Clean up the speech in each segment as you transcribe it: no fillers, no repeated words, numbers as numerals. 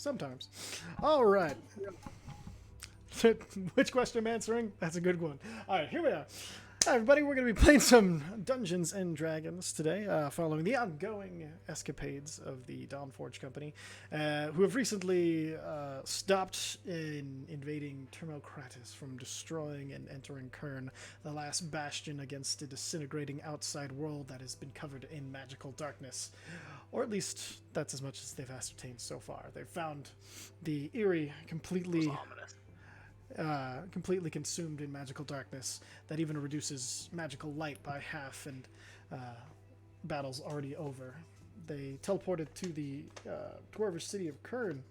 Sometimes. All right. Which question I'm answering? That's a good one. All right, here we are. Hi, everybody. We're going to be playing some Dungeons and Dragons today, following the ongoing escapades of the Dawnforged company, who have recently stopped in invading Termocratis from destroying and entering Kern, the last bastion against a disintegrating outside world that has been covered in magical darkness. Or at least that's as much as they've ascertained so far. They've found the Eyrie completely consumed in magical darkness that even reduces magical light by half, and battle's already over. They teleported to the dwarvish city of Kern,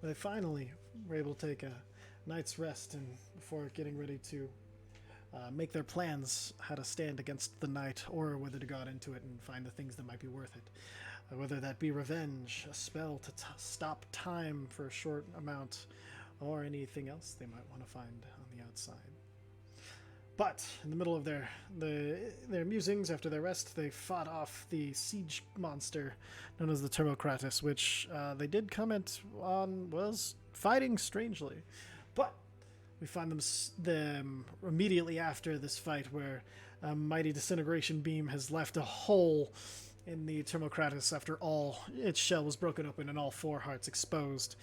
where they finally were able to take a night's rest and before getting ready to make their plans how to stand against the night, or whether to go out into it and find the things that might be worth it. Whether that be revenge, a spell to stop time for a short amount, or anything else they might want to find on the outside. But in the middle of their musings after their rest, they fought off the siege monster known as the Termocratis, which they did comment on was fighting strangely. But we find them immediately after this fight, where a mighty disintegration beam has left a hole in the Termocratis after all its shell was broken open and all four hearts exposed.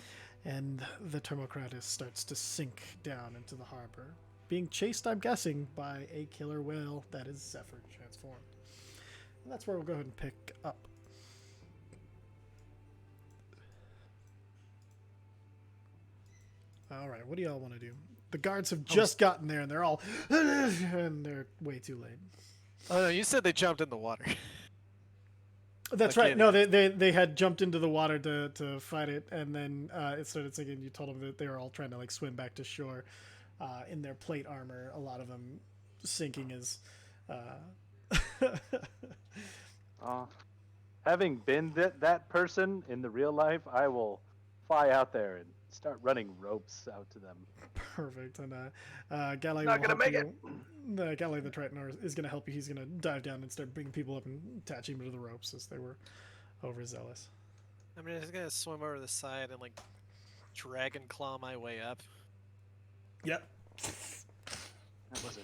And the Termocratis starts to sink down into the harbor, being chased, I'm guessing, by a killer whale that is Zephyr transformed. And that's where we'll go ahead and pick up. All right, what do y'all want to do? The guards have just gotten there, and they're all... and they're way too late. Oh, no, you said they jumped in the water. That's right. No, they had jumped into the water to fight it, and then it started sinking. You told them that they were all trying to like swim back to shore in their plate armor. A lot of them sinking as. Having been that person in the real life, I will fly out there and start running ropes out to them. Perfect. And Galley not gonna make it. Galley the Triton is going to help you. He's going to dive down and start bringing people up and attaching them to the ropes as they were overzealous. I mean, I'm just gonna swim over the side and like dragon claw my way up. Yep. That was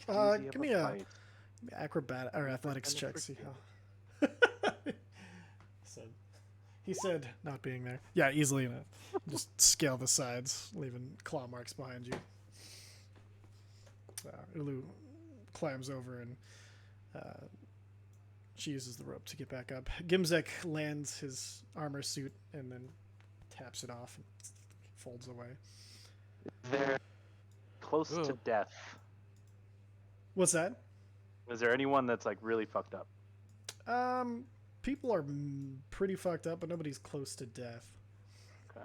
give me a acrobat or athletics check. See how. He said, not being there. Yeah, easily enough. Just scale the sides, leaving claw marks behind you. Ulu climbs over and she uses the rope to get back up. Gimzek lands his armor suit and then taps it off and folds away. They're close to death. What's that? Is there anyone that's like really fucked up? People are pretty fucked up, but nobody's close to death. Okay.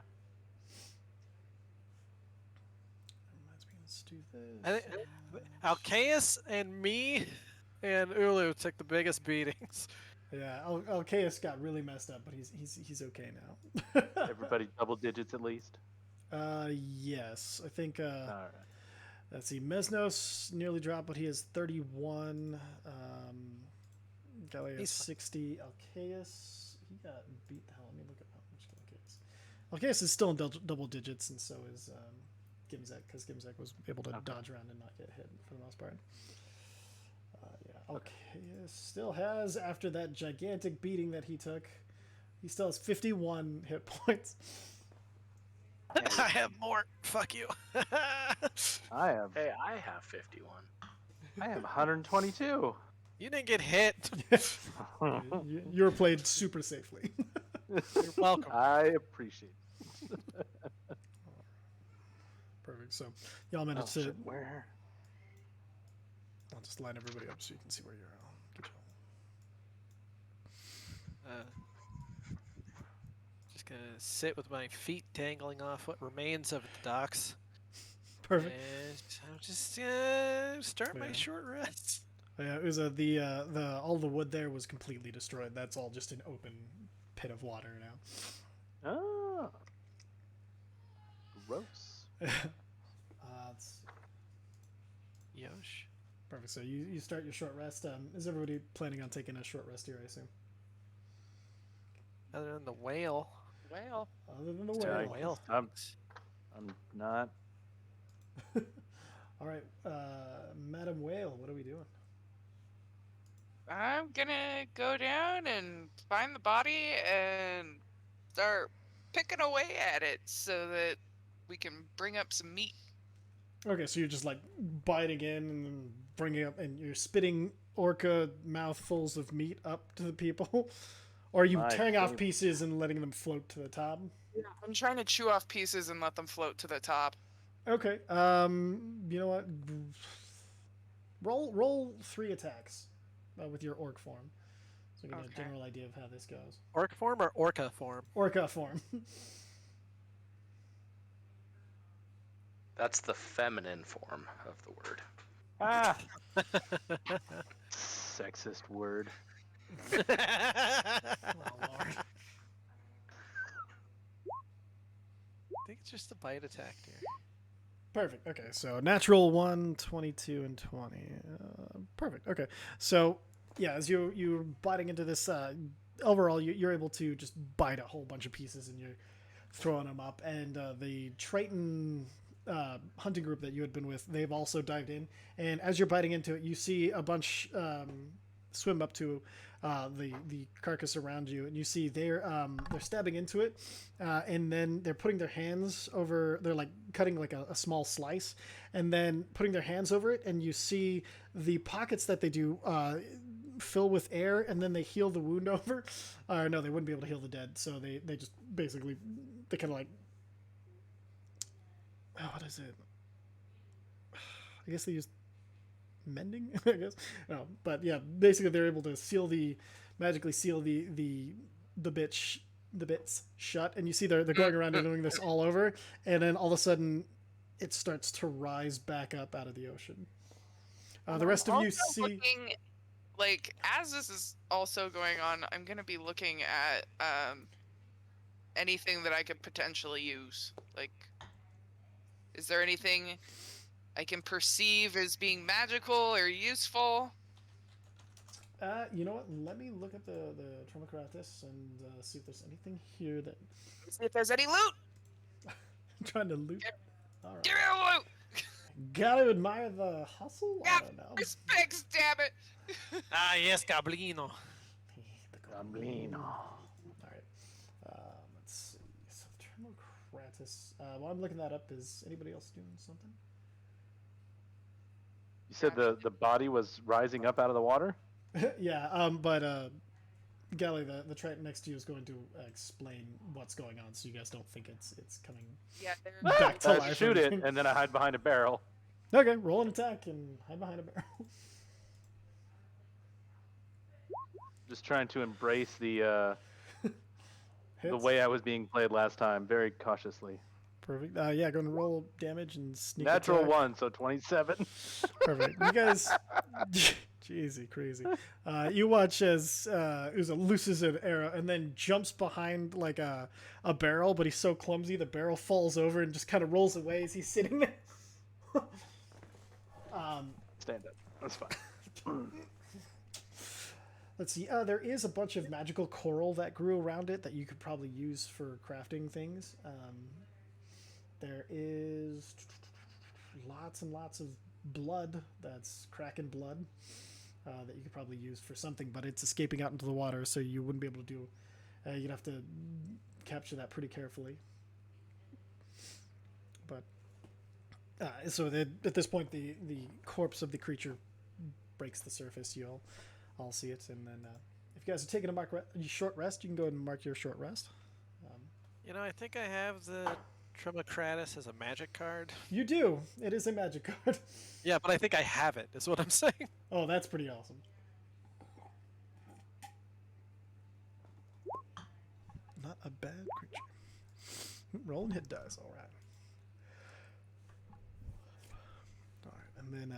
Let's do this. Alcaeus and me and Ulu took the biggest beatings. Yeah, Alcaeus got really messed up, but he's okay now. Everybody double digits at least? Yes. I think, all right. Let's see, Mesnos nearly dropped, but he has 31. Galley has 60. Alcaeus, he got beat the hell. Let me look at how much Alcaeus. Alcaeus is still in double digits, and so is Gimzek, because Gimzek was able to dodge around and not get hit for the most part. Yeah, Alcaeus still has, after that gigantic beating that he took, he still has 51 hit points. I have more. Fuck you. I have 51. I have 122. You didn't get hit. You were played super safely. You're welcome. I appreciate it. Perfect. So y'all managed to. Where? I'll just line everybody up so you can see where you're at. Good job. Just gonna sit with my feet dangling off what remains of the docks. Perfect. And I'll just start my short rest. Yeah, it was all the wood there was completely destroyed. That's all just an open pit of water now. Oh, gross. Yosh. Perfect. So you start your short rest. Is everybody planning on taking a short rest here? I assume. Other than the whale. Whale. Other than the Yeah, whale. Whale. I'm not. All right, Madam Whale, what are we doing? I'm gonna go down and find the body and start picking away at it so that we can bring up some meat. Okay, so you're just like biting in and bringing up, and you're spitting orca mouthfuls of meat up to the people, or are you My tearing off favorite. pieces and letting them float to the top? I'm trying to chew off pieces and let them float to the top. Okay. You know what? Roll 3 attacks with your orc form, so we get a Okay. general idea of how this goes. Orc form or orca form? Orca form. That's the feminine form of the word. Ah, sexist word. Oh Lord. I think it's just a bite attack, dear. Perfect. Okay, so natural 1, 22, and 20. Perfect. Okay, so yeah, as you're biting into this, overall you're able to just bite a whole bunch of pieces, and you're throwing them up. And the Triton hunting group that you had been with, they've also dived in. And as you're biting into it, you see a bunch swim up to the carcass around you, and you see they're stabbing into it, and then they're putting their hands over. They're like cutting like a small slice, and then putting their hands over it, and you see the pockets that they do fill with air, and then they heal the wound over. No, they wouldn't be able to heal the dead, so they just basically they kind of like what is it? I guess they use mending. I guess no, but yeah, basically they're able to magically seal the bits shut, and you see they're going around and doing this all over, and then all of a sudden it starts to rise back up out of the ocean. The rest of you Also see looking, like, as this is also going on, I'm gonna be looking at anything that I could potentially use. Like, is there anything I can perceive as being magical or useful? you know what? Let me look at the Tromacratus and see if there's anything here that See if there's any loot. I'm trying to loot. All right. Give me the loot. Gotta admire the hustle. I Yeah, don't know. respects, damn it. Ah, yes, Gablino. Gamblino. All right. Let's see. So Tromacratus. While I'm looking that up, is anybody else doing something? You said the body was rising up out of the water? Yeah. But Gally, the Triton next to you is going to explain what's going on, so you guys don't think it's coming Yeah, back to I life. or shoot it, anything. and then I hide behind a barrel. Okay, roll an attack and hide behind a barrel. Just trying to embrace the Hits. way I was being played last time, very cautiously. Perfect. Yeah, go and roll damage and sneak Natural attack. 1, so 27. Perfect. You guys, jeezy, crazy. You watch as Uza looses an arrow and then jumps behind like a barrel, but he's so clumsy the barrel falls over and just kind of rolls away as he's sitting there. Stand up. That's fine. Let's see. There is a bunch of magical coral that grew around it that you could probably use for crafting things. There is lots and lots of blood that's kraken blood that you could probably use for something, but it's escaping out into the water, so you wouldn't be able to do. You'd have to capture that pretty carefully. But so at this point, the corpse of the creature breaks the surface. You'll all see it, and then if you guys are taking a short rest, you can go ahead and mark your short rest. You know, I think I have the Tromacratus as a magic card. You do. It is a magic card. Yeah, but I think I have it, is what I'm saying. Oh, that's pretty awesome. Not a bad creature. Roll and hit dice. All right. All right, and then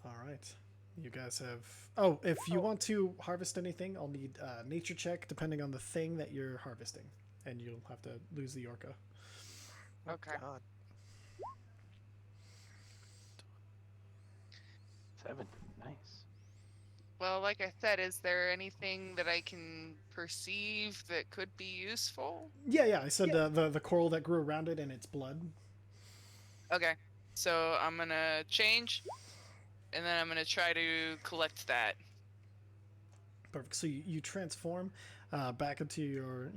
all right. You guys have. Oh, if you want to harvest anything, I'll need nature check depending on the thing that you're harvesting, and you'll have to lose the orca. Okay. God. 7. Nice. Well, like I said, is there anything that I can perceive that could be useful? Yeah. I said the coral that grew around it and its blood. Okay. So I'm gonna change, and then I'm gonna try to collect that. Perfect. So you transform back into your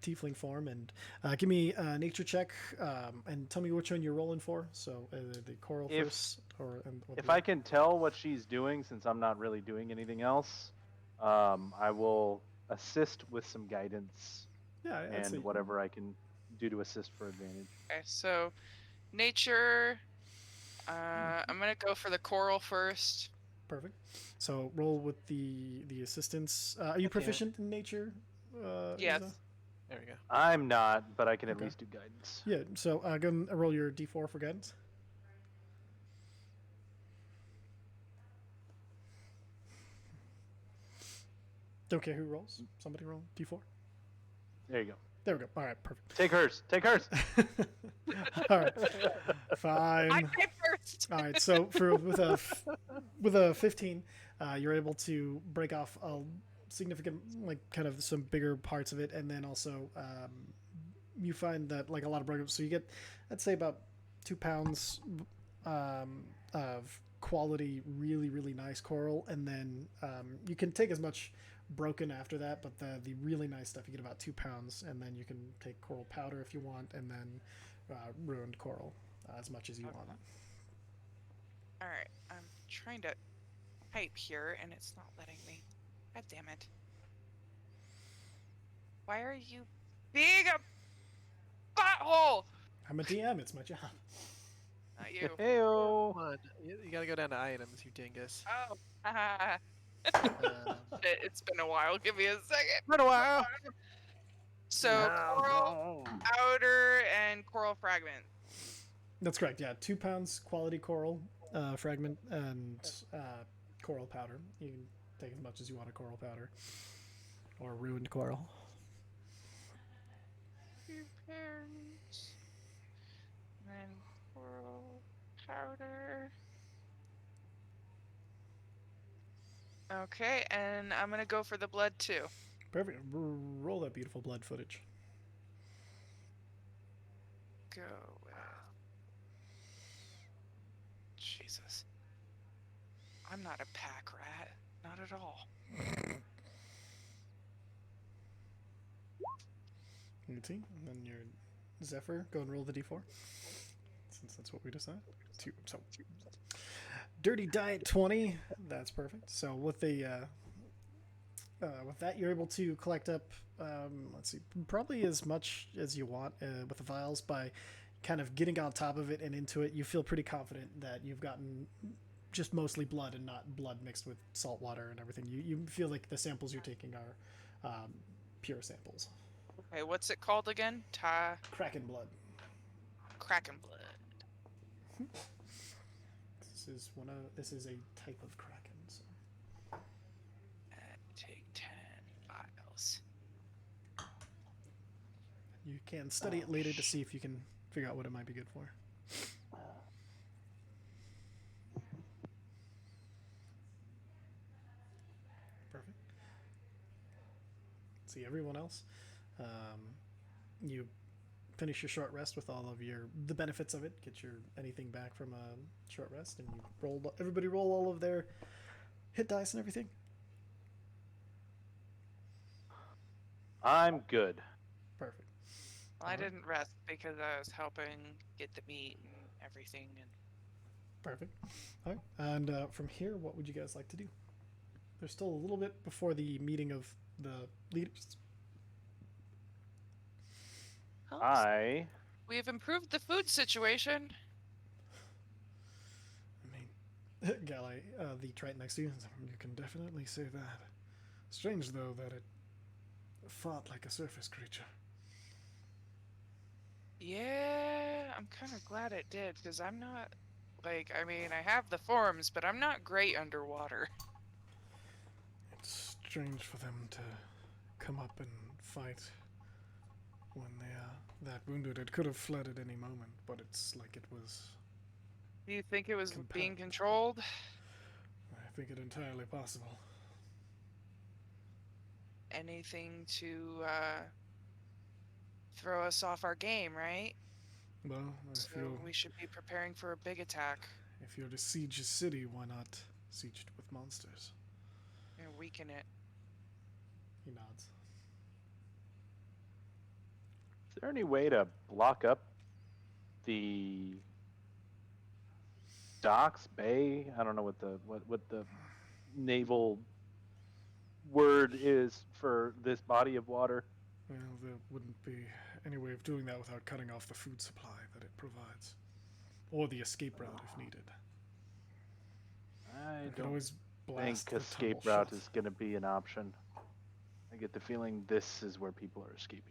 tiefling form, and give me a nature check, and tell me which one you're rolling for. So the coral If- first, or If I can tell what she's doing, since I'm not really doing anything else, I will assist with some guidance yeah, I'd and say whatever I can do to assist for advantage. Okay. So nature. I'm gonna go for the coral first. perfect. So roll with the assistance. Are you Okay. proficient in nature? Yes. Isa? There we go. I'm not, but I can at Okay. least do guidance. Yeah. So go and roll your d4 for guidance. Don't care who rolls. Somebody roll d4. There you go. There we go. All right, perfect. Take hers. Take hers. All right, fine. I pay first. All right, so with a 15, you're able to break off a significant, like kind of some bigger parts of it, and then also you find that like a lot of broken. So you get, I'd say about 2 pounds of quality, really nice coral, and then you can take as much broken after that, but the really nice stuff you get about 2 pounds, and then you can take coral powder if you want, and then ruined coral as much as you want. All right. I'm trying to type here, and it's not letting me. God damn it. Why are you being a butthole? I'm a DM. It's my job. Not you. Heyo. Come on, you gotta go down to items, you dingus. Oh. haha. Um, It's been a while. Give me a second. been a while. So coral powder and coral fragment. That's correct. Yeah, 2 pounds quality coral fragment and coral powder. You can take as much as you want of coral powder or ruined coral. 2 pounds. And then coral powder. Okay, and I'm gonna go for the blood too. Perfect. Roll that beautiful blood footage. Go with. Jesus. I'm not a pack rat. Not at all. You see, and then your Zephyr. Go and roll the d4, since that's what we decided. Dirty Diet 20. That's perfect. So with that, you're able to collect up, let's see, probably as much as you want with the vials by kind of getting on top of it and into it. You feel pretty confident that you've gotten just mostly blood and not blood mixed with salt water and everything. You feel like the samples you're taking are pure samples. Okay, what's it called again? Kraken blood. Kraken blood. This is a type of kraken. So. Take 10 vials. You can study it later to see if you can figure out what it might be good for. Perfect. See everyone else. You finish your short rest with all of the benefits of it. Get your anything back from a short rest, and everybody roll all of their hit dice and everything. I'm good. Perfect. Well, I Alright. didn't rest because I was helping get the meat and everything. And Perfect. All right. And from here, what would you guys like to do? There's still a little bit before the meeting of the leaders. we have improved the food situation. I mean, Galley, the Triton next to you, you can definitely say that. Strange, though, that it fought like a surface creature. Yeah, I'm kind of glad it did because I'm not like I mean I have the forms, but I'm not great underwater. It's strange for them to come up and fight when they are that wounded. It could have fled at any moment, but it's like it was. Do you think it was being Compelled. controlled? I think it entirely possible. anything to throw us off our game, right? Well, So we should be preparing for a big attack if you're to siege a city, why not siege it with monsters? and weaken it. He nods. Is there any way to block up the docks, bay? I don't know what the naval word is for this body of water. Well, there wouldn't be any way of doing that without cutting off the food supply that it provides, or the escape route if needed. I could don't always think blast the escape tunnel route shut. is going to be an option. I get the feeling this is where people are escaping.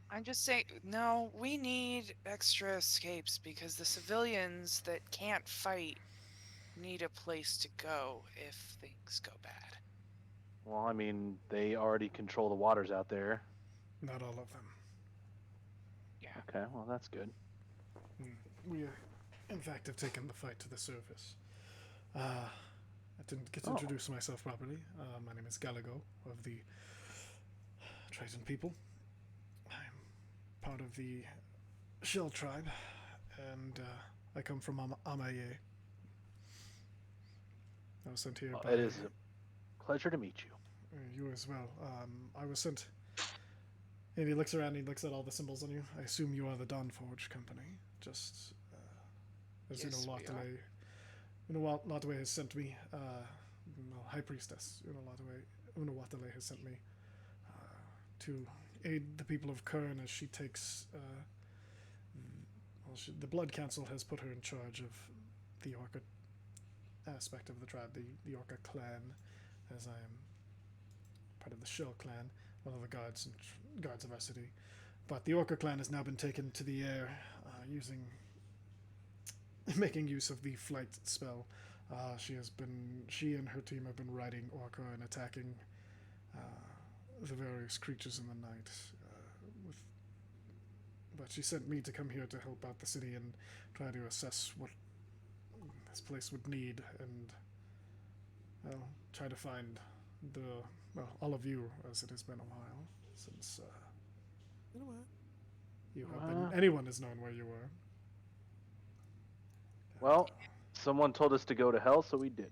I'm just saying, no, we need extra escapes because the civilians that can't fight need a place to go if things go bad. Well, I mean, they already control the waters out there. Not all of them. Yeah. Okay, well, that's good. We, in fact, have taken the fight to the surface. I didn't get to Oh. introduce myself properly. My name is Galago of the Triton people. I'm part of the Shell tribe, and I come from Amaye. I was sent here by... It is a pleasure to meet you. You as well. I was sent... And he looks around and he looks at all the symbols on you. I assume you are the Dawnforged company. Just as Yes, Unawatele has sent me, High Priestess Unawatele has sent me to aid the people of Kern as she takes... the Blood Council has put her in charge of the Orca aspect of the tribe, the Orca clan, as I am part of the Shell clan, one of the guards of our city. But the Orca clan has now been taken to the air, making use of the flight spell. She and her team have been riding Orca and attacking the various creatures in the night. But she sent me to come here to help out the city and try to assess what this place would need and try to find all of you, as it has been a while since You know what? you have been, anyone has known where you were. Well, someone told us to go to hell, so we did.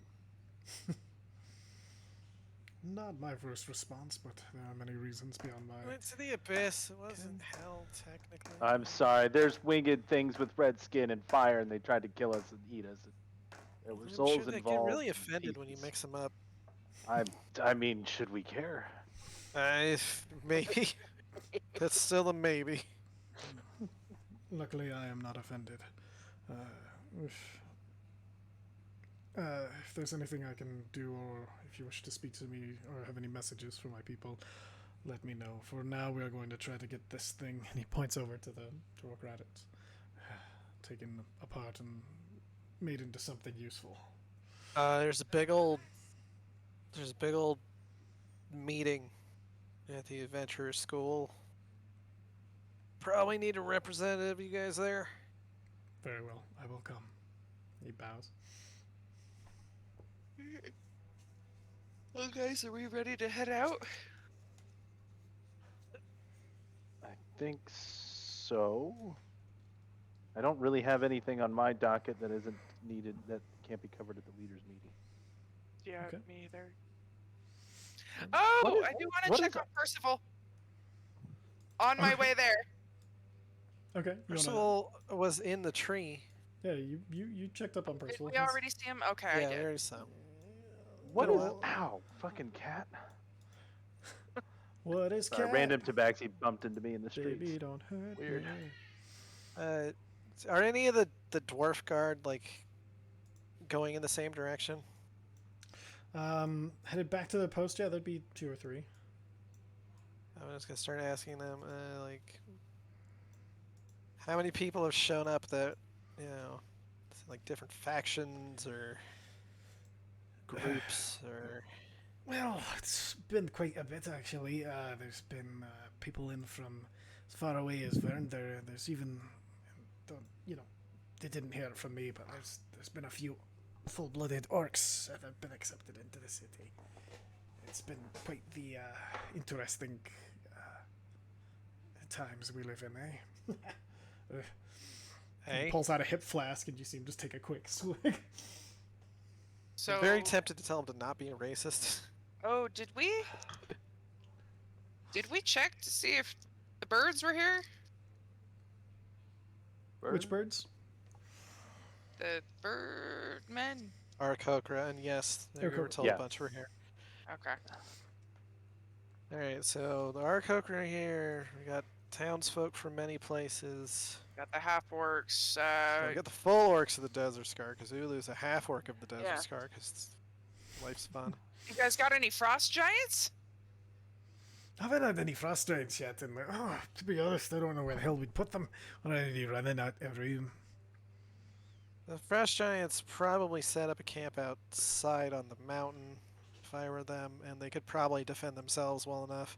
Not my first response, but there are many reasons beyond my... Went to the abyss. It wasn't hell, technically. I'm sorry. There's winged things with red skin and fire, and they tried to kill us and eat us. There were I'm souls sure they involved. get really offended when you mix them up. I mean, should we care? Maybe. That's still a maybe. Luckily, I am not offended. If there's anything I can do, or if you wish to speak to me, or have any messages for my people, let me know. For now, we are going to try to get this thing, and he points over to the Orc Raditz, taken apart and made into something useful. There's a big old meeting at the Adventurer School. Probably need a representative. You guys there? Very well, I will come. He bows. Well, guys, are we ready to head out? I think so. I don't really have anything on my docket that isn't needed, that can't be covered at the leaders' meeting. Yeah, Okay. me either. Oh, What is- I do want what to check is on Percival. On my way there. Okay. You wanna, Percival was in the tree. yeah, you checked up on Did Percival. we already see him? Okay, I Yeah, did. there is some. What You is... know Ow, fucking cat. What is Sorry, cat? random tabaxi bumped into me in the streets. Baby, don't hurt Weird. me. Are any of the dwarf guard like going in the same direction? Headed back to the post, yeah, there'd be 2 or 3. I'm just gonna start asking them like how many people have shown up that like different factions or groups or. Well, it's been quite a bit actually. There's been people in from as far away as Vern. There's even, they didn't hear it from me, but there's been a few full-blooded orcs that have been accepted into the city. it's been quite the interesting times we live in, eh? Hey, He pulls out a hip flask, and you see him just take a quick swig. So I'm very tempted to tell him to not be a racist. Oh, did we check to see if the birds were here? Which birds? The birdmen? Aarakocra, and yes, we were Aarakocra. told Yeah. a bunch were here. Okay. Alright, so the Aarakocra are here. We got townsfolk from many places. Got the half orcs. So we got the full orcs of the Desert Scar, because we lose a half orc of the Desert Yeah. Scar, because life's fun. You guys got any frost giants? I haven't had any frost giants yet, and to be honest, I don't know where the hell we'd put them. We're already running out of room. The Frost Giants probably set up a camp outside on the mountain, if I were them, and they could probably defend themselves well enough.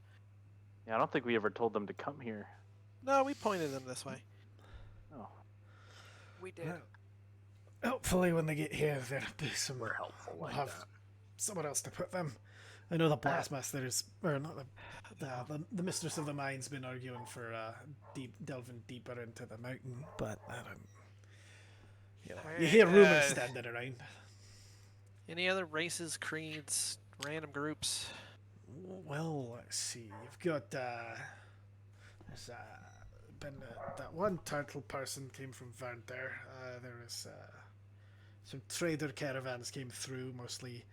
Yeah, I don't think we ever told them to come here. No, we pointed them this way. Oh. We did. Well, hopefully, when they get here, there'll be some. We're helpful We'll like have that. somewhere else to put them. I know the Blastmaster is, or not the Mistress of the Mine's been arguing for delving deeper into the mountain, but I don't. You know, you hear rumors standing around. Any other races, creeds, random groups? Well, let's see. You've got there's been that one turtle person came from Vernter. There was some trader caravans came through, mostly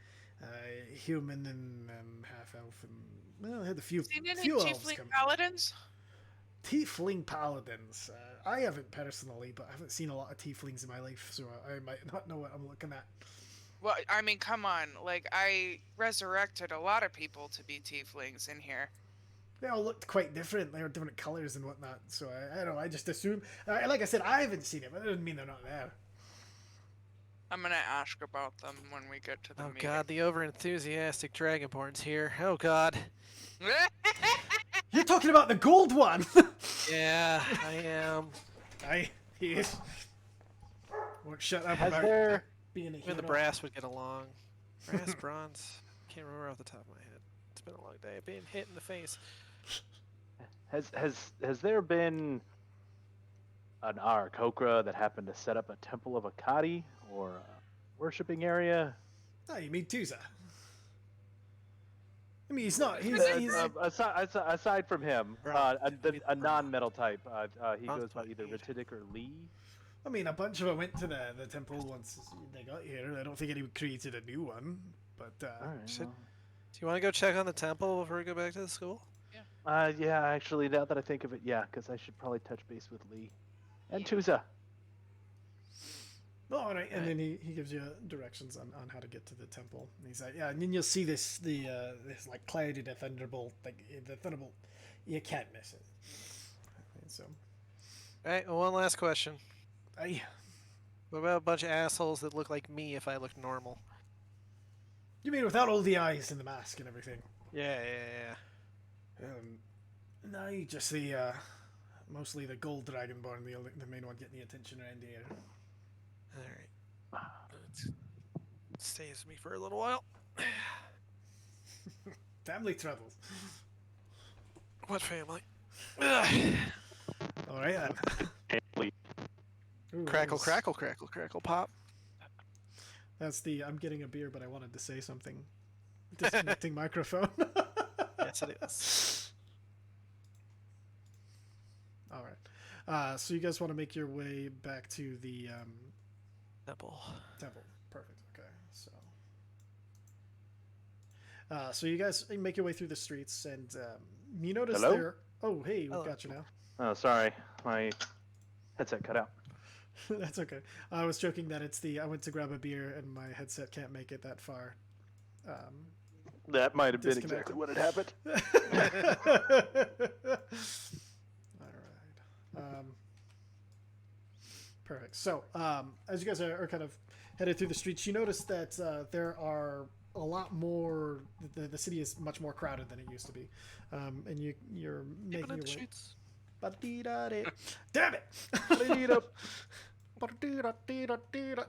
human and half elf, and well, had a few Seen any elves tiefling come. paladins? Tiefling paladins. I haven't personally, but I haven't seen a lot of tieflings in my life, so I might not know what I'm looking at. Well, I mean, come on. Like, I resurrected a lot of people to be tieflings in here. They all looked quite different. They were different colors and whatnot. So I don't know. I just assume. Like I said, I haven't seen it, but that doesn't mean they're not there. I'm gonna ask about them when we get to the Oh meeting. god, the over-enthusiastic Dragonborn's here. Oh god. You're talking about the gold one. Yeah, I am. He is. Won't shut up Has about there being a Even hero. the brass would get along. Brass, bronze. Can't remember off the top of my head. It's been a long day. Being hit in the face. has there been an Aarakocra that happened to set up a temple of Akati or a worshipping area? Oh, you mean Tusa? I mean, he's not. He's. Aside from him, a non-metal type. He goes by either Indeed. Ratidic or Lee. I mean, a bunch of them went to the temple once they got here. I don't think anyone created a new one, but Alright, Should- Do you want to go check on the temple before we go back to the school? yeah, actually, now that I think of it, yeah, because I should probably touch base with Lee and Tusa. oh, all right. And then he gives you directions on how to get to the temple. And he's like, yeah, and then you'll see this like cloud in a thunderbolt. Like the thunderbolt, you can't miss it. And so, Alright, well, one last question. I. What about a bunch of assholes that look like me if I look normal? You mean without all the eyes and the mask and everything? Yeah. No, you just see mostly the gold dragonborn, the main one getting the attention around here. Alright. Stays with me for a little while. Family troubles. What family? All right, then. Ooh, Crackle, that was- crackle, crackle, crackle, pop. That's the I'm getting a beer, but I wanted to say something. Disconnecting microphone. Yes, it is. All right. So you guys want to make your way back to the Temple. temple? Perfect. Okay. So you guys make your way through the streets, and you notice Hello? there. Oh, hey, we've Hello. got you now. Oh, sorry, my headset cut out. That's okay. I was joking that it's the I went to grab a beer and my headset can't make it that far. That might have been Disconnected. exactly what had happened. All right. Perfect. So, as you guys are kind of headed through the streets, you notice that there are a lot more. The city is much more crowded than it used to be, and you're making your way. Damn it!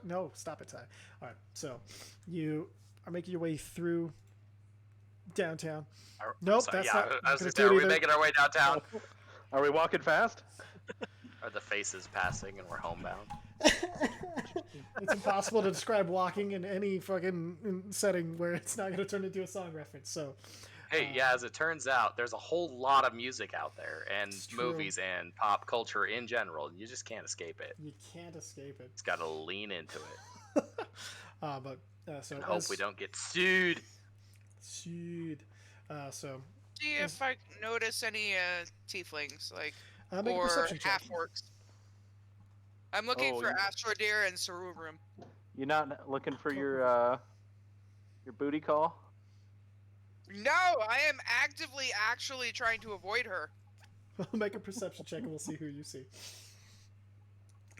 No, stop it, Ty. All right, so you are making your way through downtown. Are- Nope, sorry, that's yeah, not I was gonna gonna say, do are it we either. making our way downtown? Are we walking fast? Are the faces passing and we're homebound? It's impossible to describe walking in any fucking setting where it's not going to turn into a song reference. So, Hey, yeah, as it turns out, there's a whole lot of music out there and It's true. movies and pop culture in general. You just can't escape it. you can't escape it. It's got to lean into it So and hope as- we don't get sued. Shit. So See if I notice any tieflings, like, make a or perception check. half orcs. I'm looking Oh, for you- Astrodeer and Cerebrum. You're not looking for your booty call? No, I am actively actually trying to avoid her. Make a perception check and we'll see who you see.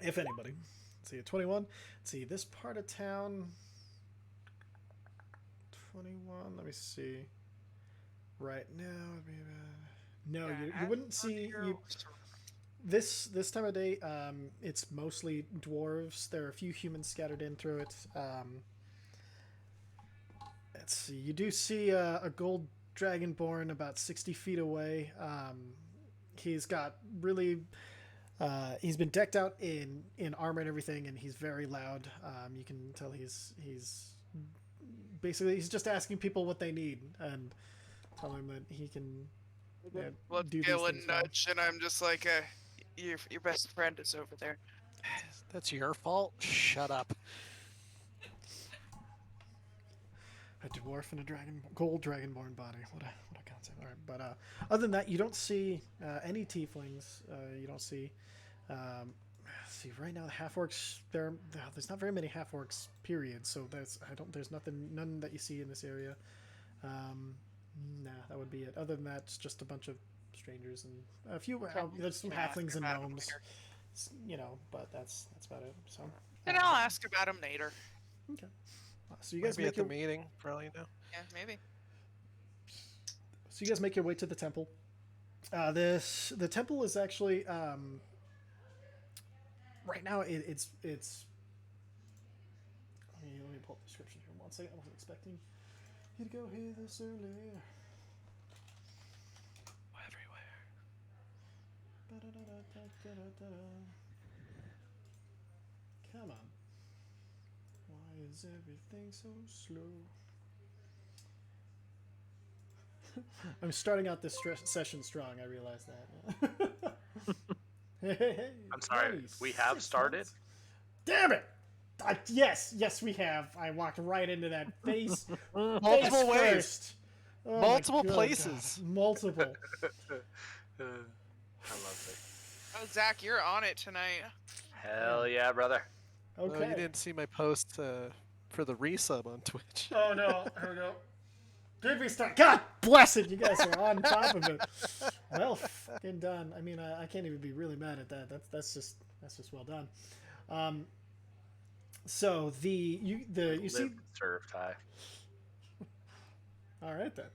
If anybody. Let's see, a 21. Let's see, this part of town. 21. Let me see. Right now, it'd be no, Yeah, you wouldn't see Astrodeer you. or Cerebrum. This time of day, it's mostly dwarves. There are a few humans scattered in through it. Let's see. You do see a gold dragonborn about 60 feet away. He's got really. He's been decked out in armor and everything, and he's very loud. You can tell he's basically he's just asking people what they need and telling them that he can. Let's do these give a things well. nudge, and I'm just like, your best friend is over there. That's your fault. Shut up. A dwarf and a gold dragonborn body. What a concept. All right, but other than that, you don't see any tieflings. You don't see. Let's see, right now the half orcs. There's not very many half orcs. Period. So there's none that you see in this area. Nah, that would be it. Other than that, it's just a bunch of strangers and a few. There's some Yeah, halflings and about 'em gnomes. later. But that's about it. So. And I'll ask about him later. Okay. So you guys Maybe make at the your meeting, for all you know. Yeah, maybe. So you guys make your way to the temple. The temple is actually right now it's. Let me pull up the description here. 1 second. I wasn't expecting you to go here this early. Everywhere. Come on. Why is everything so slow? I'm starting out this session strong. I realize that. Hey, I'm sorry, we have 26 started? months. Damn it! Yes, we have. I walked right into that face. Multiple ways. First. Oh my Multiple good places. God. Multiple. I love it. Oh, Zach, you're on it tonight. Hell yeah, brother. Okay. Oh, you didn't see my post for the resub on Twitch. Oh no! Here we go. Did we start? God bless it! You guys are on top of it. Well, fucking done. I mean, I can't even be really mad at that. That's just well done. So you see. Live, serve, Ty. All right then.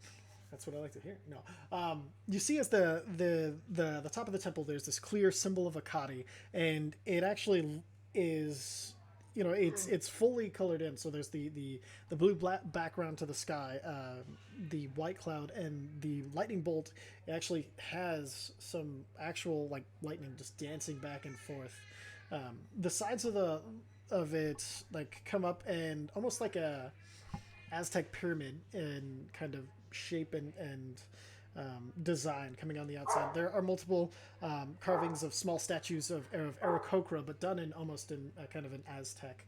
That's what I like to hear. No, you see, as the top of the temple, there's this clear symbol of Akati, and it actually is, it's fully colored in. So there's the blue black background to the sky, the white cloud, and the lightning bolt. It actually has some actual like lightning just dancing back and forth. The sides of it like come up and almost like a Aztec pyramid in kind of shape and design coming on the outside. There are multiple carvings of small statues of Aarakocra, but done in almost in a kind of an Aztec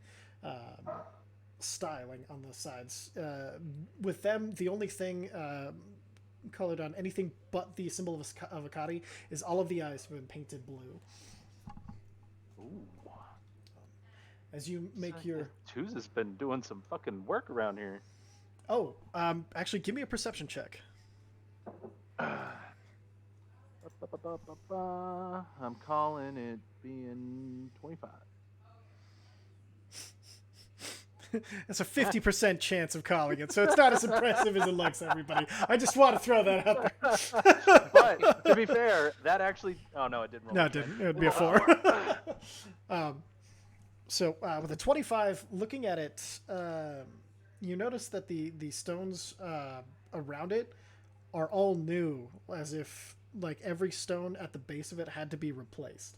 styling on the sides. With them, the only thing colored on anything but the symbol of Akati is all of the eyes have been painted blue. Ooh. As you make your... Tuz has been doing some fucking work around here. Oh, actually, give me a perception check. I'm calling it being 25. It's a 50% chance of calling it, so it's not as impressive as it looks, everybody. I just want to throw that out there. But to be fair, that actually... Oh, no, it didn't roll. No, it didn't. It would be a 4. So with a 25, looking at it, you notice that the stones around it are all new, as if like every stone at the base of it had to be replaced.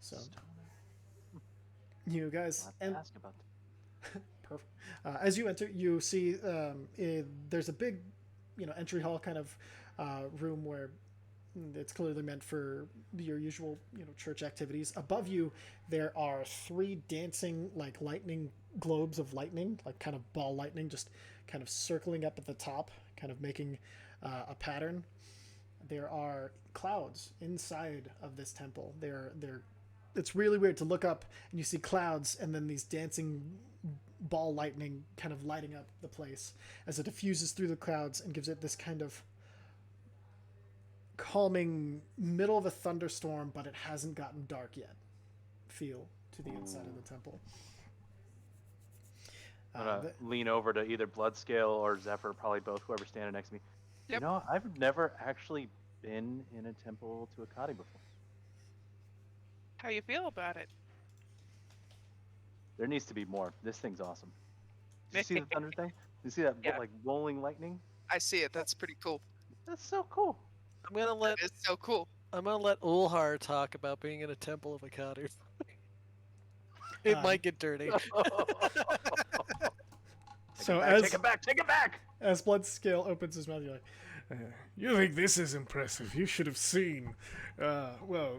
So you guys I'll have to ask about that. perfect. As you enter, you see there's a big, entry hall kind of room where it's clearly meant for your usual, church activities. Above you, there are 3 dancing like lightning globes of lightning, like kind of ball lightning, just kind of circling up at the top, kind of making a pattern. There are clouds inside of this temple. It's really weird to look up and you see clouds and then these dancing ball lightning kind of lighting up the place as it diffuses through the clouds and gives it this kind of calming middle of a thunderstorm, but it hasn't gotten dark yet feel to the inside of the temple. I'm gonna lean over to either Bloodscale or Zephyr, probably both, whoever's standing next to me. Yep. I've never actually been in a temple to Akati before. How you feel about it? There needs to be more. This thing's awesome. Did you see the thunder thing? Did you see that Yeah. like rolling lightning? I see it. That's pretty cool. That's so cool. I'm gonna let It's so cool. Ulhar talk about being in a temple of Akati. It might get dirty. So Take it back! as Bloodscale opens his mouth, you're like, you think this is impressive? You should have seen. Well,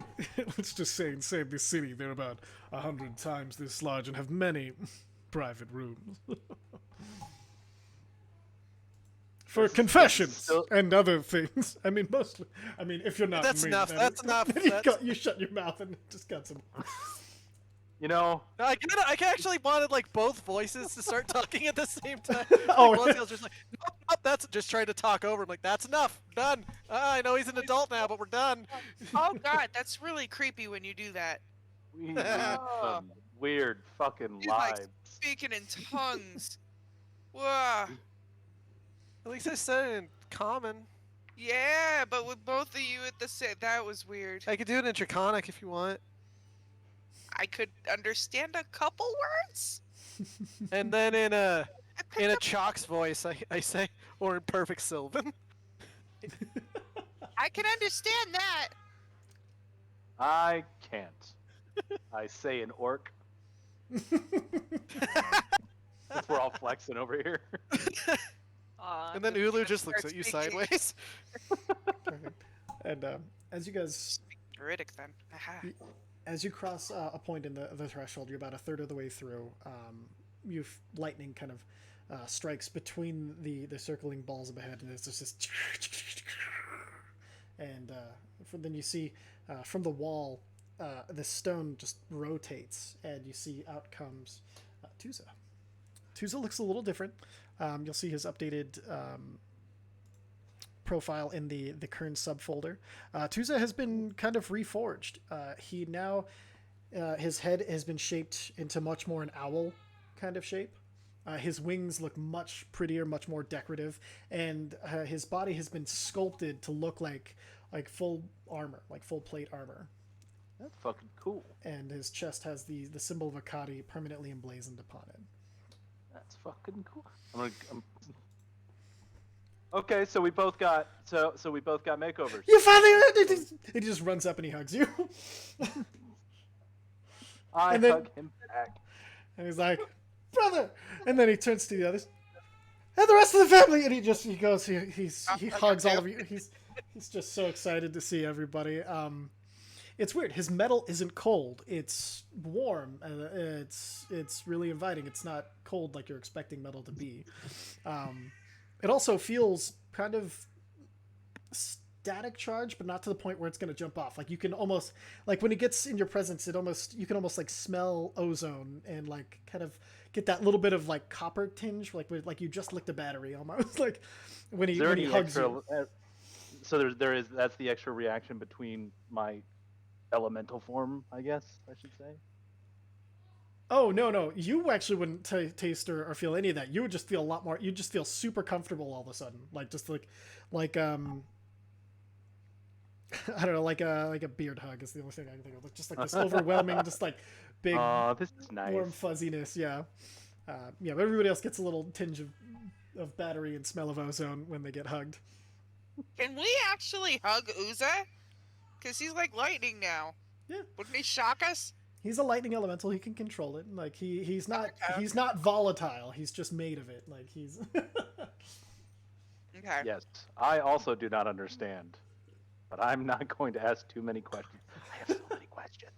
let's just say inside this city, they're about 100 times this large and have many private rooms. For confessions and other things. I mean, mostly. I mean, if you're not That's me, enough. then That's enough. you shut your mouth and just got some. I can actually wanted like both voices to start talking at the same time. Oh, Bloodscale's just like, nope, that's just trying to talk over. I'm like, that's enough. Done. I know he's an adult now, but we're done. Oh God, that's really creepy when you do that. We have some weird fucking He's like lives. speaking in tongues. Whoa. At least I said it in common. Yeah, but with both of you at the same, that was weird. I could do it in Draconic if you want. I could understand a couple words. And then in a Chalk's voice, I say, or in perfect Sylvan. I can understand that. I can't. I say an orc. We're all flexing over here. And then Ulu just looks at you sideways. Perfect. And as you guys, Druidic then. Aha. as you cross a point in the threshold, you're about a third of the way through. Lightning kind of strikes between the circling balls of ahead, and it's just this. And then you see from the wall, the stone just rotates, and you see out comes Tuza. Tuza looks a little different. You'll see his updated profile in the Kern subfolder. Tuza has been kind of reforged. He now, his head has been shaped into much more an owl kind of shape. His wings look much prettier, much more decorative, and his body has been sculpted to look like full armor, like full plate armor. That's fucking cool. And his chest has the symbol of Akati permanently emblazoned upon it. That's fucking cool. Okay, so we both got makeovers. You finally! He just runs up and he hugs you. I and then- hug him back. And he's like, brother! And then he turns to the others. And the rest of the family! And he hugs all of you. He's just so excited to see everybody. It's weird. His metal isn't cold. It's warm. It's really inviting. It's not cold like you're expecting metal to be. It also feels kind of static charge, but not to the point where it's going to jump off. Like you can almost, like when it gets in your presence, you can almost like smell ozone and like kind of get that little bit of like copper tinge, like you just licked a battery almost. Like when he hugs you. So that's the extra reaction between my elemental form, I guess I should say. Oh no! You actually wouldn't taste or feel any of that. You would just feel a lot more. You just feel super comfortable all of a sudden, like I don't know, like a beard hug is the only thing I can think of. Just like this overwhelming, just like big, This is nice. warm fuzziness. Yeah. Yeah, but everybody else gets a little tinge of battery and smell of ozone when they get hugged. Can we actually hug Uza? Because he's like lightning now. Yeah. Wouldn't he shock us? He's a lightning elemental. He can control it. Like he's not Okay. he's not volatile. He's just made of it. Like he's. Okay. Yes, I also do not understand, but I'm not going to ask too many questions. I have so many questions.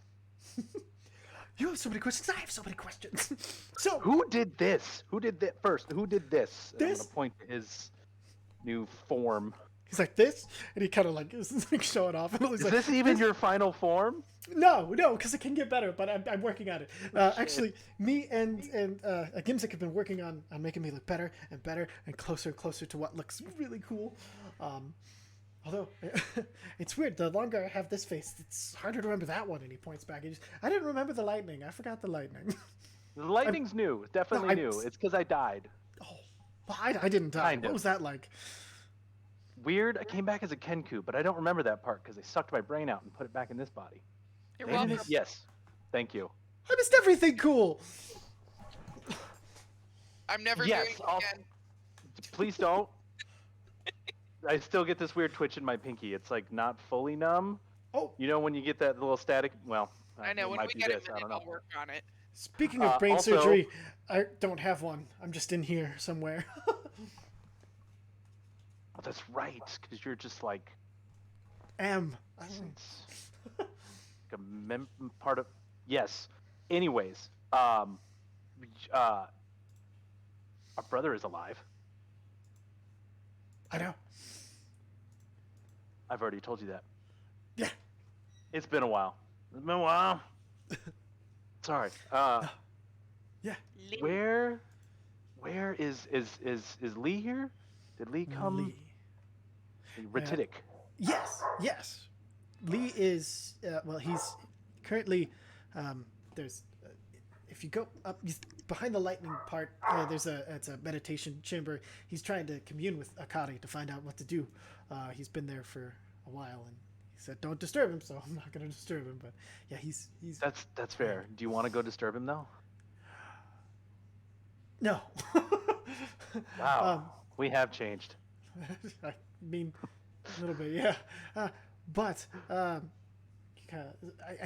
You have so many questions. I have so many questions. So Who did this? Who did that first? Who did this? And I'm This? gonna point to his new form. he's like this, and he kind of like is like showing off. And he's Is like, this even your final form? No, because it can get better, but I'm working on it. Actually, me and Gimzik have been working on making me look better and better and closer to what looks really cool. Although, it's weird. The longer I have this face, it's harder to remember that one. And he points back. I didn't remember the lightning. I forgot the lightning. The lightning's new. It's definitely No, new. It's because I died. Oh, well, I didn't die. Kind What of. was that like? Weird. I came back as a Kenku, but I don't remember that part because they sucked my brain out and put it back in this body. You're They welcome. didn't- Yes. Thank you. I missed everything cool. I'm never Yes, doing it I'll- again. Please don't. I still get this weird twitch in my pinky. It's like not fully numb. Oh, You know when you get that little static? Well, I know. it When might we be get this. it, I don't I'll know. work on it. speaking of brain also- surgery, I don't have one. I'm just in here somewhere. Oh, that's right, because you're just like Essence. like a part of. Yes. Anyways, our brother is alive. I know. I've already told you that. Yeah. It's been a while. It's been a while. Sorry. Yeah. Where is Lee here? Did Lee come? Lee. Ratitic. Yes. Lee is well. He's currently there's if you go up behind the lightning part. It's a meditation chamber. He's trying to commune with Akati to find out what to do. He's been there for a while, and he said, "Don't disturb him." So I'm not going to disturb him. But yeah, he's That's fair. Do you want to go disturb him though? no. Wow. We have changed. I mean, a little bit, yeah. But I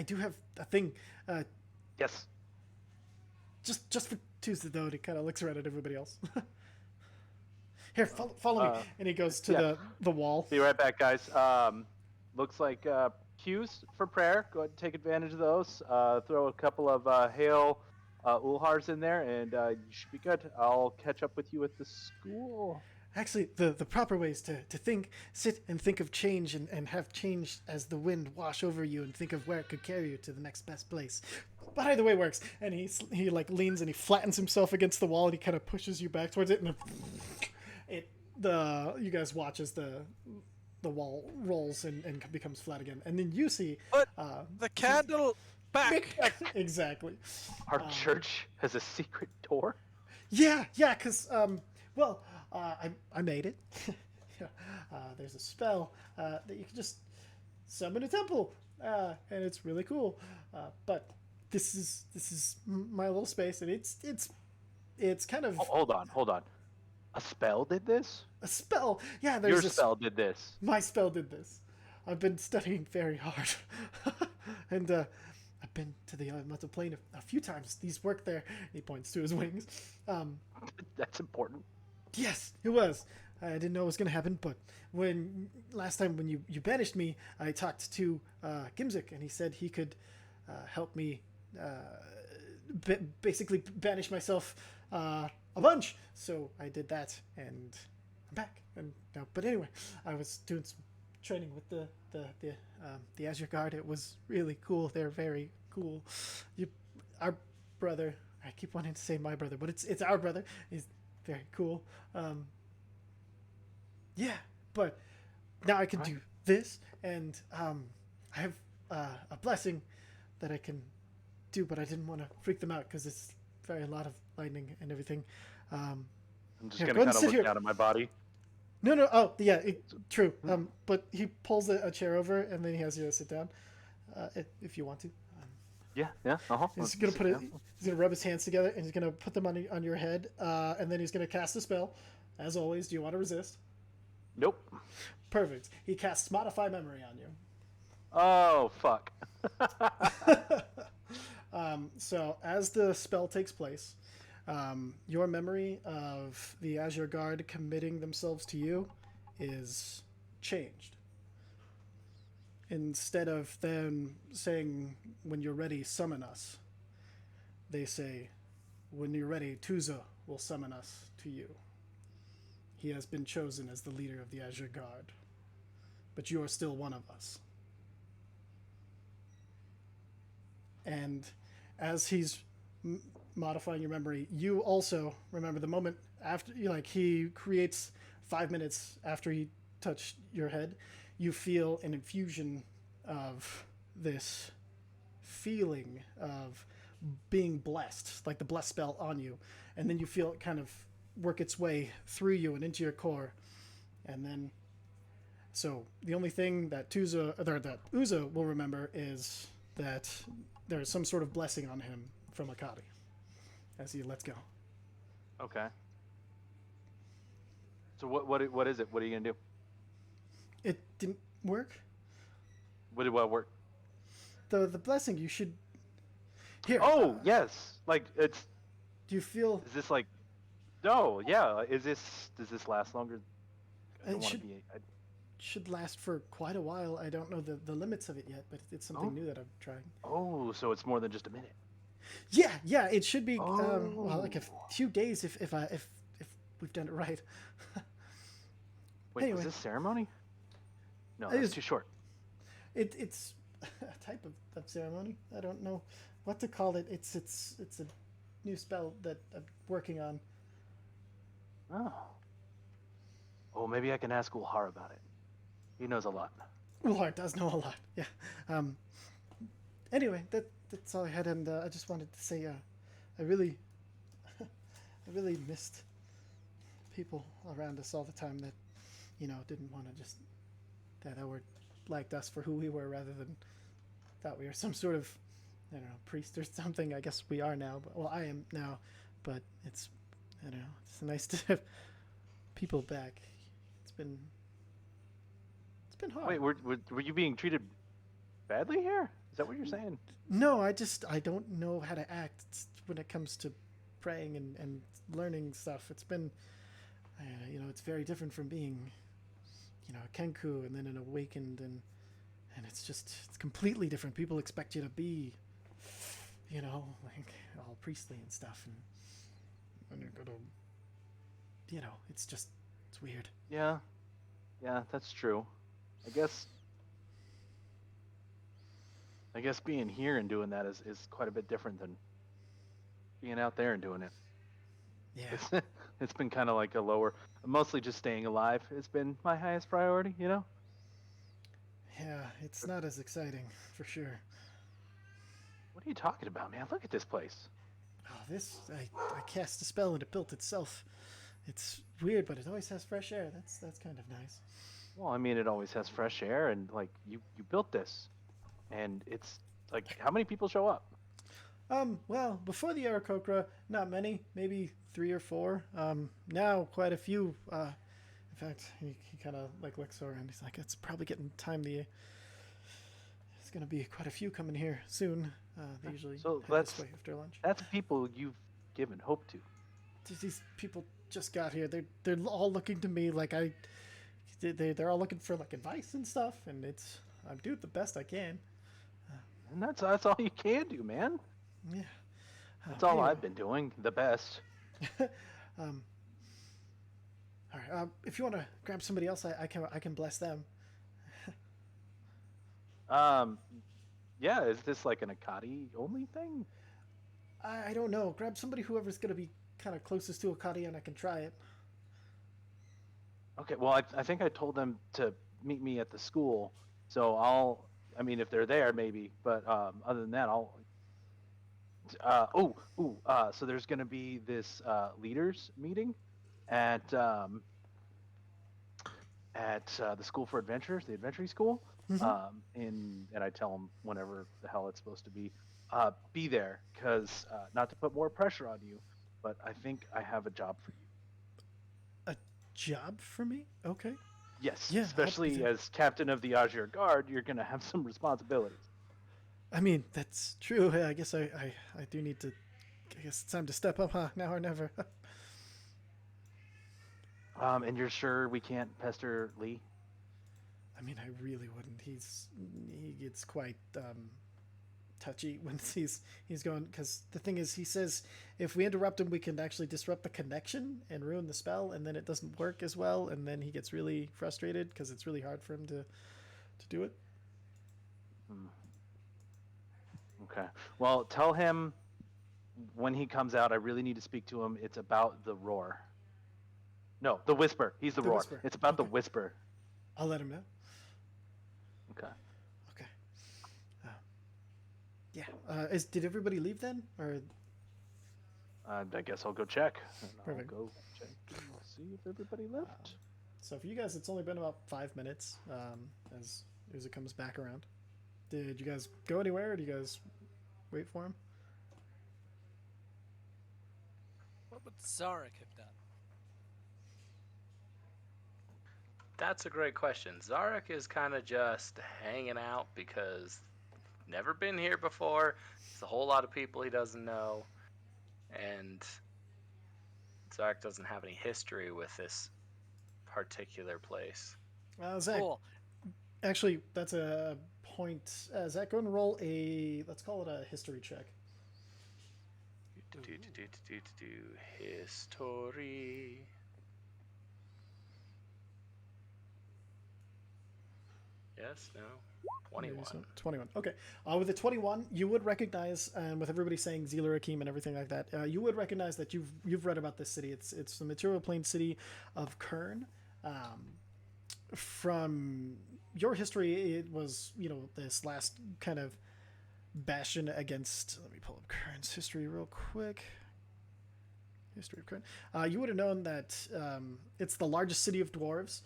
do have a thing. Yes. Just for Tuesday though, and he kind of looks around at everybody else. Here, follow me, and he goes to yeah. the wall. Be right back, guys. Looks like cues for prayer. Go ahead and take advantage of those. Throw a couple of hail ulhars in there, and you should be good. I'll catch up with you at the school. Actually, the proper way is to sit and think of change and have change as the wind wash over you and think of where it could carry you to the next best place. But either way works. And he like leans and he flattens himself against the wall and he kind of pushes you back towards it, and you guys watch as the wall rolls and becomes flat again. And then you see Put the candle back. exactly. Our church has a secret door. Yeah, because I made it. Yeah. There's a spell that you can just summon a temple, and it's really cool. But this is my little space, and it's kind of Hold on. A spell did this? a spell. Yeah, Your there's spell did this. My spell did this. I've been studying very hard, and I've been to the elemental plane a few times. These work there. He points to his wings. That's important. Yes, it was. I didn't know it was going to happen, but last time when you banished me, I talked to Gimzik, and he said he could help me basically banish myself a bunch. So I did that, and I'm back. And now, but anyway, I was doing some training with the Azure Guard. It was really cool. They're very cool. Our brother. I keep wanting to say my brother, but it's our brother. He's very cool. Yeah, but now I can do this, and I have a blessing that I can do, but I didn't want to freak them out because it's very a lot of lightning and everything. I'm just Here, gonna go and kind of sit look here. down at my body. No. Oh, yeah, true. But he pulls a chair over, and then he has you sit down, if you want to. Yeah, yeah. Uh-huh. He's gonna put it. He's gonna rub his hands together and he's gonna put them on your head, and then he's gonna cast a spell. As always, do you want to resist? Nope. Perfect. He casts Modify Memory on you. Oh, fuck. So as the spell takes place, your memory of the Azure Guard committing themselves to you is changed. Instead of them saying, when you're ready, summon us, they say, when you're ready, Tuzo will summon us to you. He has been chosen as the leader of the Azure Guard, but you are still one of us. And as he's modifying your memory, you also remember the moment after, he creates 5 minutes after he touched your head, you feel an infusion of this feeling of being blessed, like the blessed spell on you, and then you feel it kind of work its way through you and into your core, and then so the only thing that Uza will remember is that there's some sort of blessing on him from Akati as he lets go. Okay. So what is it? What are you gonna do? It didn't work. What work? The blessing you should here. Oh yes, like it's. Do you feel? Is this like? No, yeah. Does this last longer? I don't It want to should, be. should last for quite a while. I don't know the limits of it yet, but it's something new that I'm trying. Oh, so it's more than just a minute. Yeah. It should be like a few days if we've done it right. Wait, Anyway. was this ceremony? No, It that's is- too short. It's a type of ceremony. I don't know what to call it. It's a new spell that I'm working on. Oh. Oh, maybe I can ask Ulhar about it. He knows a lot. Ulhart does know a lot. Yeah. Anyway, that's all I had, and I just wanted to say I really missed people around us all the time that didn't want to just that were liked us for who we were rather than thought we were some sort of priest or something. I guess we are now, but I am now, but it's it's nice to have people back. It's been hard. Wait, were you being treated badly here? Is that what you're saying? No, I don't know how to act when it comes to praying and learning stuff. It's been it's very different from being a Kenku and then an awakened, and it's completely different. People expect you to be like all priestly and stuff, and you're gonna it's weird. Yeah, that's true. I guess being here and doing that is quite a bit different than being out there and doing it. Yeah. It's been kind of like a lower, mostly just staying alive has been my highest priority, Yeah, it's not as exciting for sure. What are you talking about, man? Look at this place. Oh, I cast a spell and it built itself. It's weird, but it always has fresh air. That's kind of nice. Well, I mean, it always has fresh air, and like you built this, and it's like, how many people show up? Well, before the Aarakocra, not many, maybe 3 or 4. Now quite a few. In fact, he kind of like looks around. He's like, it's probably getting time. There's going to be quite a few coming here soon. They usually So head this way after lunch. That's people you've given hope to. These people just got here. They're all looking to me like they're all looking for like advice and stuff, and I'm doing the best I can. And that's all you can do, man. Yeah. That's all Anyway. I've been doing. The best. All right. If you want to grab somebody else, I can bless them. Yeah. Is this like an Akati only thing? I don't know. Grab somebody whoever's gonna be kind of closest to Akati, and I can try it. Okay. Well, I think I told them to meet me at the school, so I mean, if they're there, maybe. But other than that, so there's going to be this leaders meeting at the School for Adventures, the Adventuring School. Mhm. And I tell them whenever the hell it's supposed to be. be there, because not to put more pressure on you, but I think I have a job for you. A job for me? Okay. Yes, Yeah, I'll be especially there. as captain of the Azure Guard, you're going to have some responsibilities. I mean, that's true. I guess I do need to. I guess it's time to step up, huh? Now or never. And you're sure we can't pester Lee? I mean, I really wouldn't. He gets quite touchy when he's going, because the thing is, he says if we interrupt him, we can actually disrupt the connection and ruin the spell, and then it doesn't work as well, and then he gets really frustrated because it's really hard for him to do it. Okay. Well, tell him when he comes out, I really need to speak to him. It's about the roar. No, the whisper. He's the roar. Whisper. It's about the Okay. whisper. I'll let him know. Okay. Okay. Yeah. Did everybody leave then, or? I guess I'll go check. And Perfect. I'll go check and see if everybody left. So for you guys, it's only been about 5 minutes as it comes back around. Did you guys go anywhere, or do you guys wait for him? What would Zarek have done? That's a great question. Zarek is kind of just hanging out because never been here before. There's a whole lot of people he doesn't know, and Zarek doesn't have any history with this particular place. Zach, Cool. actually, that's a point. Zach, go and roll let's call it a history check. History. Yes, no. 21. Maybe so. 21. Okay. With the 21, you would recognize, and with everybody saying Zealer Akeem and everything like that, you would recognize that you've read about this city. It's the material plane city of Kern. From your history, it was, this last kind of bastion against. Let me pull up Kern's history real quick. History of Kern. You would have known that it's the largest city of dwarves.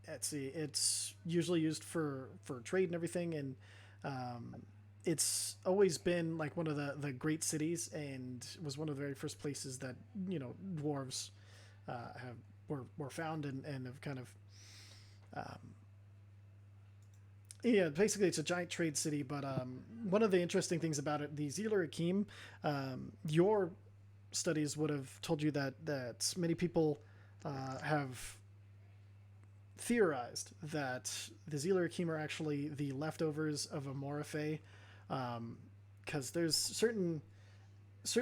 Let's see, it's usually used for trade and everything, and it's always been like one of the great cities, and was one of the very first places that dwarves were found and have kind of yeah, basically it's a giant trade city. But one of the interesting things about it, the Zealer Akeem, your studies would have told you that many people have theorized that the Zealer Akeem are actually the leftovers of a Moriphe, because there's certain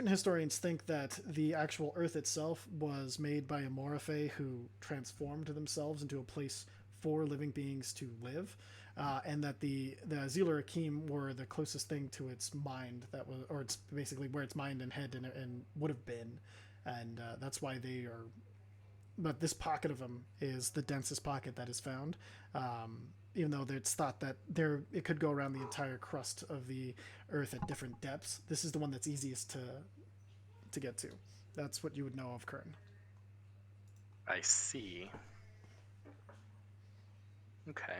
historians think that the actual Earth itself was made by a Moriphe who transformed themselves into a place for living beings to live, and that the Zealer Akeem were the closest thing to its mind that was, or it's basically where its mind and head and would have been, and that's why they are. But this pocket of them is the densest pocket that is found, even though it's thought that it could go around the entire crust of the Earth at different depths. This is the one that's easiest to get to. That's what you would know of Kern. I see. Okay.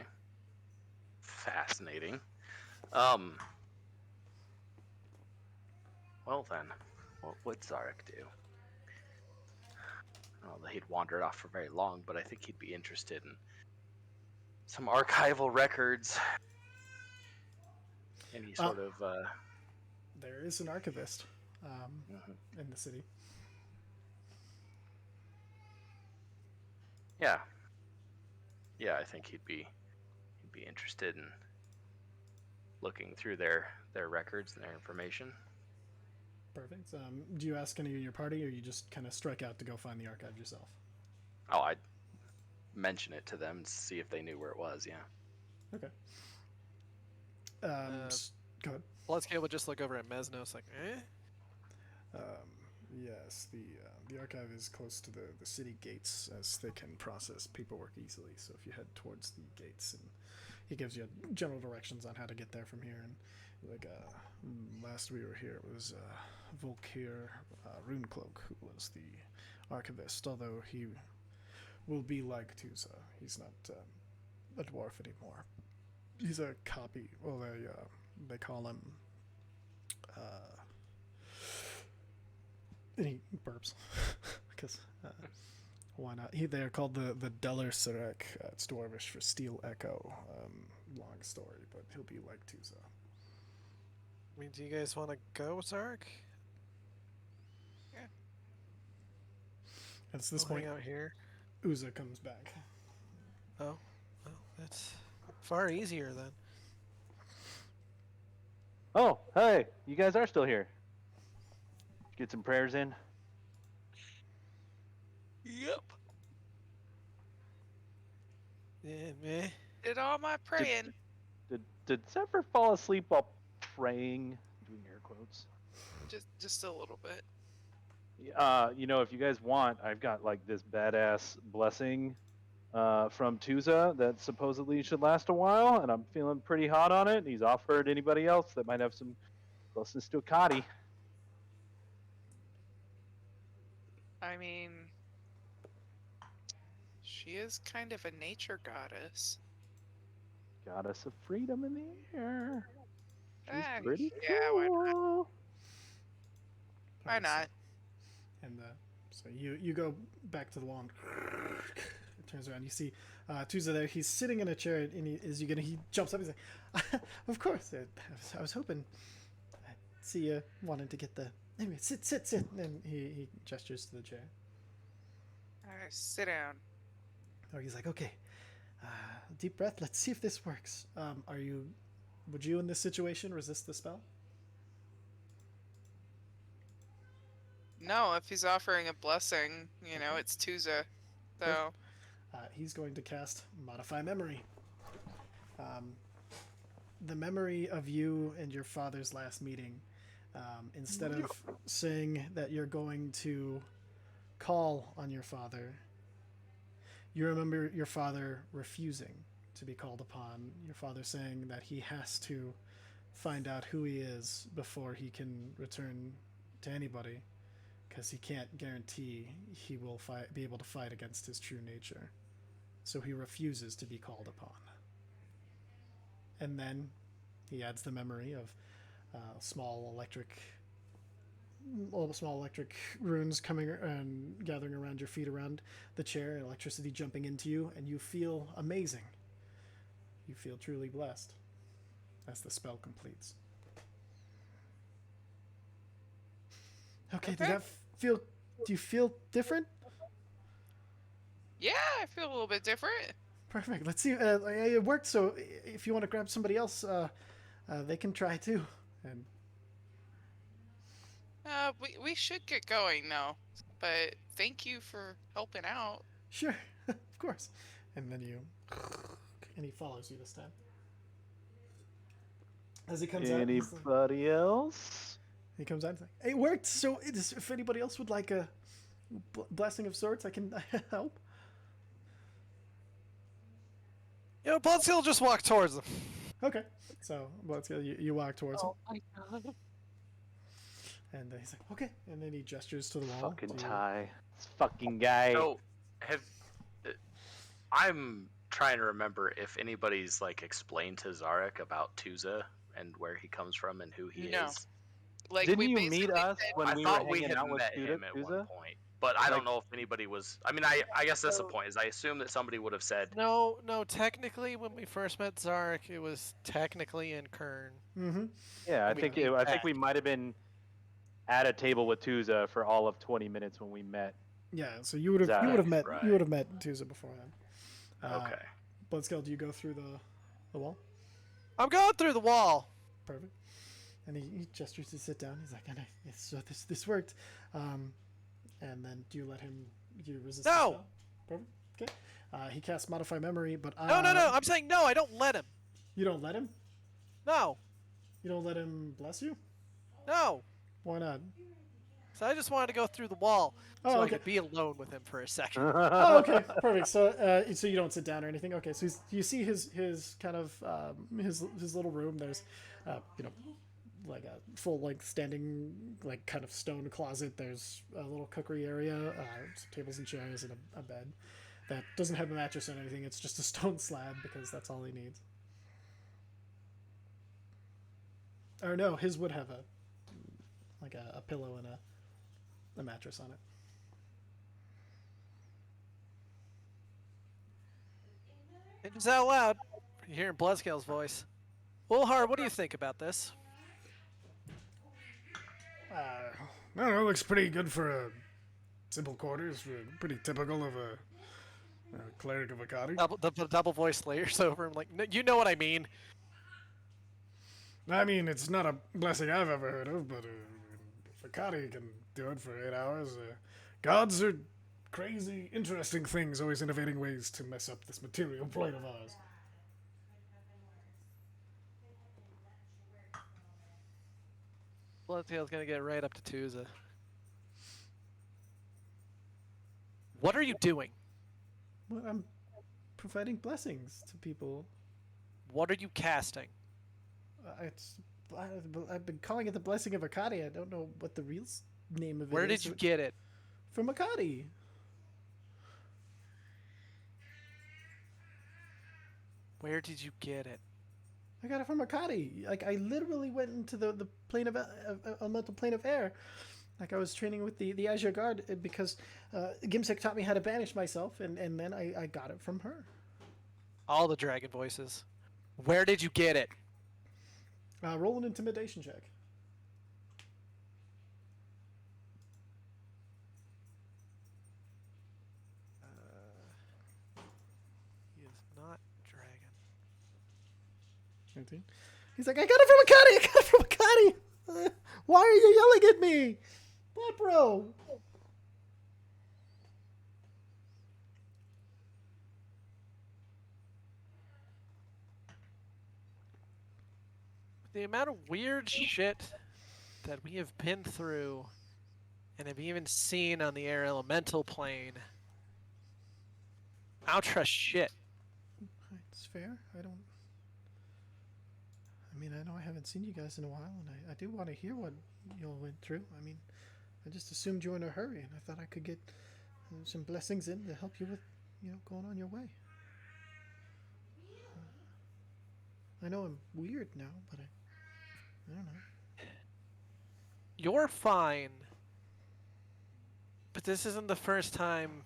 Fascinating. Well then, what would Zarek do? I don't know that he'd wandered off for very long, but I think he'd be interested in some archival records. Any sort of There is an archivist in the city. Yeah. Yeah, I think he'd be interested in looking through their records and their information. Perfect. Do you ask any of your party, or you just kind of strike out to go find the archive yourself? Oh, I'd mention it to them and see if they knew where it was, yeah. Okay. Go ahead. Bloodscale would just look over at Mesnos like, Yes, the archive is close to the city gates, as they can process paperwork easily. So if you head towards the gates, and he gives you general directions on how to get there from here. And like last we were here, it was Volkir Runecloak, who was the archivist. Although he will be like Tusa, he's not a dwarf anymore. He's a copy, well, They call him. And he burps because why not? They're called the Deller Sarek. It's Dwarvish for Steel Echo. Long story, but he'll be like Tusa. I mean, do you guys want to go, Zark? And it's this We'll point hang out here. Uza comes back. Oh, well, that's far easier then. Oh, hey, you guys are still here. Get some prayers in. Yep. Yeah, meh. Did all my praying. Did Zephyr fall asleep while praying? Doing air quotes. Just a little bit. You know, if you guys want, I've got like this badass blessing from Tusa that supposedly should last a while, and I'm feeling pretty hot on it. He's offered anybody else that might have some closeness to Akati. I mean, she is kind of a nature goddess. Goddess of freedom in the air. She's Ah, pretty yeah, why not? cool. Why not? And so you go back to the wall and it turns around. You see Tusa there. He's sitting in a chair, and he jumps up. He's like, "Of course. I was hoping. I see you wanted to get the anyway. Sit." And he gestures to the chair. Sit down. Oh, he's like, "Okay. Deep breath. Let's see if this works. Would you in this situation resist the spell?" No, if he's offering a blessing, it's Tusa. So He's going to cast Modify Memory. The memory of you and your father's last meeting. Instead of saying that you're going to call on your father, you remember your father refusing to be called upon. Your father saying that he has to find out who he is before he can return to anybody, because he can't guarantee he will be able to fight against his true nature. So he refuses to be called upon. And then he adds the memory of small electric runes coming and gathering around your feet, around the chair, electricity jumping into you, and you feel amazing. You feel truly blessed as the spell completes. Okay, Okay. do you feel different? yeah, I feel a little bit different. Perfect. Let's see. It worked, so if you want to grab somebody else, they can try too. And We should get going now, but thank you for helping out. sure, of course. And then and he follows you this time. As he comes out, Anybody else? he comes out and says, "Hey, it worked. So if anybody else would like a blessing of sorts, I can help." Bloodsteel will just walk towards them. Okay. So let's go. You walk towards him, my god. and he's like, "Okay." And then he gestures to the wall. Fucking to you. Ty. This fucking guy. So, I'm trying to remember if anybody's like explained to Zarek about Tusa and where he comes from and who he No. is. Like, Didn't we you meet basically us said- when I we thought were we hanging had out with met him at Tusa? one point, but I Like- don't know if anybody was. I mean, I guess that's the point. Is I assume that somebody would have said, No, technically, when we first met Zarek, it was technically in Kern. Mm-hmm. Yeah, I We think meet I think back. we might have been at a table with Tusa for all of 20 minutes when we met. Yeah. So you would have met Right. you would have met Tusa beforehand. "Okay, Bloodscale, do you go through the wall? I'm going through the wall. Perfect. And he gestures to sit down. He's like, so this worked. And then do you let him? Do you resist? the No! spell? Perfect. Okay. He casts Modify Memory, but No. I'm saying no. I don't let him. You don't let him. No. You don't let him bless you. No. Why not? So I just wanted to go through the wall Oh, so I okay. could be alone with him for a second. Oh, okay, perfect. So, so you don't sit down or anything. Okay, so you see his kind of his little room. There's, like a full like standing like kind of stone closet. There's a little cookery area, some tables and chairs, and a bed that doesn't have a mattress or anything. It's just a stone slab because that's all he needs. Or no, his would have a pillow and a mattress on it. And just out loud, you're hearing Bloodscale's voice. Ulhar, what do you think about this? I don't know. Looks pretty good for a simple quarters. Pretty typical of a cleric of Akati. The double voice layers over him, like, "No, you know what I mean." I mean, it's not a blessing I've ever heard of, but if Akati can do it for 8 hours, gods are crazy, interesting things, always innovating ways to mess up this material plane of ours. Bloodscale's gonna get right up to Tuza. What are you doing? Well, I'm providing blessings to people. What are you casting? I've been calling it the Blessing of Akati. I don't know what the real name of it is. Where did you get it? From Akati. Where did you get it? I got it from Akati. Like, I literally went into the plane of elemental plane of air. Like, I was training with the Azure Guard because Gimsek taught me how to banish myself, and then I got it from her. All the dragon voices. Where did you get it? Roll an intimidation check. He is not dragon. 19. He's like, I got it from Akati! I got it from Akati! Why are you yelling at me? What, bro? The amount of weird shit that we have been through and have even seen on the air elemental plane. I don't trust shit. It's fair. I know I haven't seen you guys in a while, and I do want to hear what you all went through. I mean, I just assumed you were in a hurry, and I thought I could get some blessings in to help you with, going on your way. I know I'm weird now, but I don't know. You're fine. But this isn't the first time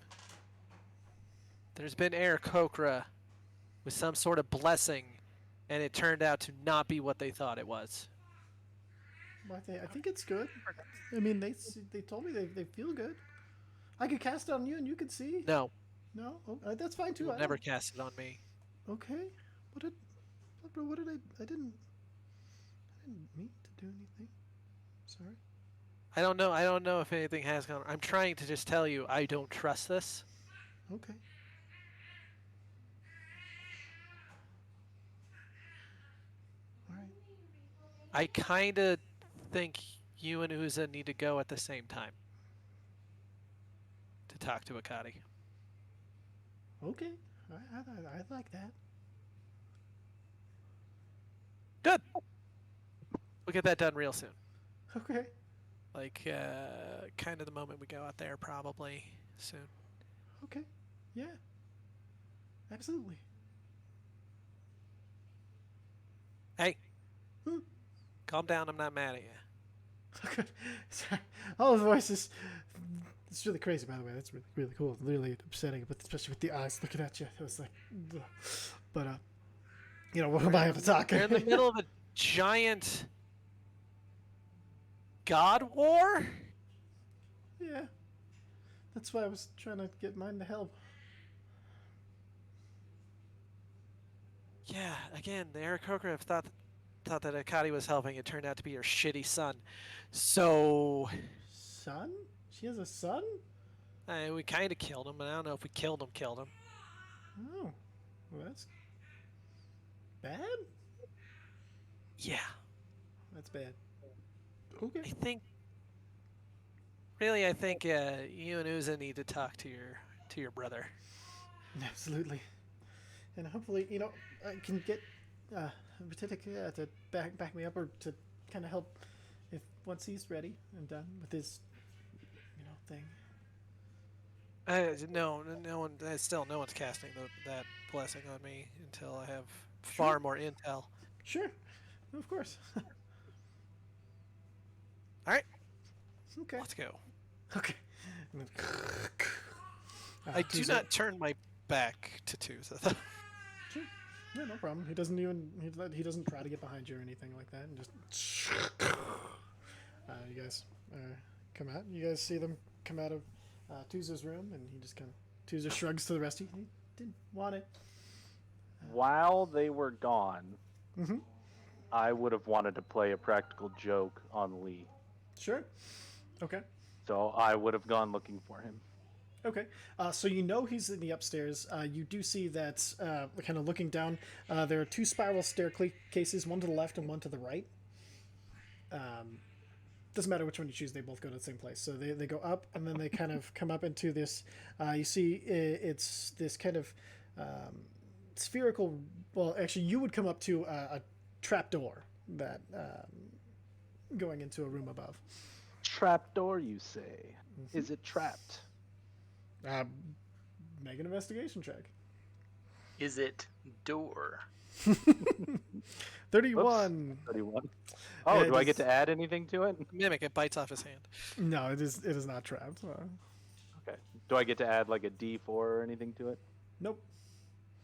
there's been Air Kokra with some sort of blessing, and it turned out to not be what they thought it was. Well, I think it's good. I mean, they told me they feel good. I could cast it on you, and you could see. No. No, that's fine too. You'll never cast it on me. Okay. What did I didn't mean to do anything. Sorry. I don't know if anything has gone. I'm trying to just tell you I don't trust this. Okay. All right. I kind of think you and Uza need to go at the same time to talk to Akati. Okay. I like that. Good. We'll get that done real soon. Okay. Like, kind of the moment we go out there, probably soon. Okay. Yeah. Absolutely. Hey. Hmm. Calm down. I'm not mad at you. Okay. Sorry. All the voices. It's really crazy, by the way. That's really, really cool. Really upsetting, but especially with the eyes looking at you. It was like, ugh. But what am I to talk? We're in the middle of a giant god war? Yeah. That's why I was trying to get mine to help. Yeah, again, the Aarakocra thought that Akati was helping. It turned out to be her shitty son. So... Son? She has a son? we kind of killed him, but I don't know if we killed him. Oh. Well, that's bad? Yeah. That's bad. Okay. I think you and Uza need to talk to your brother. Absolutely. And hopefully, I can get Ratitic to back me up, or to kind of help if once he's ready and done with his thing. No one. No one's casting that blessing on me until I have far more intel. Sure. Of course. Okay. Let's go. Okay. And then, I do Tuzo- not turn my back to Tuza. though. Sure. Yeah, no problem. He doesn't try to get behind you or anything like that, and just. You guys come out. You guys see them come out of Tuzo's room, and he just kind of Tuzo shrugs to the rest. He didn't want it. While they were gone, Mm-hmm. I would have wanted to play a practical joke on Lee. Sure. Okay. So I would have gone looking for him. Okay. So you know he's in the upstairs. You do see that, kind of looking down, there are 2 spiral staircases, one to the left and one to the right. Doesn't matter which one you choose, they both go to the same place. So they go up, and then they kind of come up into this. You see it's this kind of spherical. Well, actually, you would come up to a trapdoor that going into a room above. Trapdoor, you say? Is it trapped? Make an investigation check. Is it door? 31. 31. Oh, Yeah, do I it get is- to add anything to it? Mimic, it bites off his hand. No, it is not trapped. Okay. Do I get to add like a D4 or anything to it? Nope.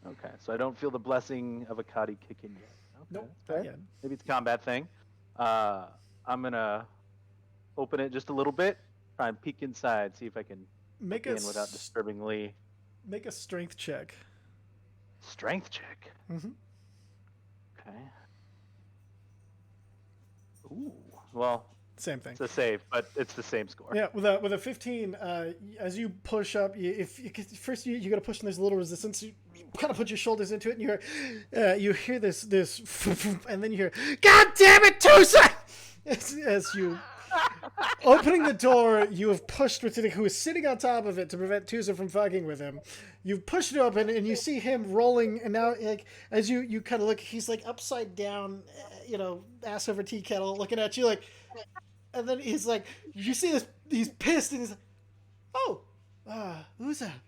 Okay, so I don't feel the blessing of Akati kick in yet. Okay, Nope. that's fair. Not yet. Maybe it's a combat thing. I'm gonna open it just a little bit, try and peek inside, see if I can Make get a in without disturbing Lee. make a strength check. Strength check. Mm-hmm. Okay. Ooh. Well, Same thing. it's a save, but it's the same score. Yeah, with a 15, as you push up, first you got to push, and there's a little resistance. You kind of put your shoulders into it, and you hear this, and then you hear, "God damn it, Tusa!" As you opening the door, you have pushed Ritinik, who is sitting on top of it to prevent Tusa from fucking with him. You've pushed it open, and you see him rolling, and now like as you kind of look, he's like upside down, ass over tea kettle, looking at you like. And then he's like, you see this, he's pissed, and he's like, "Oh, who's that?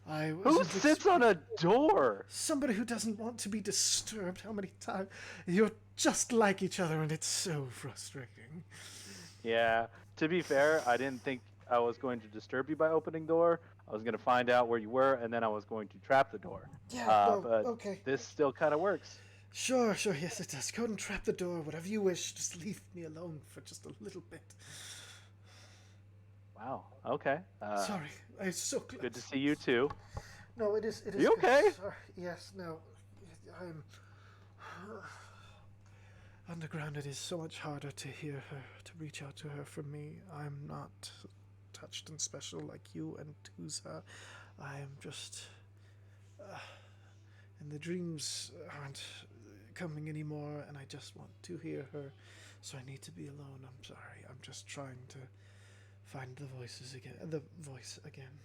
I was Who just sits on a door? somebody who doesn't want to be disturbed. How many times? You're just like each other, and it's so frustrating." Yeah. To be fair, I didn't think I was going to disturb you by opening door. I was going to find out where you were, and then I was going to trap the door. Yeah, But okay. this still kind of works. Sure, yes, it does. Go and trap the door, whatever you wish. Just leave me alone for just a little bit. Wow. Okay. Sorry, I'm so glad. Good to see you too. No, it is. You okay? Sorry. Yes, no. I'm. Underground, it is so much harder to hear her, to reach out to her from me. I'm not touched and special like you and Tusa. I am just. And the dreams aren't coming anymore, and I just want to hear her, so I need to be alone. I'm sorry. I'm just trying to find the voices again. The voice again.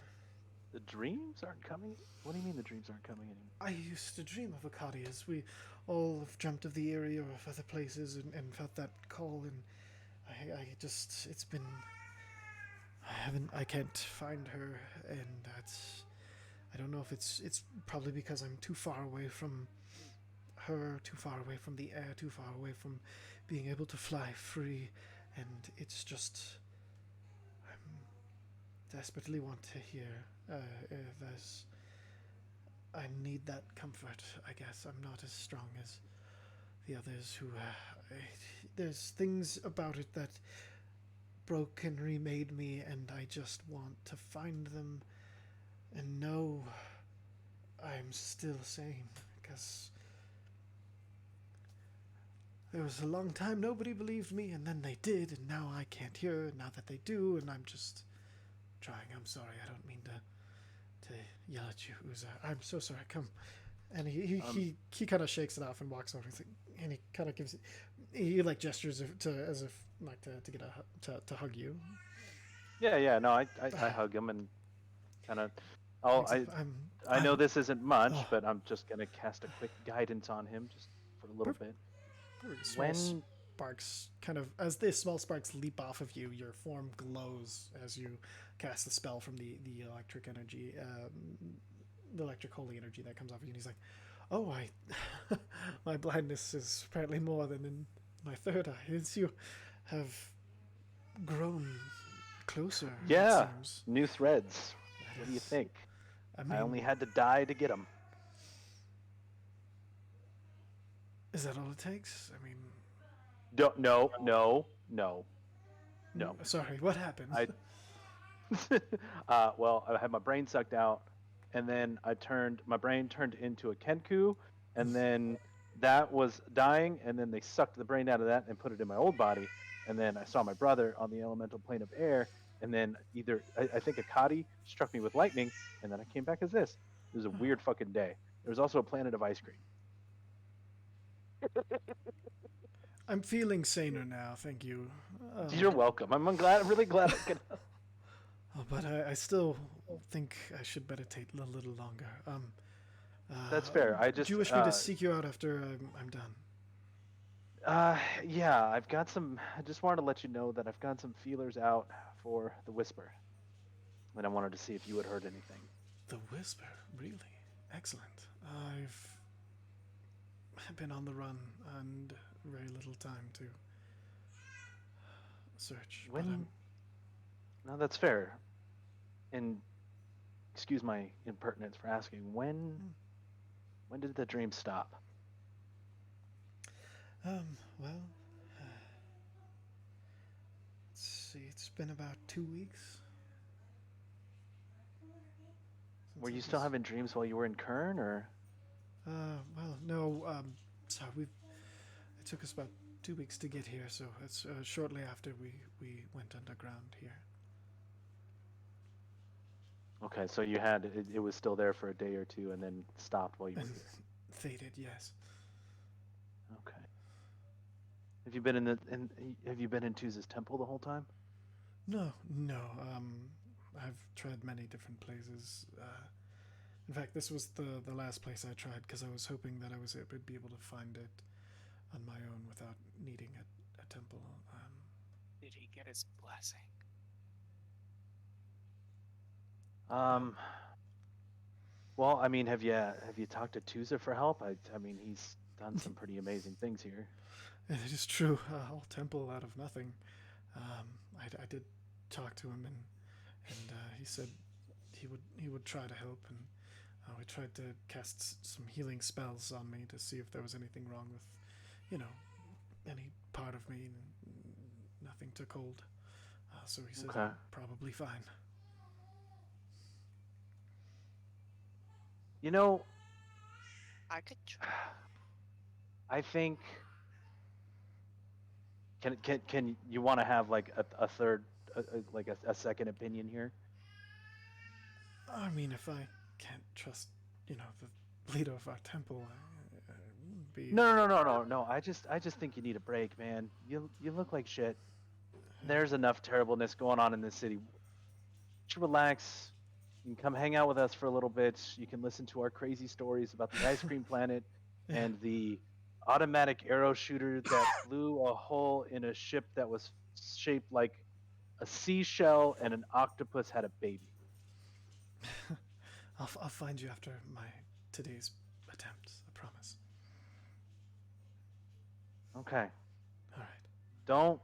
The dreams aren't coming? What do you mean the dreams aren't coming anymore? I used to dream of Akati, as we all have dreamt of the area or of other places, and felt that call, and I just, it's been, I can't find her, and I don't know if it's probably because I'm too far away from her, too far away from the air, too far away from being able to fly free, and it's just, I desperately want to hear. I need that comfort, I guess. I'm not as strong as the others who, there's things about it that broke and remade me, and I just want to find them and know I'm still sane, because there was a long time nobody believed me, and then they did, and now I can't hear, now that they do, and I'm just trying. I'm sorry, I don't mean to yell at you, Uza. I'm so sorry, come. And he kind of shakes it off and walks over, and he kind of gives it, he like gestures as if like to get to hug you. Yeah, no, I hug him and kind of, I know this isn't much, but I'm just going to cast a quick guidance on him just for a little bit. Small sparks kind of, as the small sparks leap off of you, your form glows as you cast the spell from the electric energy, the electric holy energy that comes off of you. And he's like, "Oh, my blindness is apparently more than in my third eye. As you have grown closer. Yeah, It seems. new threads. That What do you is- think? I mean, I only had to die to get them. is that all it takes? I mean, No. Sorry, what happened? I well, I had my brain sucked out, and then my brain turned into a Kenku, and then that was dying, and then they sucked the brain out of that and put it in my old body, and then I saw my brother on the elemental plane of air, and then I think Akati struck me with lightning, and then I came back as this. It was a weird fucking day. There was also a planet of ice cream. I'm feeling saner now, thank you. You're welcome. Really glad I could. But I still think I should meditate a little longer. That's fair. I Do you just, wish me to seek you out after I'm done? Yeah, I've got some. I just wanted to let you know that I've got some feelers out for the Whisper, and I wanted to see if you had heard anything. The Whisper, really? Excellent. I've been on the run and very little time to search. but I'm- No, that's fair. And excuse my impertinence for asking. When did the dream stop? Well, let's see. It's been about 2 weeks. Were since you I still was- having dreams while you were in Kern, or? Well, no. Sorry, it took us about 2 weeks to get here, so it's shortly after we went underground here. Okay, so you had it was still there for a day or two, and then stopped while you were And here. faded, yes. Okay. Have you been Have you been in Tuz's temple the whole time? No. I've tried many different places. In fact, this was the last place I tried because I was hoping that I would be able to find it on my own without needing a temple. Did he get his blessing? Well, I mean, have you talked to Tuza for help? I mean, he's done some pretty amazing things here. It is true. A whole temple out of nothing. I did talk to him, and he said he would try to help, and we tried to cast some healing spells on me to see if there was anything wrong with, any part of me, and nothing took hold. So he said Okay. I'm probably fine. You know, I could try. I think. Can you want to have like a third, like a second opinion here? I mean, if I can't trust, the leader of our temple, I wouldn't be. No. I just think you need a break, man. You look like shit. There's enough terribleness going on in this city. You should relax. You can come hang out with us for a little bit. You can listen to our crazy stories about the ice cream planet Yeah. and the automatic arrow shooter that blew a hole in a ship that was shaped like a seashell and an octopus had a baby. I'll find you after today's attempt. I promise. Okay. All right. Don't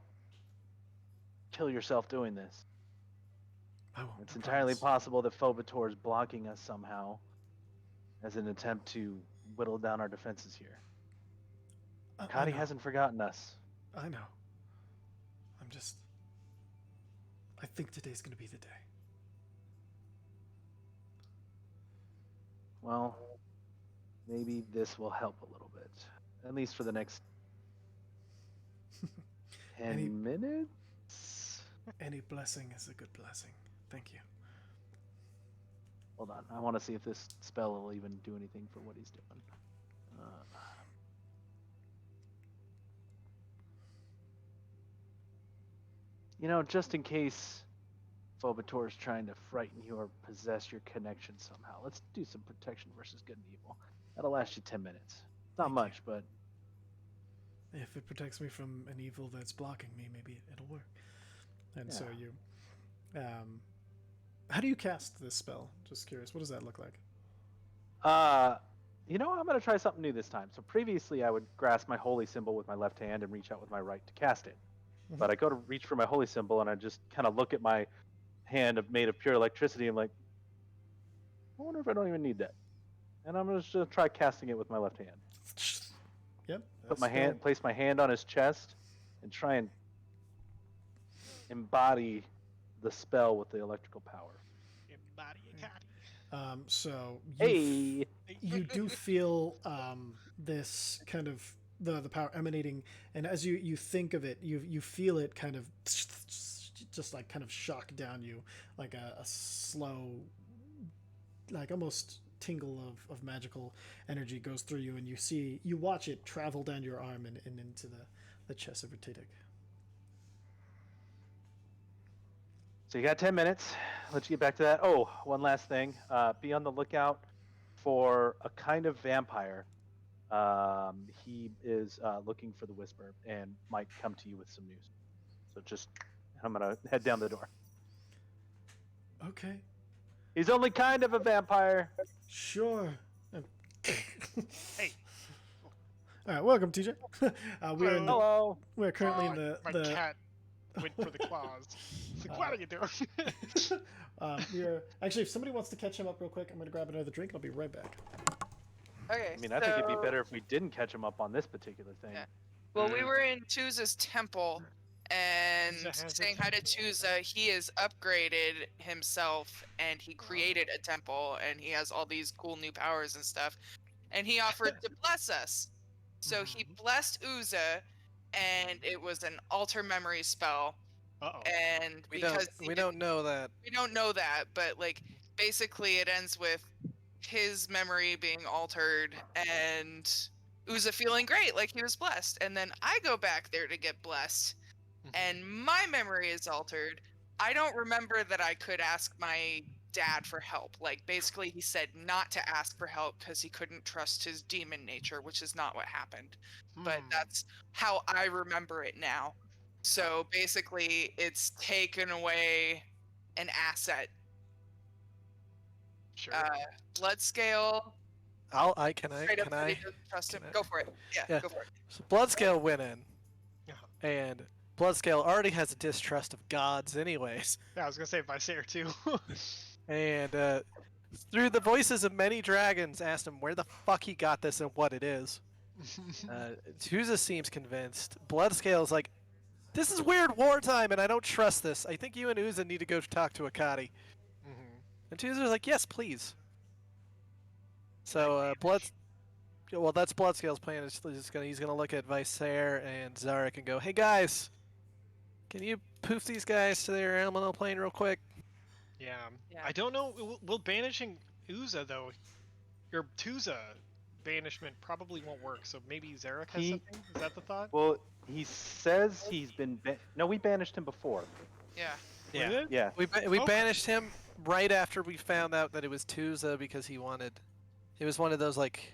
kill yourself doing this. I won't. It's I entirely promise. possible that Phobator is blocking us somehow as an attempt to whittle down our defenses here. I Akati know. hasn't forgotten us. I know. I think today's gonna be the day. Well, maybe this will help a little bit. At least for the next 10 Any- minutes? Any blessing is a good blessing. Thank you. Hold on. I want to see if this spell will even do anything for what he's doing. Just in case Phobator is trying to frighten you or possess your connection somehow, let's do some protection versus good and evil. That'll last you 10 minutes. Not Thank you. much, but If it protects me from an evil that's blocking me, maybe it'll work. And so Yeah. you, how do you cast this spell? Just curious. What does that look like? I'm going to try something new this time. So previously I would grasp my holy symbol with my left hand and reach out with my right to cast it. but I go to reach for my holy symbol and I just kind of look at my hand made of pure electricity. I'm like, I wonder if I don't even need that. And I'm just gonna try casting it with my left hand. Yep. Place my hand on his chest, and try and embody the spell with the electrical power. Embody Akati. So Hey, you do feel this kind of the power emanating, and as you think of it, you feel it kind of just like kind of shock down you, like a slow, like almost tingle of magical energy goes through you, and you watch it travel down your arm and into the chest of Retitic. so you got 10 minutes. Let's get back to that. Oh, one last thing. Be on the lookout for a kind of vampire. He is looking for the Whisper and might come to you with some news. So I'm gonna head down the door. Okay, He's only kind of a vampire. sure. Hey. All right, welcome, TJ. We're in the, Hello. we're currently in My the cat went for the claws. It's like, what are you doing? we're actually, if somebody wants to catch him up real quick, I'm gonna grab another drink and I'll be right back. Okay. I mean, I think it'd be better if we didn't catch him up on this particular thing. Yeah. Well, we were in Tuza's temple, and Tuza has a saying hi to temple. Tuza, he has upgraded himself, and he created a temple, and he has all these cool new powers and stuff, and he offered to bless us. So he blessed Uza, and it was an alter memory spell, Uh-oh. and We because don't know that. we don't know that, but like basically it ends with his memory being altered and Uza feeling great, like he was blessed. And then I go back there to get blessed, and my memory is altered. I don't remember that I could ask my dad for help. Like basically he said not to ask for help because he couldn't trust his demon nature, which is not what happened. But that's how I remember it now. So basically it's taken away an asset. Sure. Blood scale. Can Straight up, I? he doesn't trust him. can I- Go for it. Yeah, Yeah. go for it. So Bloodscale went in, Uh-huh. and Bloodscale already has a distrust of gods, anyways. Yeah, I was gonna say Visair too. And through the voices of many dragons, asked him where the fuck he got this and what it is. Tuza seems convinced. Bloodscale's like, this is weird wartime, and I don't trust this. I think you and Uza need to go talk to Akati. And Tuza's like, yes, please. So that's Bloodscale's plan. He's gonna look at Visair and Zarek and go, hey guys, can you poof these guys to their elemental plane real quick? Yeah. Yeah. I don't know. Will banishing Uza though, your Tuza banishment probably won't work. So maybe Zarek has something. Is that the thought? Well, he says he's been. No, we banished him before. Yeah. Was Yeah. it? Yeah. We Okay. banished him right after we found out that it was Tuza because he wanted. It was one of those like,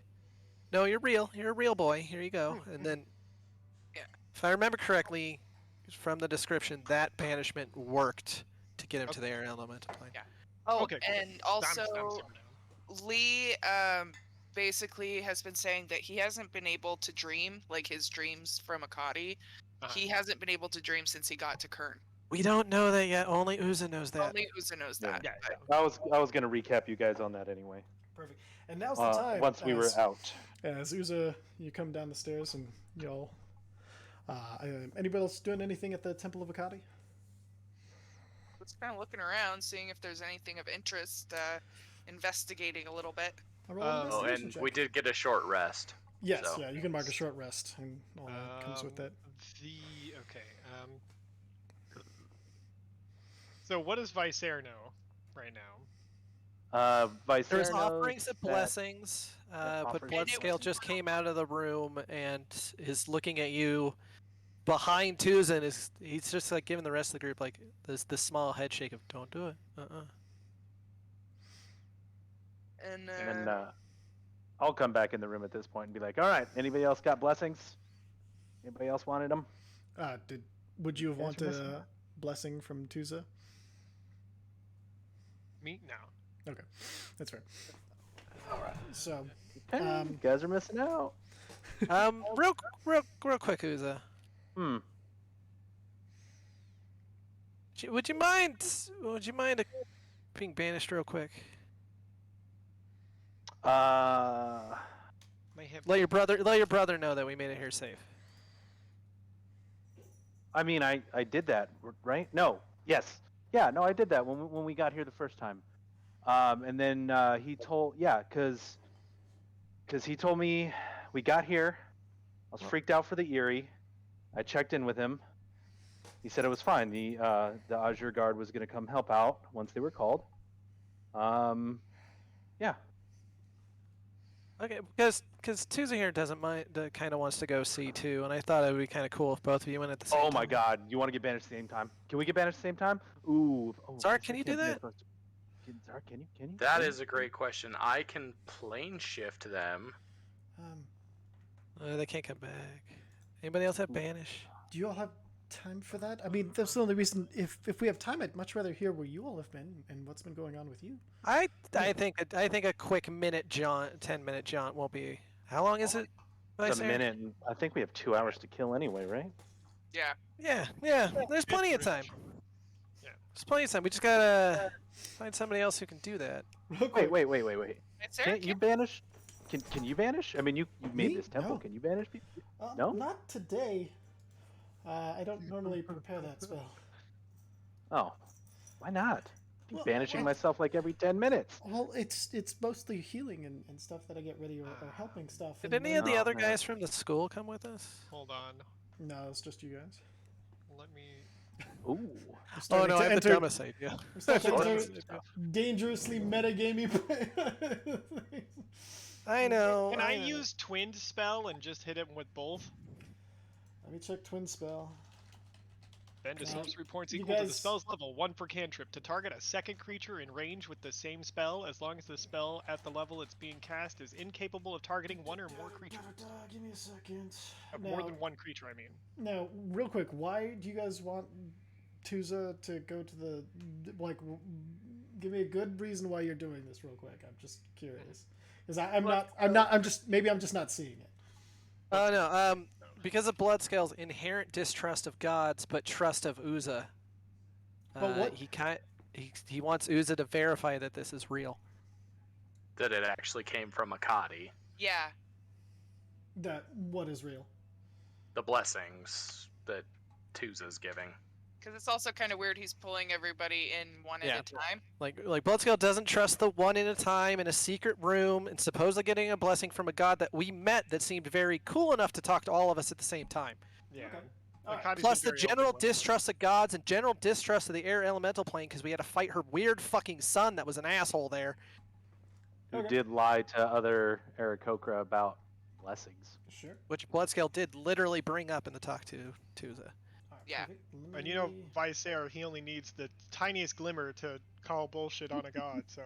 no, you're real. You're a real boy. Here you go. And then, Yeah. if I remember correctly, from the description, that banishment worked to get him to their elemental plane. Yeah. Oh, Okay, cool. and I'm also super down. Lee basically has been saying that he hasn't been able to dream, like his dreams from Akati. Uh-huh. He hasn't been able to dream since he got to Kern. We don't know that yet. Only Uza knows that. Only Uza knows Yeah. that. Yeah. but- I was gonna recap you guys on that anyway. Perfect. And now's the time. Once we were out. As Uza, you come down the stairs and y'all. Anybody else doing anything at the Temple of Akati? Just kind of looking around, seeing if there's anything of interest, investigating a little bit. I roll an Oh, Oh, investigation and check. we did get a short rest. Yes, so- yeah, you can mark a short rest and all that comes with that. Okay. So what does Visair know right now? Vice There's offerings of blessings, but offerings- Bloodscale just came out of the room and is looking at you behind Tuza, and he's just like giving the rest of the group like this small head shake of don't do it. And, And then I'll come back in the room at this point and be like, all right, anybody else got blessings? Anybody else wanted them? Would you have Guys are wanted missing a blessing from Tuza? Me? No. Okay, that's fair. So, Hey, Um, you guys are missing out. Real quick, Uza. Would you mind? Being banished real quick? Uh, My hip. Let your brother know that we made it here safe. I mean, I did that, right? No. Yes. Yeah. No, I did that when we got here the first time. And then he told, yeah, because he told me we got here. I was freaked out for the Erie. I checked in with him. He said it was fine. The Azure Guard was going to come help out once they were called. Yeah. Okay, because Tuesday here doesn't mind, kind of wants to go see too, and I thought it would be kind of cool if both of you went at the same time. Oh my God! You want to get banished at the same time? Can we get banished at the same time? Ooh. Oh, Zark, can you do that? Zark, can you? Can you? That is a great question. I can plane shift them. They can't come back. Anybody else have banish? Do you all have time for that? I mean, that's the only reason. If we have time, I'd much rather hear where you all have been and what's been going on with you. I think a quick 10-minute jaunt won't be. How long is it? It's a minute. And I think we have 2 hours to kill anyway, right? Yeah. Yeah. There's plenty of time. Yeah. There's plenty of time. We just gotta find somebody else who can do that. Real quick, Wait. It's Can't you banish? Can you banish? I mean, you made Me? this temple. No. Can you banish people? No? Not today. I don't normally prepare that spell. Oh, why not? Well, Banishing I- myself like every 10 minutes. Well, it's mostly healing and stuff that I get ready or helping stuff. Did and any of the Oh, other man. guys from the school come with us? Hold on. No, it's just you guys. Let me. Ooh. We're Oh starting no, to I have the enter- dumbest idea. we're starting to Sort enter of. dangerously metagamey. I know. Can I know. use Twinned spell and just hit him with both? Let me check twin spell. Bend a Yeah. sorcery points You equal to the guys- spell's level, 1 per cantrip. To target a second creature in range with the same spell, as long as the spell at the level it's being cast is incapable of targeting one or more creatures. Give me a second. More than one creature, I mean. Now, real quick, why do you guys want Tuza to go to the give me a good reason why you're doing this, real quick. I'm just curious because maybe I'm just not seeing it. Oh no. Because of Bloodscale's inherent distrust of gods, but trust of Uza. But what- he wants Uza to verify that this is real. That it actually came from Akati. Yeah. That what is real? The blessings that Tuza's giving. Because it's also kind of weird he's pulling everybody in one Yeah. at a time. Like Bloodscale doesn't trust the one at a time in a secret room and supposedly getting a blessing from a god that we met that seemed very cool enough to talk to all of us at the same time. Yeah. Okay. Alright. Akati's Plus been the very general open with it. distrust of gods and general distrust of the air elemental plane because we had to fight her weird fucking son that was an asshole there. Who Okay. did lie to other Aarakocra about blessings. Sure. Which Bloodscale did literally bring up in the talk to Tuza. Alright, Yeah. perfect. And you know, Me- Visair, he only needs the tiniest glimmer to call bullshit on a god, so.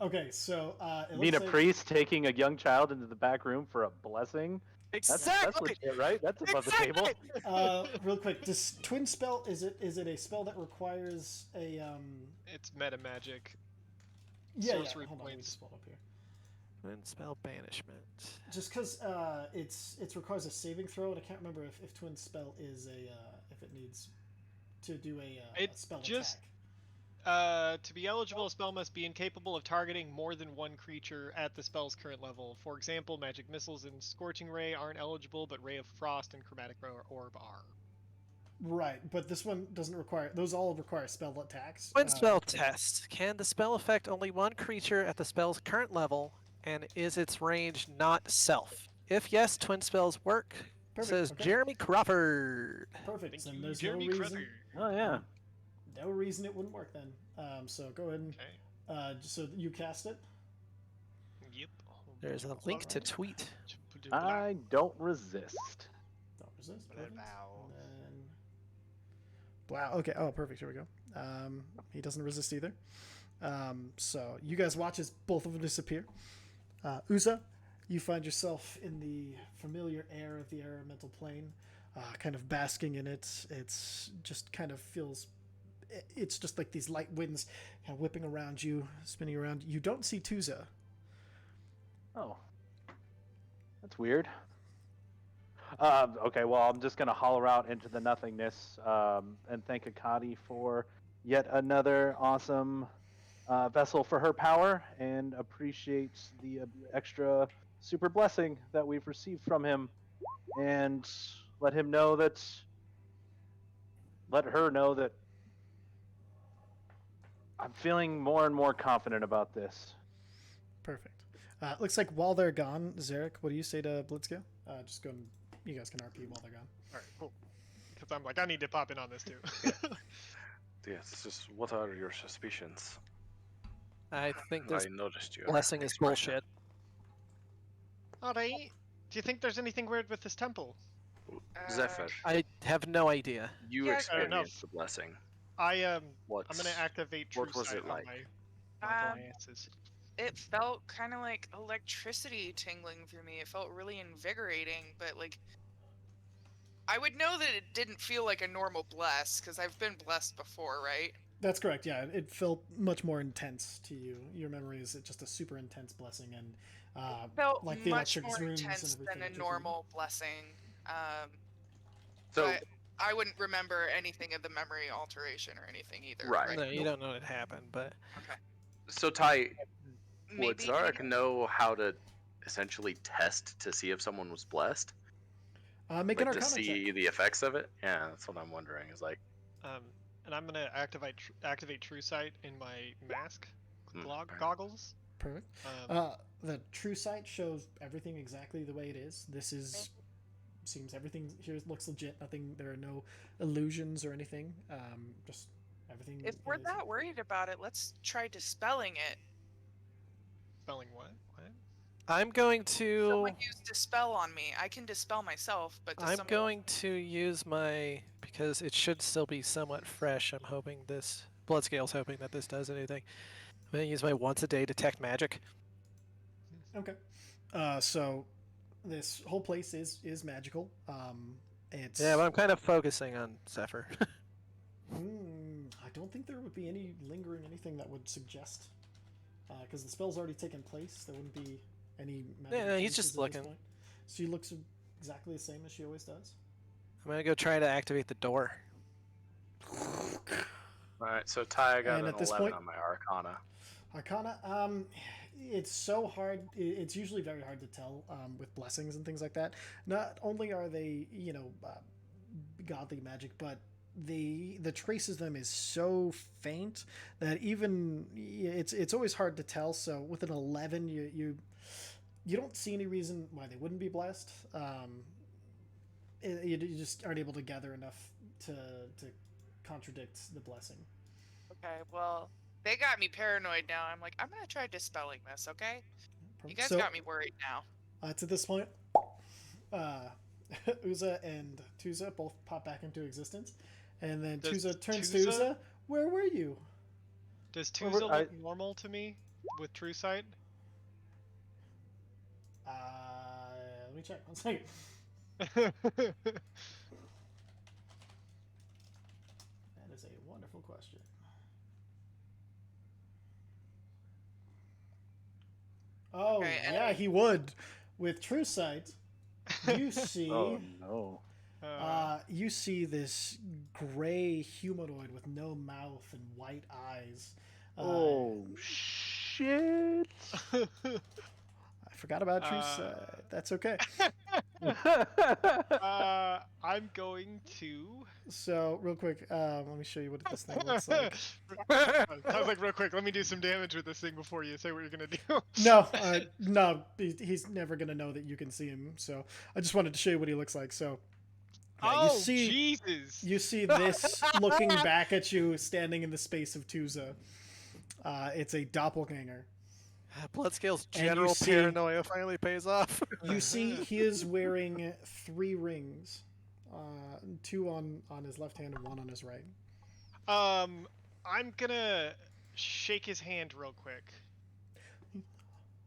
Okay, so it You mean a looks like- priest taking a young child into the back room for a blessing? That's Exactly. legit, right? That's above the table. Real quick, this twin spell is it a spell that requires a It's meta magic. yeah, Sorcery hold on, let me points. just pull it up here. And spell banishment. Just because it requires a saving throw, and I can't remember if twin spell is if it needs to do a It spell just- attack. To be eligible, a spell must be incapable of targeting more than one creature at the spell's current level. For example, magic missiles and scorching ray aren't eligible, but ray of frost and chromatic orb are. Right, but this one doesn't require. Those all require spell attacks. Twin spell test. Can the spell affect only one creature at the spell's current level, and is its range not self? If yes, twin spells work. Perfect, Says okay. Jeremy Crawford. Perfect. Thank Then you, there's Jeremy no reason. Crawford. Oh yeah. No reason it wouldn't work then. So go ahead and Okay. so you cast it. Yep. There's a link to tweet. I don't resist. Don't resist. Blah, Perfect. blah. And then... Wow. Okay. Oh, perfect. Here we go. He doesn't resist either. So you guys watch as both of them disappear. Uza, you find yourself in the familiar air of the elemental plane, kind of basking in it. It's just kind of feels. It's just like these light winds kind of whipping around you, spinning around. You don't see Tuza. Oh. That's weird. Okay, well, I'm just gonna holler out into the nothingness and thank Akati for yet another awesome vessel for her power, and appreciate the extra super blessing that we've received from him, and let him know that, let her know that I'm feeling more and more confident about this. Perfect. Looks like while they're gone, Zarek, what do you say to Blitzko? Just go and you guys can RP while they're gone. All right, cool. Because I'm like, I need to pop in on this too. Yes, it's just what are your suspicions? I think this I noticed your blessing is expression. bullshit. All right. Do you think there's anything weird with this temple? Zephyr, I have no idea. you Yeah, experienced the blessing. I'm What? gonna activate True What was Sight it like? on my Um, glances. It felt kind of like electricity tingling through me. It felt really invigorating, but like I would know that it didn't feel like a normal bless because I've been blessed before, right? That's correct. Yeah, it felt much more intense to you. Your memory is just a super intense blessing, and Felt like the much electric more zooms intense and everything than a that you're feeling. normal blessing. So, But I wouldn't remember anything of the memory alteration or anything either. Right. No, you don't know what happened, but Okay. so Ty, would Maybe Zarek know how to essentially test to see if someone was blessed? Make Like an to Arcana see check. the effects of it? Yeah, that's what I'm wondering. Is like, And I'm gonna activate True Sight in my mask fair. goggles. Perfect. The True Sight shows everything exactly the way it is. This is seems everything here looks legit. Nothing. There are no illusions or anything. Just everything. if we're is- that worried about it, let's try dispelling it. Spelling what? What? I'm going to. Someone used dispel on me. I can dispel myself, but does I'm someone going to use my, because it should still be somewhat fresh. I'm hoping this Bloodscale's hoping that this does anything. I'm going to use my once a day detect magic. Okay. So this whole place is magical. It's Yeah, but I'm kind of focusing on Zephyr. I don't think there would be any lingering anything that would suggest, because the spell's already taken place. There wouldn't be any. magical Yeah, he's traces just at this looking. point. She looks exactly the same as she always does. I'm going to go try to activate the door. all right. So Ty, I got And an at this 11 point- on my Arcana. Arcana, it's so hard. It's usually very hard to tell with blessings and things like that. Not only are they, godly magic, but the traces of them is so faint that even it's always hard to tell. So with an 11, you don't see any reason why they wouldn't be blessed. You just aren't able to gather enough to contradict the blessing. Okay, well, they got me paranoid now. I'm like, I'm gonna try dispelling this, okay? You guys So, got me worried now. to this point, Uza and Tuza both pop back into existence, and then Does Tuza turns to Tuza- Uza. Where were you? Does Well, Tuza I- look normal to me with True Sight? Let me check. 1 second. That's That is a wonderful question. Oh Okay, and- yeah, he would. With True Sight, you see. Oh no. You see this gray humanoid with no mouth and white eyes. Oh shit. I forgot about True Sight. That's okay. I'm going to. So, real quick, let me show you what this thing looks like. I was like, real quick, let me do some damage with this thing before you say what you're gonna do. No, he's never gonna know that you can see him. So, I just wanted to show you what he looks like. So, yeah, Oh, Jesus! you see this looking back at you, standing in the space of Tuza. It's a doppelganger. Bloodscale's And you general see- paranoia finally pays off. You see, he is wearing 3 rings, 2 on his left hand and 1 on his right. I'm gonna shake his hand real quick,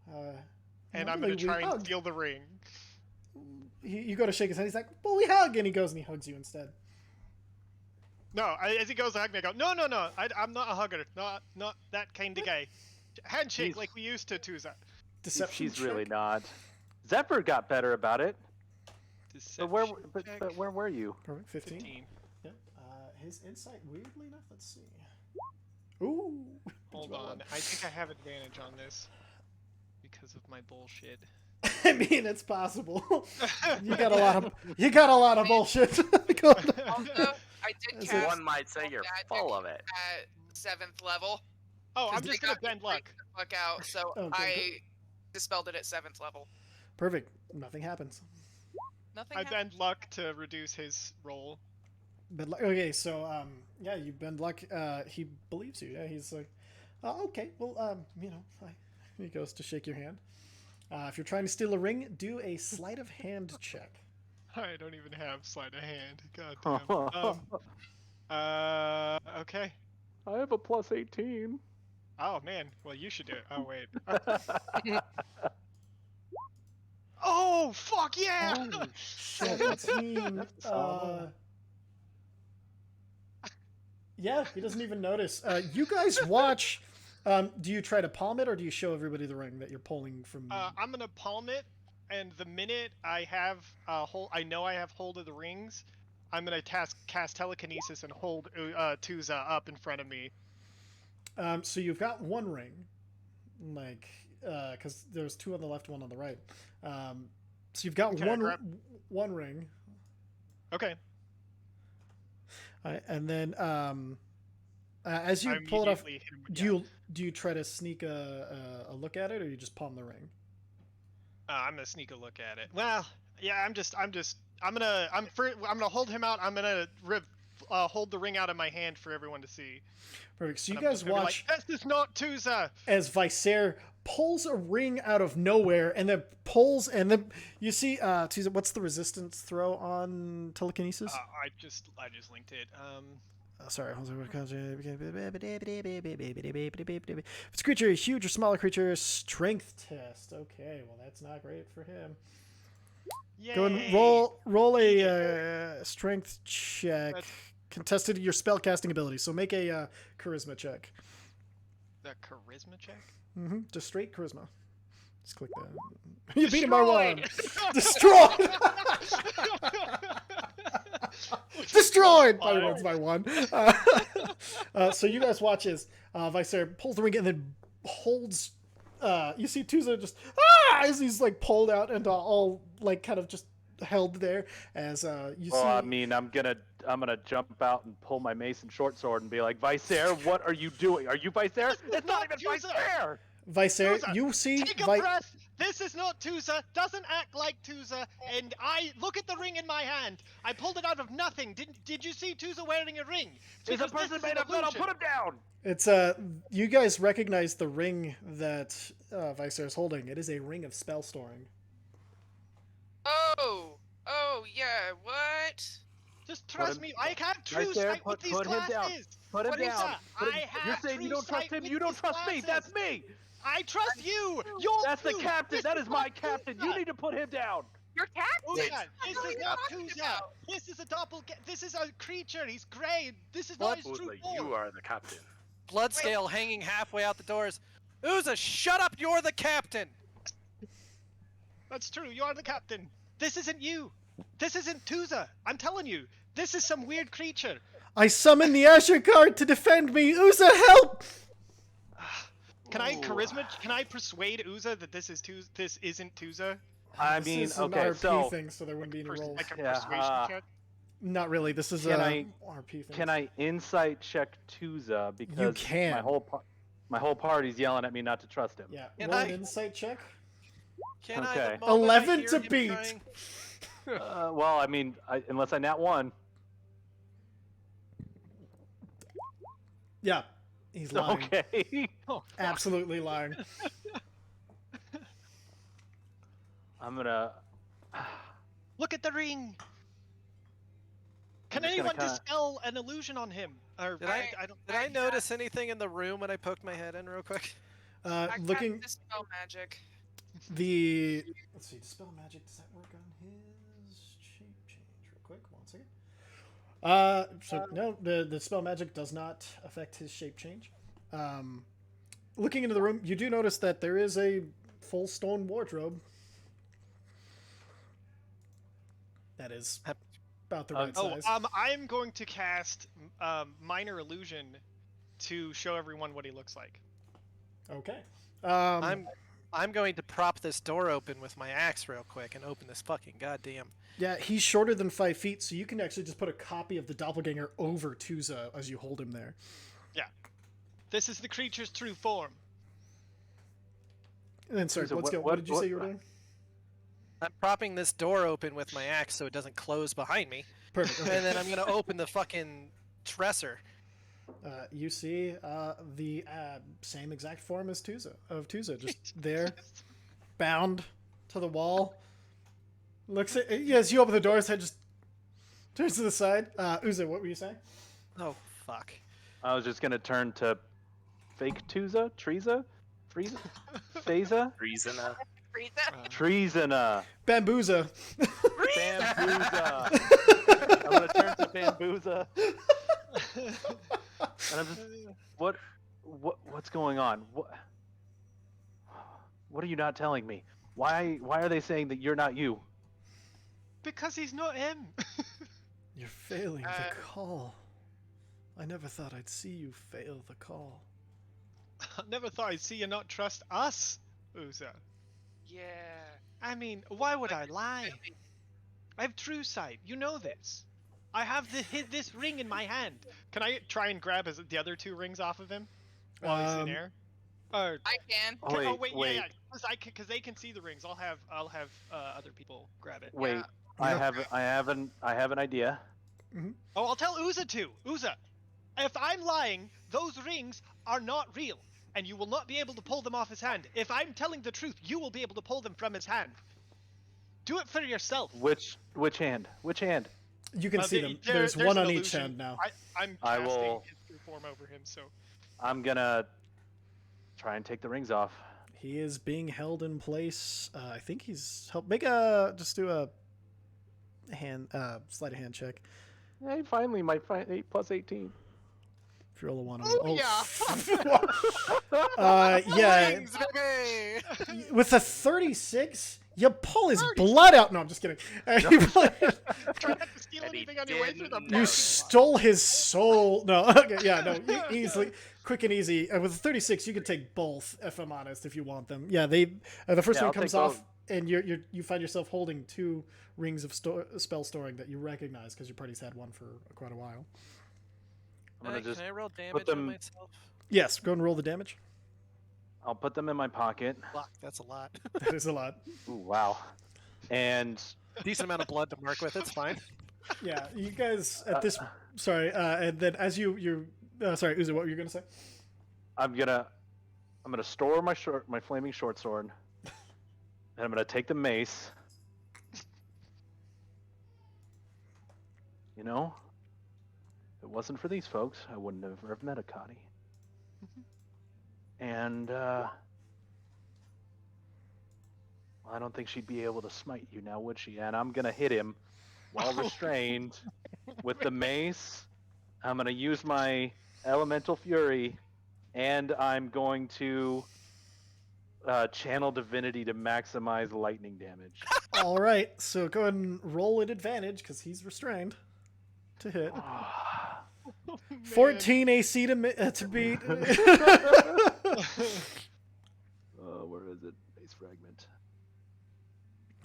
and I'm gonna normally we try and hug. steal the ring. You go to shake his hand. He's like, "Well, we hug," and he goes and he hugs you instead. No, as he goes to hug me, I go, no, I'm not a hugger, not that kind of guy. Handshake He's- like we used to, Tuza. Deception. She's check. really not. Zephyr got better about it. But where? Deception But, check. but where were you? Perfect. 15. 15. Yep. His insight, weirdly enough, let's see. Ooh. Hold on. I think I have advantage on this because of my bullshit. I mean, it's possible. You got a lot of bullshit. going on. Also, I did Is it- cast One might say you're magic full of it. at 7th level. Oh, I'm 'cause just they gonna got me bend luck. freaked the fuck out, so Okay, I dispelled it at 7th level. Perfect. Nothing happens. Nothing I happened. bend luck to reduce his roll. Okay, so yeah, you bend luck. He believes you. Yeah, he's like, okay, well, he goes to shake your hand. If you're trying to steal a ring, do a sleight of hand check. I don't even have sleight of hand. God damn. Okay. I have a plus 18. Oh man. Well, you should do it. Oh wait. Oh fuck yeah! Holy 17. That's solid. Yeah, he doesn't even notice. You guys watch. Do you try to palm it, or do you show everybody the ring that you're pulling from? I'm gonna palm it, and the minute I have I know I have hold of the rings. I'm gonna cast telekinesis and hold Tuza up in front of me. So you've got one ring, like, because there's two on the left, one on the right. So you've got Can I one grab- one ring, Okay. and then as you I pull it off, immediately hit him with- do you try to sneak a look at it, or you just palm the ring? I'm gonna sneak a look at it. Well, yeah, I'm gonna hold him out. I'm gonna hold the ring out of my hand for everyone to see. Perfect. So you And I'm guys just gonna be watch like, this is not Tuza. as Viser pulls a ring out of nowhere, and then pulls, and then you see, what's the resistance throw on telekinesis? I just linked it. Sorry. If it's a creature, a huge or smaller creature, strength test. Okay, well that's not great for him. Yay. Go and roll a strength check. That's- Contested your spellcasting ability. So make a charisma check. The charisma check. Just straight charisma. Just click that. You beat him by one. Destroyed. Destroyed by one. So you guys watch as Viser pulls the ring and then holds. You see Tuza just as he's like pulled out and all like kind of just held there as you see. I mean, I'm gonna jump out and pull my mace and short sword and be like, Viser, what are you doing? Are you Viser? It's not even Tuza! Viser. Viser, Tuza, you see. Take a breath. This is not Tuza. Doesn't act like Tuza. And I look at the ring in my hand. I pulled it out of nothing. Did you see Tuza wearing a ring? Is a Because this person is made an of metal? illusion. Put him down. It's you guys recognize the ring that Viser is holding. It is a ring of spell storing. Oh yeah, what? Just trust him- me. I have true Right there, sight with these put him down. glasses. Put him What is down. that? Put him- I You're have saying you true don't trust sight him. with You don't these trust me. glasses. That's me. I trust you. You're That's the true. captain. This That is my not captain. Tuza. You need to put him down. Your Tuza, captain? this What are is you not talking Tuza. about? This is a This is a creature. He's gray. This is not his true Uza, form. you are the captain. Bloodscale hanging halfway out the doors. Uza, shut up! You're the captain. That's true. You are the captain. This isn't you. This isn't Tuza. I'm telling you. This is some weird creature. I summon the Azure Guard to defend me. Uza, help! Can I charisma? Can I persuade Uza that this is Tuza? This isn't Tuza? I This mean, is an okay, RP so thing, so there wouldn't be any rolls. Like a Yeah, persuasion check? Not really. This is Can a I- RP thing. can I insight check Tuza because can. my whole party's yelling at me not to trust him. Yeah. Can Roll I- an insight check. Can I? Okay. The moment I 11 hear to him beat. trying- Well, I mean, unless I nat one. Yeah. He's lying. Okay. Absolutely lying. I'm gonna. Look at the ring. Can just gonna anyone kinda- dispel an illusion on him? Or Did I- I don't. Did I notice anything in the room when I poked my head in real quick? I Looking cast dispel magic. the let's see, dispel magic. Does that work on his shape change? Real quick, 1 second. So no, the spell magic does not affect his shape change. Looking into the room, you do notice that there is a full stone wardrobe. That is Hap- about the right Oh, size. I'm going to cast Minor Illusion to show everyone what he looks like. Okay. I'm going to prop this door open with my axe real quick and open this fucking goddamn. Yeah, he's shorter than 5 feet, so you can actually just put a copy of the doppelganger over Tuza as you hold him there. Yeah. This is the creature's true form. And then, sorry, Tuza, let's go. What did you say you were doing? I'm propping this door open with my axe so it doesn't close behind me, Perfect. Okay. and then I'm gonna open the fucking dresser. You see the same exact form as Tuza, just there, bound to the wall. Looks at as you open the door, his head just turns to the side. Uza, what were you saying? Oh fuck! I was just gonna turn to fake Tuza, Frieza, Phasa, Reason. Treasona, Bambuza. Bambuza. I'm gonna turn to Bambuza, and I'm just, what's going on? What are you not telling me? Why are they saying that you're not you? Because he's not him. You're failing the call. I never thought I'd see you fail the call. I never thought I'd see you not trust us, Uza. Yeah. I mean, why would I lie? I have true sight. You know this. I have this ring in my hand. Can I try and grab the other 2 rings off of him while he's in air? Or I can. Oh, wait, wait. yeah, because they can see the rings. I'll have other people grab it. Wait, Yeah. I have an idea. Oh, I'll tell Uza too. Uza, if I'm lying, those rings are not real, and you will not be able to pull them off his hand. If I'm telling the truth, you will be able to pull them from his hand. Do it for yourself. Which hand? Which hand? You can see them. There's there's one an on each illusion. hand now. I'm I casting will- his true form over him, so. I'm gonna try and take the rings off. He is being held in place. I think he's make a just do a hand sleight of hand check. Hey, finally, my 8 plus 18. If you roll a 1 on yeah. Rings, baby! With a 36, you pull his blood out. No, I'm just kidding. You pull- Try not to steal And he anything on your way through the didn't. You parking stole his soul. No, okay, yeah, no, easily, quick and easy. With a 36, you can take both, if I'm honest, if you want them. Yeah, they. The first Yeah, one I'll comes take off, both. and you find yourself holding 2 rings of spell storing that you recognize because your party's had one for quite a while. I'm gonna just Can I roll damage them- on myself? Yes, go and roll the damage. I'll put them in my pocket. Fuck, that's a lot. That is a lot. Ooh, wow. And Decent amount of blood to mark with. It's fine. Yeah, you guys at this. Sorry, and then as you sorry, Uza, what were you gonna say? I'm gonna store my flaming short sword, and I'm gonna take the mace. You know, if it wasn't for these folks, I wouldn't have ever met Akati. And I don't think she'd be able to smite you now, would she? And I'm gonna hit him while restrained with the mace. I'm gonna use my elemental fury, and I'm going to channel divinity to maximize lightning damage. All right, so go ahead and roll at advantage because he's restrained to hit. 14 AC to beat. Where is it? Base fragment.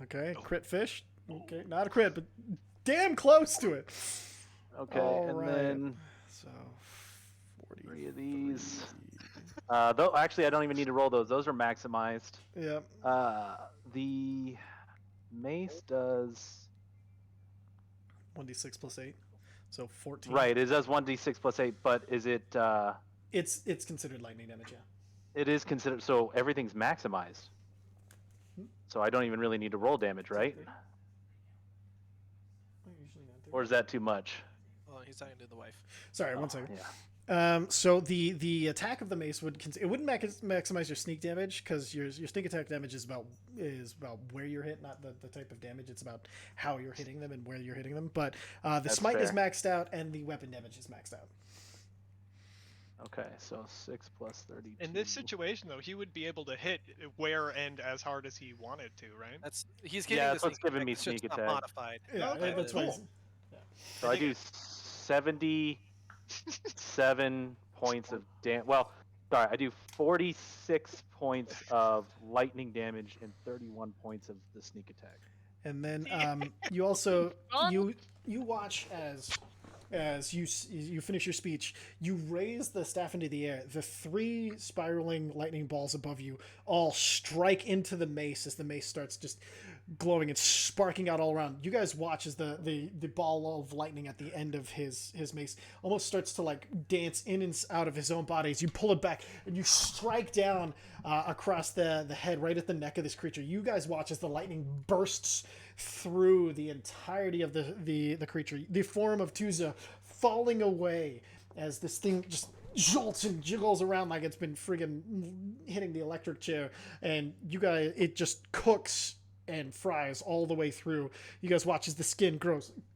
Okay, crit fish. Okay, not a crit, but damn close to it. Okay, All and right. then So 40. 3 of these. Though actually, I don't even need to roll those. Those are maximized. Yeah. The mace does 1d6 plus 8. So 14. right. It does 1d6 plus 8, but is it? It's considered lightning damage, yeah. It is considered. So everything's maximized. So I don't even really need to roll damage, right? Or is that too much? Well, he's talking to the wife. Sorry, one second. Yeah. So the attack of the mace it wouldn't maximize your sneak damage because your sneak attack damage is about where you're hit, not the type of damage. It's about how you're hitting them and where you're hitting them. But the That's smite is fair. maxed out and the weapon damage is maxed out. Okay, so 6 plus 32. In this situation, though, he would be able to hit where and as hard as he wanted to, right? He's getting Yeah, the that's what's sneak giving attack, me it's just sneak not attack. modified. Yeah, Okay, that's why. cool. So I I do think 77 points of Well, sorry, I do 46 points of lightning damage and 31 points of the sneak attack. And then you also you watch as you finish your speech, you raise the staff into the air. The 3 spiraling lightning balls above you all strike into the mace as the mace starts just glowing and sparking out all around. You guys watch as the ball of lightning at the end of his mace almost starts to like dance in and out of his own body as you pull it back and you strike down across the head right at the neck of this creature. You guys watch as the lightning bursts through the entirety of the creature, the form of Tuza falling away as this thing just jolts and jiggles around like it's been friggin' hitting the electric chair, and you guys, it just cooks and fries all the way through. You guys watch as the skin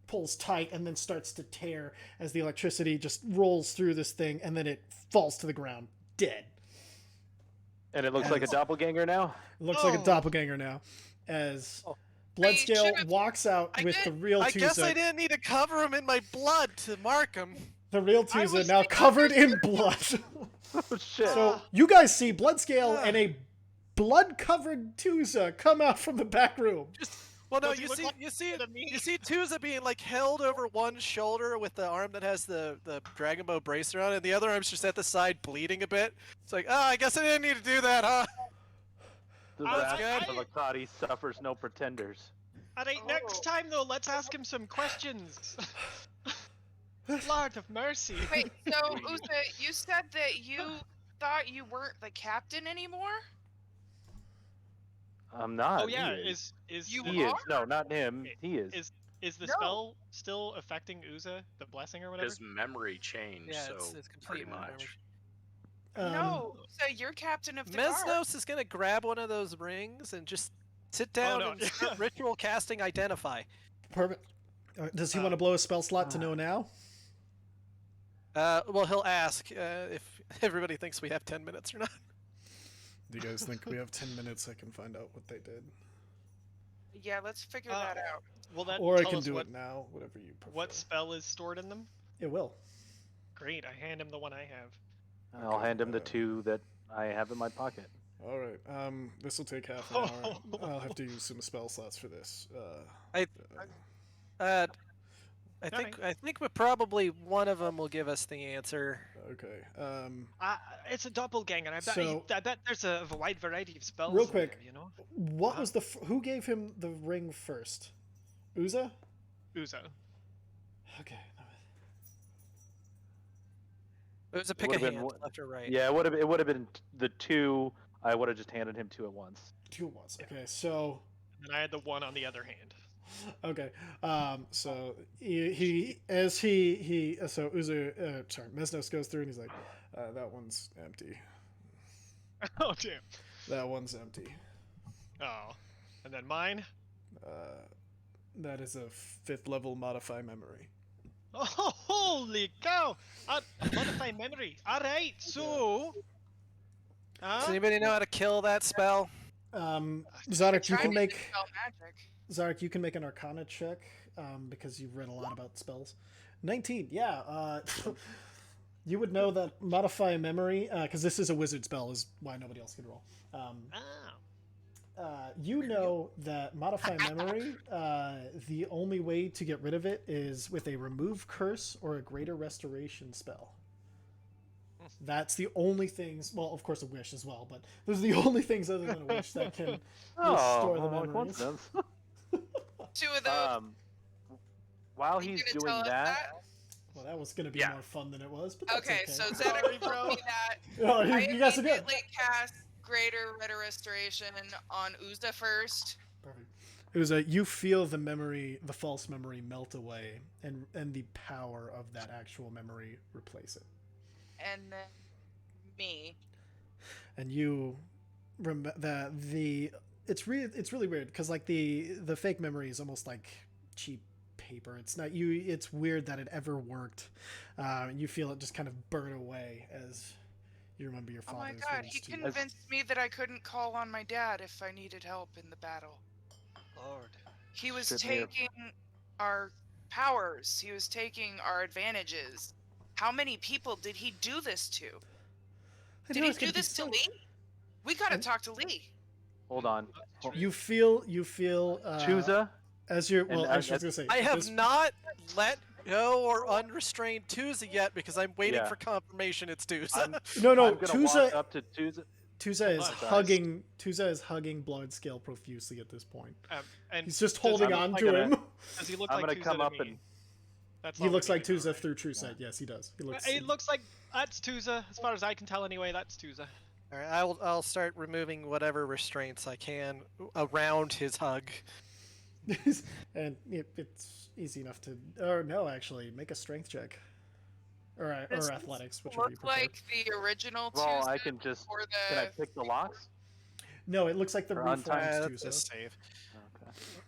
pulls tight and then starts to tear as the electricity just rolls through this thing, and then it falls to the ground dead. And it looks like a doppelganger now? It looks like a doppelganger now as Bloodscale walks out with the real I guess I Tuza. didn't need to cover him in my blood to mark him. The real Tuza now covered in blood. Oh, shit. So you guys see Bloodscale and a blood-covered Tuza come out from the back room. Well, no, Does he you look see, like you see, to me? you see Tuza being like held over one shoulder with the arm that has the Dragon Bow bracer on it, and the other arm's just at the side bleeding a bit. It's like, I guess I didn't need to do that, huh? The That's wrath good. of Akati suffers no pretenders. Alright, next time though, let's ask him some questions. Lord of mercy. Wait, so Uza, you said that you thought you weren't the captain anymore? I'm not. Oh yeah, he is. You He is. are? No, not him. He is. Is the No. spell still affecting Uza, the blessing or whatever? His memory changed, Yeah, so it's pretty complete much. No. So you're captain of the guard. Mesnos is gonna grab one of those rings and just sit down no. and start ritual casting Identify. Perfect. Does he want to blow a spell slot to know now? Well, he'll ask if everybody thinks we have 10 minutes or not. Do you guys think we have 10 minutes? I can find out what they did. Yeah, let's figure that out. Will that Or I tell can us do what, it now, whatever you prefer. what spell is stored in them? It will. Great, I hand him the one I have. I'll hand him the 2 that I have in my pocket. All right. This will take half an hour. I'll have to use some spell slots for this. I think probably one of them will give us the answer. Okay. It's a doppelganger. I bet there's a wide variety of spells. Real in quick, there, you know. what was the who gave him the ring first? Uza? Uzo. Okay. It was a pick a would've been hand, one- left or right. Yeah, it would have been the 2. I would have just handed him 2 at once. 2 was. Okay, so And I had the one on the other hand. okay. So so Uza Mesnos goes through and he's like, that one's empty. Oh damn. That one's empty. Oh. And then mine. That is a 5th level modify memory. Oh, holy cow! Modify memory. All right, so. Does anybody know how to kill that spell? Zarek, you Trying can to make dispel magic. Zarek, you can make an Arcana check because you've read a lot about spells. 19, yeah. You would know that modify memory because this is a wizard spell, is why nobody else can roll. You know that modify memory, the only way to get rid of it is with a remove curse or a greater restoration spell. That's the only things, well, of course a wish as well, but those are the only things other than a wish that can restore the memories. Coincidence. 2 of those. While You he's gonna doing tell us that, Well, that was going to be Yeah. more fun than it was, but that's Okay, okay. so Zedek told me that. Oh, I you guys are good. immediately cast Greater Restoration on Uza first. Perfect. It was you feel the memory, the false memory melt away, and the power of that actual memory replace it. And then me. And you remember that it's really weird because like the fake memory is almost like cheap paper. It's not you. It's weird that it ever worked. You feel it just kind of burn away as you remember your Oh father's my god, words he to you. convinced me that I couldn't call on my dad if I needed help in the battle. Lord. He was Strip me of- taking our powers. He was taking our advantages. How many people did he do this to? I Did know he it's gonna do be this to so- Lee? We gotta And- talk to Lee. Hold on. You feel. Chusa? As you're. Well, And, I was just gonna say. I have this- not let go or unrestrained Tuza yet because I'm waiting Yeah. for confirmation it's Tuza. No, I'm gonna Tuza. walk up to Chusa. Tuza is Hold on. hugging. Tuza is hugging Bloodscale profusely at this point. And He's just does he holding look on like to a- him. Does he look I'm like gonna Tuza come to up me? and- That's He all we looks like need to know, Tuza right? through True Sight. Yes, he does. He looks. It looks like that's Tuza, as far as I can tell. Anyway, that's Tuza. All right, I'll start removing whatever restraints I can around his hug. and it's easy enough to. Or no, actually, make a strength check. Or Does athletics, whichever you Look prefer. like the original Well, Tuesday I can just. or Can I the. pick the locks? No, it looks like the Or reformed untied. That's a Tuza. save.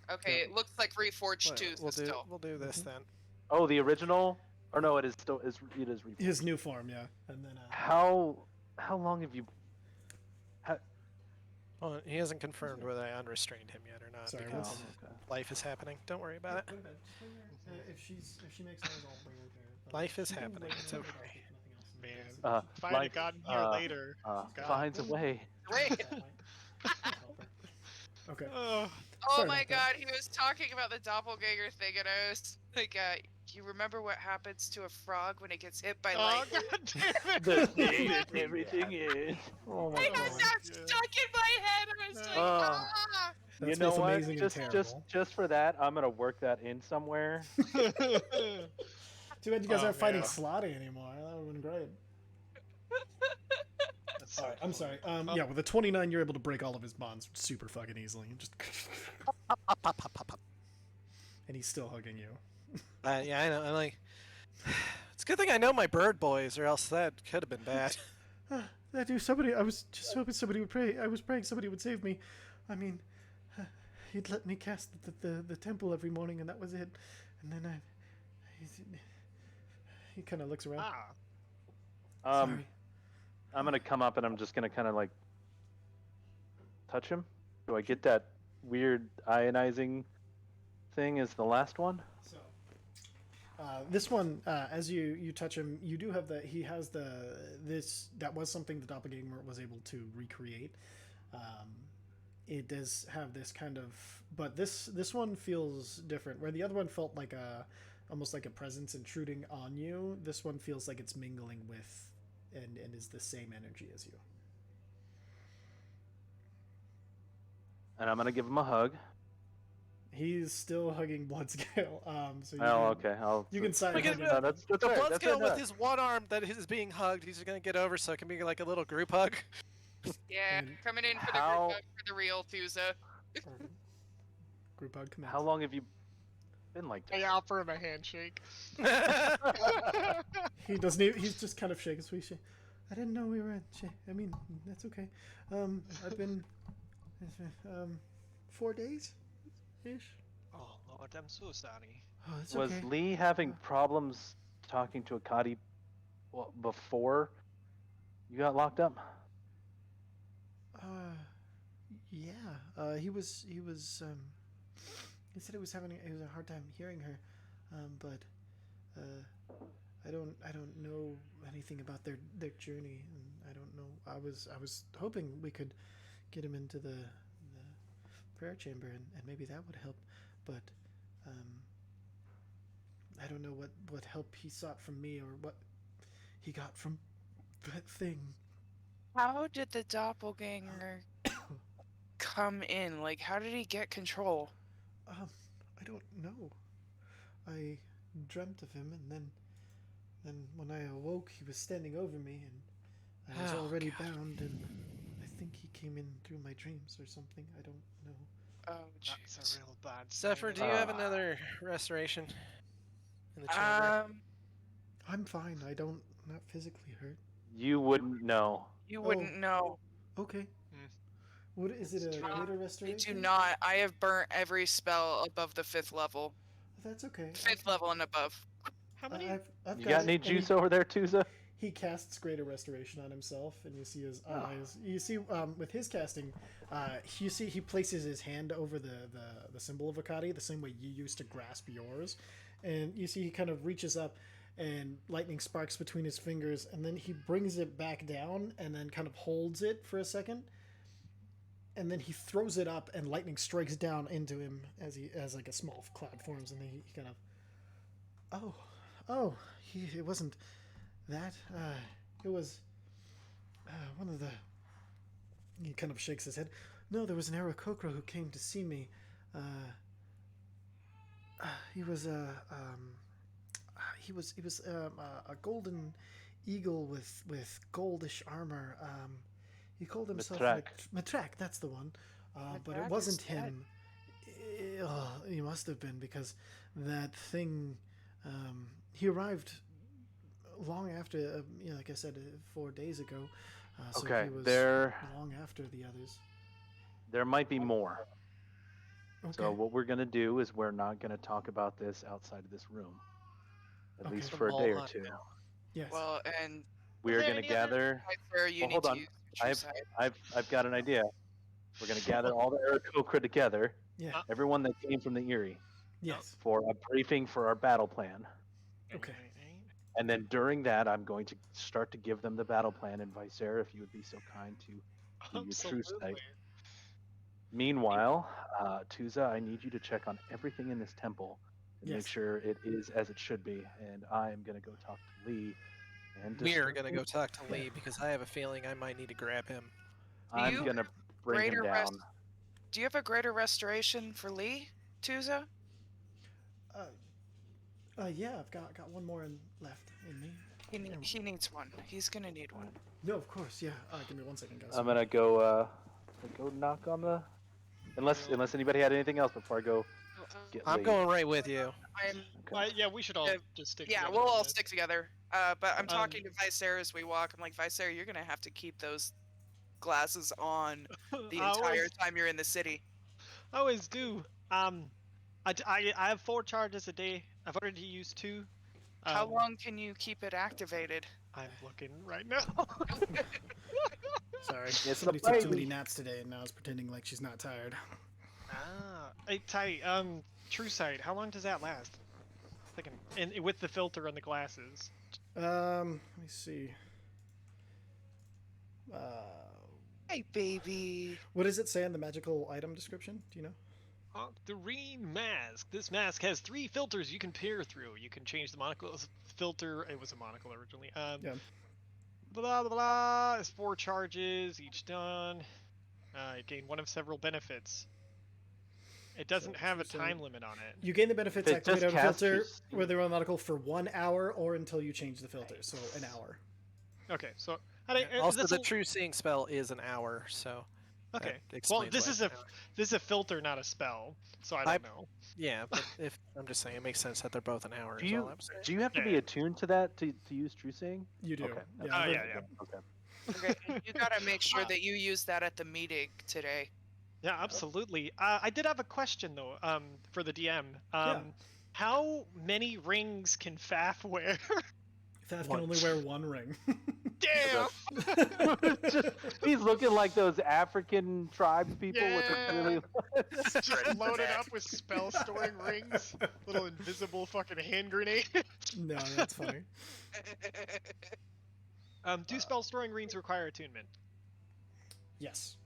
Okay. Okay, it looks like Reforged Tuesday still. We'll do this then. Oh, the original? Or no, it is still it is reformed. His new form, yeah. And then. How long have you? Well, he hasn't confirmed whether I unrestrained him yet or not Sorry, because what's- okay. life is happening. Don't worry about it. If she makes noise, I'll bring her here. Life is happening. It's okay. Man, if I had life, gotten here later. God. finds a way. Wait. Okay. Oh, Oh Sorry my about that. god, he was talking about the doppelganger thing, and I was like, you remember what happens to a frog when it gets hit by oh lightning? god damn The it! thing that everything is. Oh my I had god. that stuck in my head. I was like, Oh. ah. That's You know both what? amazing and terrible. Just for that, I'm gonna work that in somewhere. Too bad you guys Oh, aren't fighting yeah. Slotty anymore. That would have been great. That's Alright, so I'm funny. sorry. Yeah, with a 29, you're able to break all of his bonds super fucking easily. Just. And he's still hugging you. Yeah, I know. I'm like, it's a good thing I know my bird boys, or else that could have been bad. That dude, somebody. I was just hoping somebody would pray. I was praying somebody would save me. I mean, he'd let me cast the temple every morning, and that was it. And then he kind of looks around. Sorry. I'm gonna come up and I'm just gonna kind of like touch him. Do I get that weird ionizing thing as the last one? So, this one, as you touch him, you do have he has this. That was something the doppelganger was able to recreate. It does have this kind of, but this one feels different. Where the other one felt like almost like a presence intruding on you. This one feels like it's mingling with, and is the same energy as you. And I'm gonna give him a hug. He's still hugging Bloodscale. So you Oh, can, okay. you can sign. We can- hug No, him. that's The right. blood That's scale right. with his one arm that is being hugged, he's gonna get over, so it can be like a little group hug. Yeah, And coming in for the how- group hug for the real Tuesday. Group hug commence. How long have you been like I this? offer him a handshake. He doesn't even, he's just kind of shaking his face. I didn't know we were at I mean, that's okay. I've been 4 days ish. Oh Lord, I'm so sorry. Oh, it's Was okay. Lee having problems talking to Akati before you got locked up? Yeah. He said he was having a hard time hearing her. But I don't know anything about their journey, and I don't know. I was hoping we could get him into the prayer chamber, and maybe that would help. But I don't know what help he sought from me, or what he got from that thing. How did the doppelganger come in? Like, how did he get control? I don't know. I dreamt of him, and then when I awoke, he was standing over me, and I was Oh, already God. bound, and I think he came in through my dreams or something. I don't know. Oh, That's jeez. a real bad. Zephyr, do you have another restoration in the chamber? I'm fine. Not physically hurt. You wouldn't know. You wouldn't know. Okay. Hmm. What is it? A greater I restoration? do not. I have burnt every spell above the 5th level. I that's okay. 5th level and above. How many? I've You got any it, and juice over there, Tuza? he casts Greater Restoration on himself, and you see his Oh. eyes. You see, with his casting, you see he places his hand over the symbol of Akati, the same way you used to grasp yours, and you see he kind of reaches up, and lightning sparks between his fingers, and then he brings it back down, and then kind of holds it for a second, and then he throws it up, and lightning strikes down into him as like a small cloud forms, and then he kind of, it wasn't that. It was one of the. He kind of shakes his head. No, there was an Aarakocra who came to see me. He was a golden eagle with goldish armor. He called himself Matrak. That's the one. But it Matrak wasn't is dead. him. He must have been, because that thing. He arrived long after, like I said, 4 days ago. So Okay, he was there- long after the others. There might be more. Okay. So what we're gonna do is we're not gonna talk about this outside of this room, at Okay. least From for a all day or hunt two. now. Yes. Well, and We are there gonna any other- gather. Sir, you Well, need hold to on. use your true I've sight. I've got an idea. We're gonna gather all the Aarakocra together, Yeah. everyone that came from the Eyrie, Yes. for a briefing for our battle plan. Okay. And then during that, I'm going to start to give them the battle plan. And Viceera, if you would be so kind to do your true sight. Absolutely. Meanwhile, Tuza, I need you to check on everything in this temple and make Yes. sure it is as it should be. And I am going to go talk to Lee. And We're start gonna things- go talk to Lee because I have a feeling I might need to grab him. I'm you going to bring him greater down. rest- Do you have a greater restoration for Lee, Tuza? Yeah, I've got one more left in me. He needs one. He's gonna need one. No, of course. Yeah. Give me 1 second, guys. I'm going to go knock on the... Unless anybody had anything else before I go get I'm Lee. going right with you. I'm, Well, yeah, we should all Yeah, just stick. yeah, together we'll on all this. stick together. But I'm talking to Viceera as we walk. I'm like, Viceera, you're gonna have to keep those glasses on the I entire always- time you're in the city. I always do. I have 4 charges a day. I've already used 2. How long can you keep it activated? I'm looking right now. Sorry. a Somebody took too baby. many naps today, and now is pretending like she's not tired. Hey, Ty, True Sight, how long does that last? Like, and with the filter on the glasses. Let me see. Hey, baby. What does it say in the magical item description? Do you know? The Reen Mask. This mask has 3 filters you can peer through. You can change the monocle filter. It was a monocle originally. Yeah. Blah blah blah. It's 4 charges, each done. Gain one of several benefits. It doesn't So- have a so- time limit on it. You gain the benefits If it activate just on a casts filter your- where they're nautical for 1 hour or until you change the filter, so an hour. Okay, so I Also, the this'll- true seeing spell is an hour, so that okay. Well, explains this why is it's a an hour. this is a filter, not a spell. So I don't know. Yeah, but if I'm just saying, it makes sense that they're both an hour. Do is you- all I'm saying. Do you have to be Yeah. attuned to that to use true seeing? You do. Okay. Yeah, Oh, the- yeah. Okay. Okay, and you gotta make sure that you use that at the meeting today. Yeah, absolutely. I did have a question though. For the DM. Yeah. How many rings can Faff wear? Faff can One. only wear 1 ring. Damn. He's looking like those African tribes people with Yeah. the really. Just loaded up with spell storing rings. Little invisible fucking hand grenade. No, that's funny. Do spell storing rings require attunement? Yes.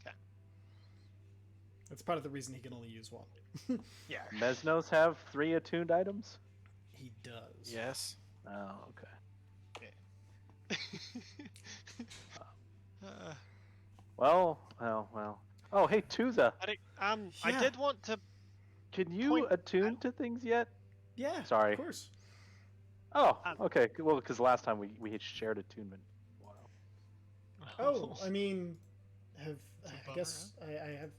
Okay. That's part of the reason he can only use 1. Yeah. Mesnos have 3 attuned items. He does. Yes. Oh, okay. Well. Oh, hey, Tuza, I Yeah. did want to. can you Point- attune to things yet? Yeah. Sorry. Of course. Oh, Um, okay. Well, because last time we had shared attunement. Wow. Oh, I mean, It's a I bummer, guess I have.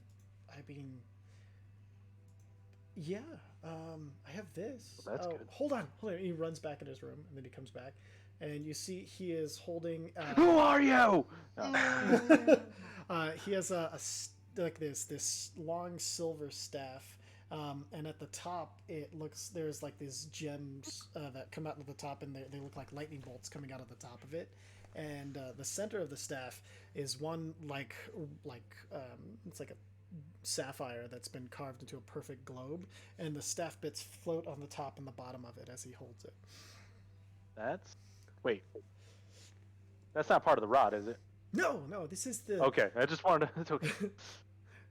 I mean, yeah. I have this. Well, that's oh, good. Hold on. He runs back in his room, and then he comes back, and you see he is holding. Who are you? He has like this long silver staff, And at the top, there's like these gems that come out of the top, and they look like lightning bolts coming out of the top of it. And the center of the staff is one it's like a sapphire that's been carved into a perfect globe, and the staff bits float on the top and the bottom of it as he holds it. Wait. That's not part of the rod, is it? No, this is the. Okay, I just wanted to. It's okay.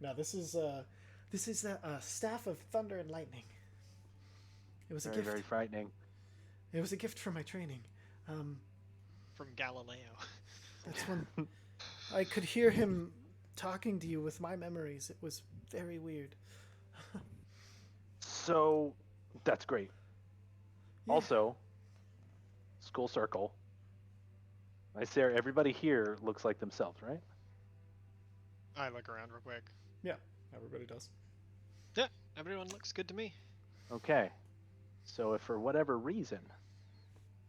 No, this is a staff of thunder and lightning. It was a gift. Very frightening. It was a gift for my training. From Galileo. That's when I could hear him talking to you with my memories. It was very weird. So, that's great. Yeah. Also, school circle. I say everybody here looks like themselves, right? I look around real quick. Yeah, everybody does. Yeah, everyone looks good to me. Okay. So if for whatever reason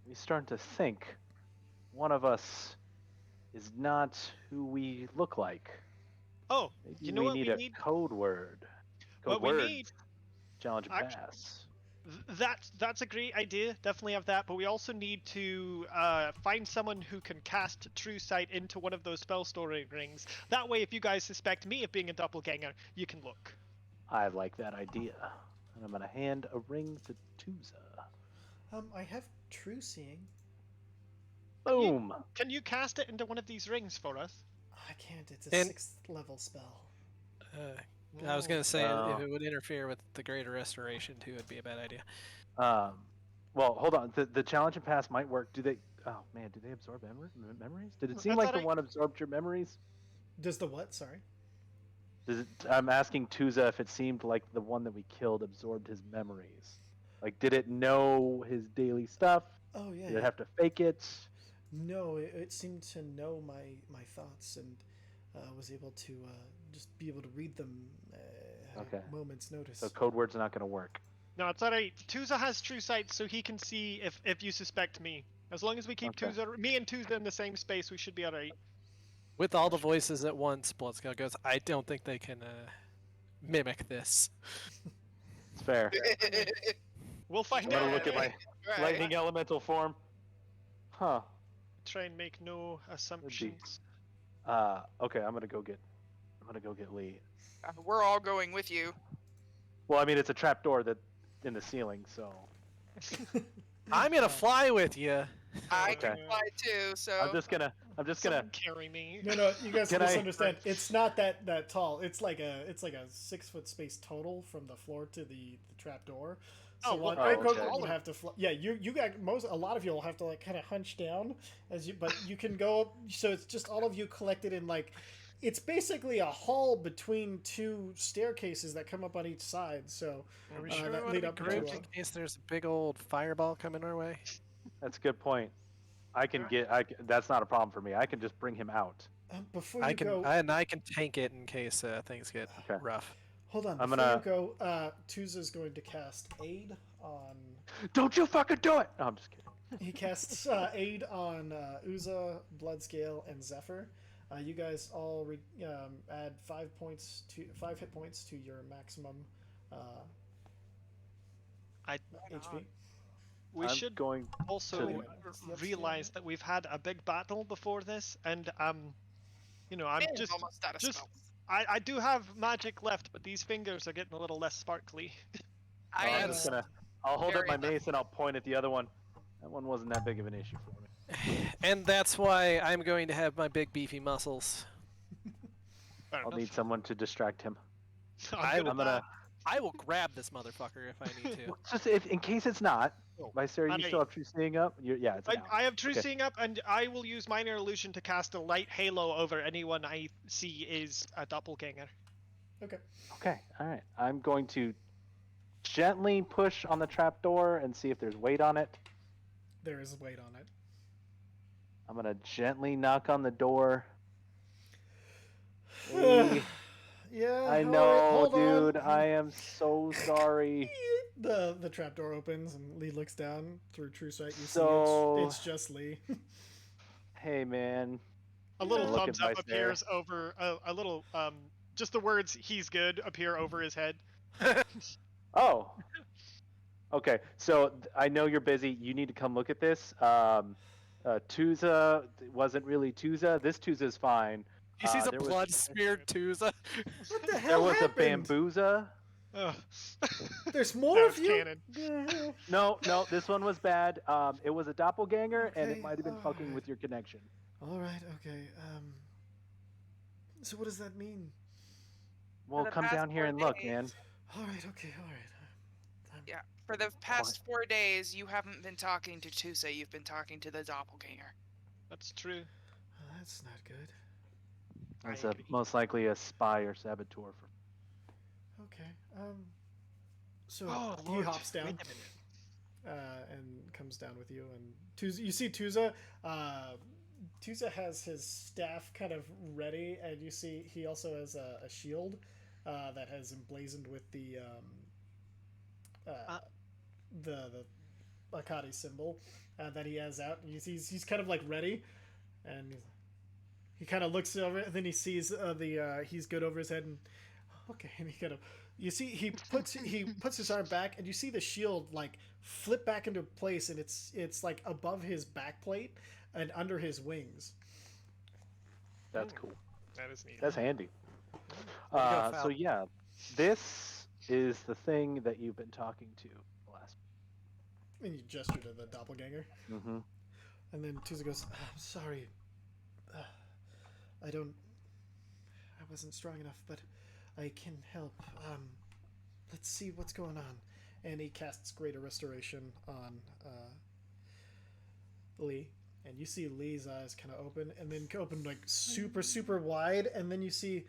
we start to think one of us is not who we look like, Oh, maybe you know we what need we a need? code word. What we need? Challenge and Act- pass. That's a great idea. Definitely have that. But we also need to find someone who can cast True Sight into one of those spell storing rings. That way, if you guys suspect me of being a doppelganger, you can look. I like that idea. And I'm gonna hand a ring to Tuza. I have true seeing. Boom. Can you cast it into one of these rings for us? I can't. It's a And- 6th level spell. I was gonna say No. if it would interfere with the Greater Restoration too, it'd be a bad idea. Well, hold on. The challenge and pass might work. Do they? Oh man, do they absorb memories? Did it seem I like thought the I- one absorbed your memories? Does the what? Sorry. I'm asking Tuza if it seemed like the one that we killed absorbed his memories. Like, did it know his daily stuff? Oh yeah. Did it have to fake it? No, it seemed to know my thoughts and was able to just be able to read them at Okay. a moment's notice. So code word's not going to work. No, it's alright. Tuza has True Sight, so he can see if you suspect me. As long as we keep Okay. me and Tuza in the same space, we should be alright. With all the voices at once, Bloodscale goes, I don't think they can mimic this. It's fair. We'll find I'm gonna out. look at my Right. lightning elemental form. Huh. Try and make no assumptions. Okay. I'm gonna go get Lee. We're all going with you. Well, I mean, it's a trapdoor that in the ceiling, so I'm gonna fly with you. I Okay. can fly too, so I'm just gonna Someone carry me. No, you guys Can I- misunderstand. It's not that tall. It's like a 6-foot space total from the floor to the trap door. So Oh, well, okay. would have to fly. Yeah, you got a lot of you will have to like kind of hunch down but you can go. So it's just all of you collected in like. It's basically a hall between two staircases that come up on each side. So Are we Uh, sure that we want lead to be up to, grouped in case there's a big old fireball coming our way? that's a good point. I can that's not a problem for me. I can just bring him out. before you I can go, I can tank it in case things get Okay. rough. hold on. I'm Before gonna- you go, Tuza's going to cast aid on. Don't you fucking do it! No, I'm just kidding. He casts aid on Uza, Bloodscale, and Zephyr. You guys all add 5 hit points to your maximum HP. We I'm should going also to- realize that we've had a big battle before this, and I'm Man, just almost out of just- spells. I do have magic left, but these fingers are getting a little less sparkly. I I'm am just I'll hold up very my mace and I'll point at the other one. That one wasn't that big of an issue for me. And that's why I'm going to have my big beefy muscles. Fair I'll enough. need someone to distract him. I'm I'm gonna I will grab this motherfucker if I need to. just if in case it's not. Sarah, you Alright. still have true seeing up? Yeah, it's out. I have True Okay. Seeing up, and I will use Minor Illusion to cast a light halo over anyone I see is a doppelganger. Okay. Okay, all right. I'm going to gently push on the trapdoor and see if there's weight on it. There is weight on it. I'm gonna gently knock on the door. Lee, Yeah. I alright, know, hold on. dude. I am so sorry. The trapdoor opens and Lee looks down through True Sight. You So- see it's just Lee. Hey, man. A little Look thumbs at up my Sarah. appears over a little just the words "he's good" appear over his head. Oh. Okay, so I know you're busy. You need to come look at this. Tuza wasn't really Tuza. This Tuza is fine. He sees a there was- blood smeared Tuza. What the There hell was happened? a bambuza. Ugh. There's more That of was you? canon. Yeah. No, this one was bad. It was a doppelganger, and it Okay, might have been fucking alright. with your connection. All right, okay. So what does that mean? Well, the come past down here 4 and look, days. man. All right, okay, all right. Yeah. For the past 4 days, you haven't been talking to Tusa. You've been talking to the doppelganger. That's true. That's not good. It's I agree. most likely a spy or saboteur. Okay. So Oh, he Lord, hops down wait a minute. and comes down with you, and Tuza, you see Tuza. Tuza has his staff kind of ready, and you see he also has a shield that has emblazoned with the Akati symbol that he has out. And he's kind of like ready, and he kind of looks over, and then he sees he's good over his head, and okay, and he kind of. You see, he puts his arm back, and you see the shield like flip back into place, and it's like above his back plate and under his wings. That's cool. That is neat. That's handy. Way to go, So Fal. yeah, this is the thing that you've been talking to the last. And you gesture to the doppelganger, Mm-hmm. and then Tuza goes, "I'm sorry, I wasn't strong enough, but I can help. Let's see what's going on." And he casts Greater Restoration on Lee. And you see Lee's eyes kind of open, and then open like super, super wide. And then you see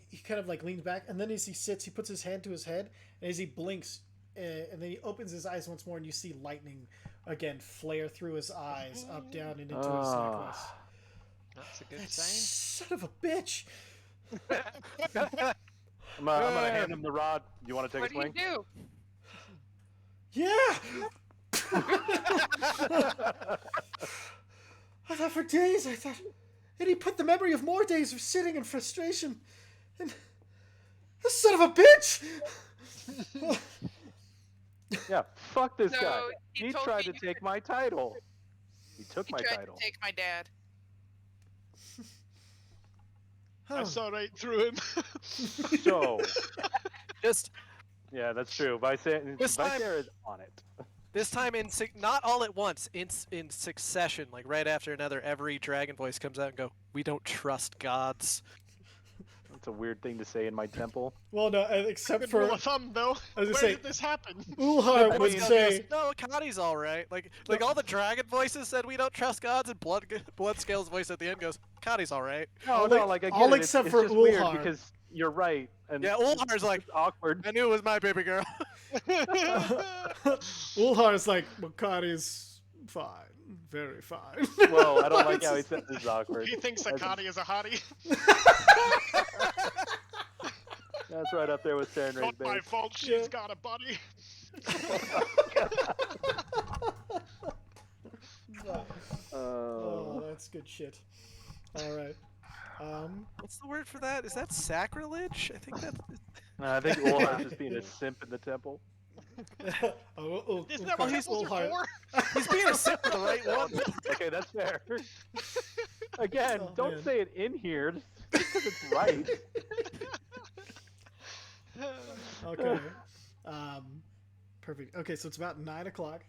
he kind of like leans back, and then as he sits, he puts his hand to his head, and as he blinks, and then he opens his eyes once more, and you see lightning again flare through his eyes, up, down, and into his necklace. That's a good That sign. son of a bitch! I'm gonna hand him the rod. You want to take What a do you swing? do? Yeah! I thought for days, and he put the memory of more days of sitting in frustration, and this son of a bitch! Yeah, fuck this So guy. he He told tried you to you take my title. He took He my tried title. to take my dad. I Oh. saw right through him. So, Just yeah, that's true. Vice This time- is on it. this time not all at once, in succession, like right after another. Every dragon voice comes out and go, "We don't trust gods." That's a weird thing to say in my temple. Well, no, except Good for rule of thumb, though. I was Where gonna say- did this happen? Ulhar And would Blood say, goes, "No, Akati's all right." Like all the dragon voices said, "We don't trust gods," and Bloodscale's voice at the end goes, "Akati's all right." No, All like I get all it. except it's for just weird Ulhar. because you're right. And Yeah, Ulhar's like, it's awkward. "I knew it was my baby girl." Ulhar's like, Makari's fine, very fine. Well, I don't like how he said this is awkward. He thinks Akati is a hottie. That's right up there with Saren Ray's Not my babe. fault. She's Yeah. got a buddy. Oh, that's good shit. All right. What's the word for that? Is that sacrilege? I think that's. I think Ulhar's just being a simp in the temple. Isn't that what Ulhar's- temples are for? He's being a simp for the right one. Okay, that's fair. Again, Oh, don't man. say it in here just because it's right. Okay. Perfect. Okay, so it's about 9 o'clock.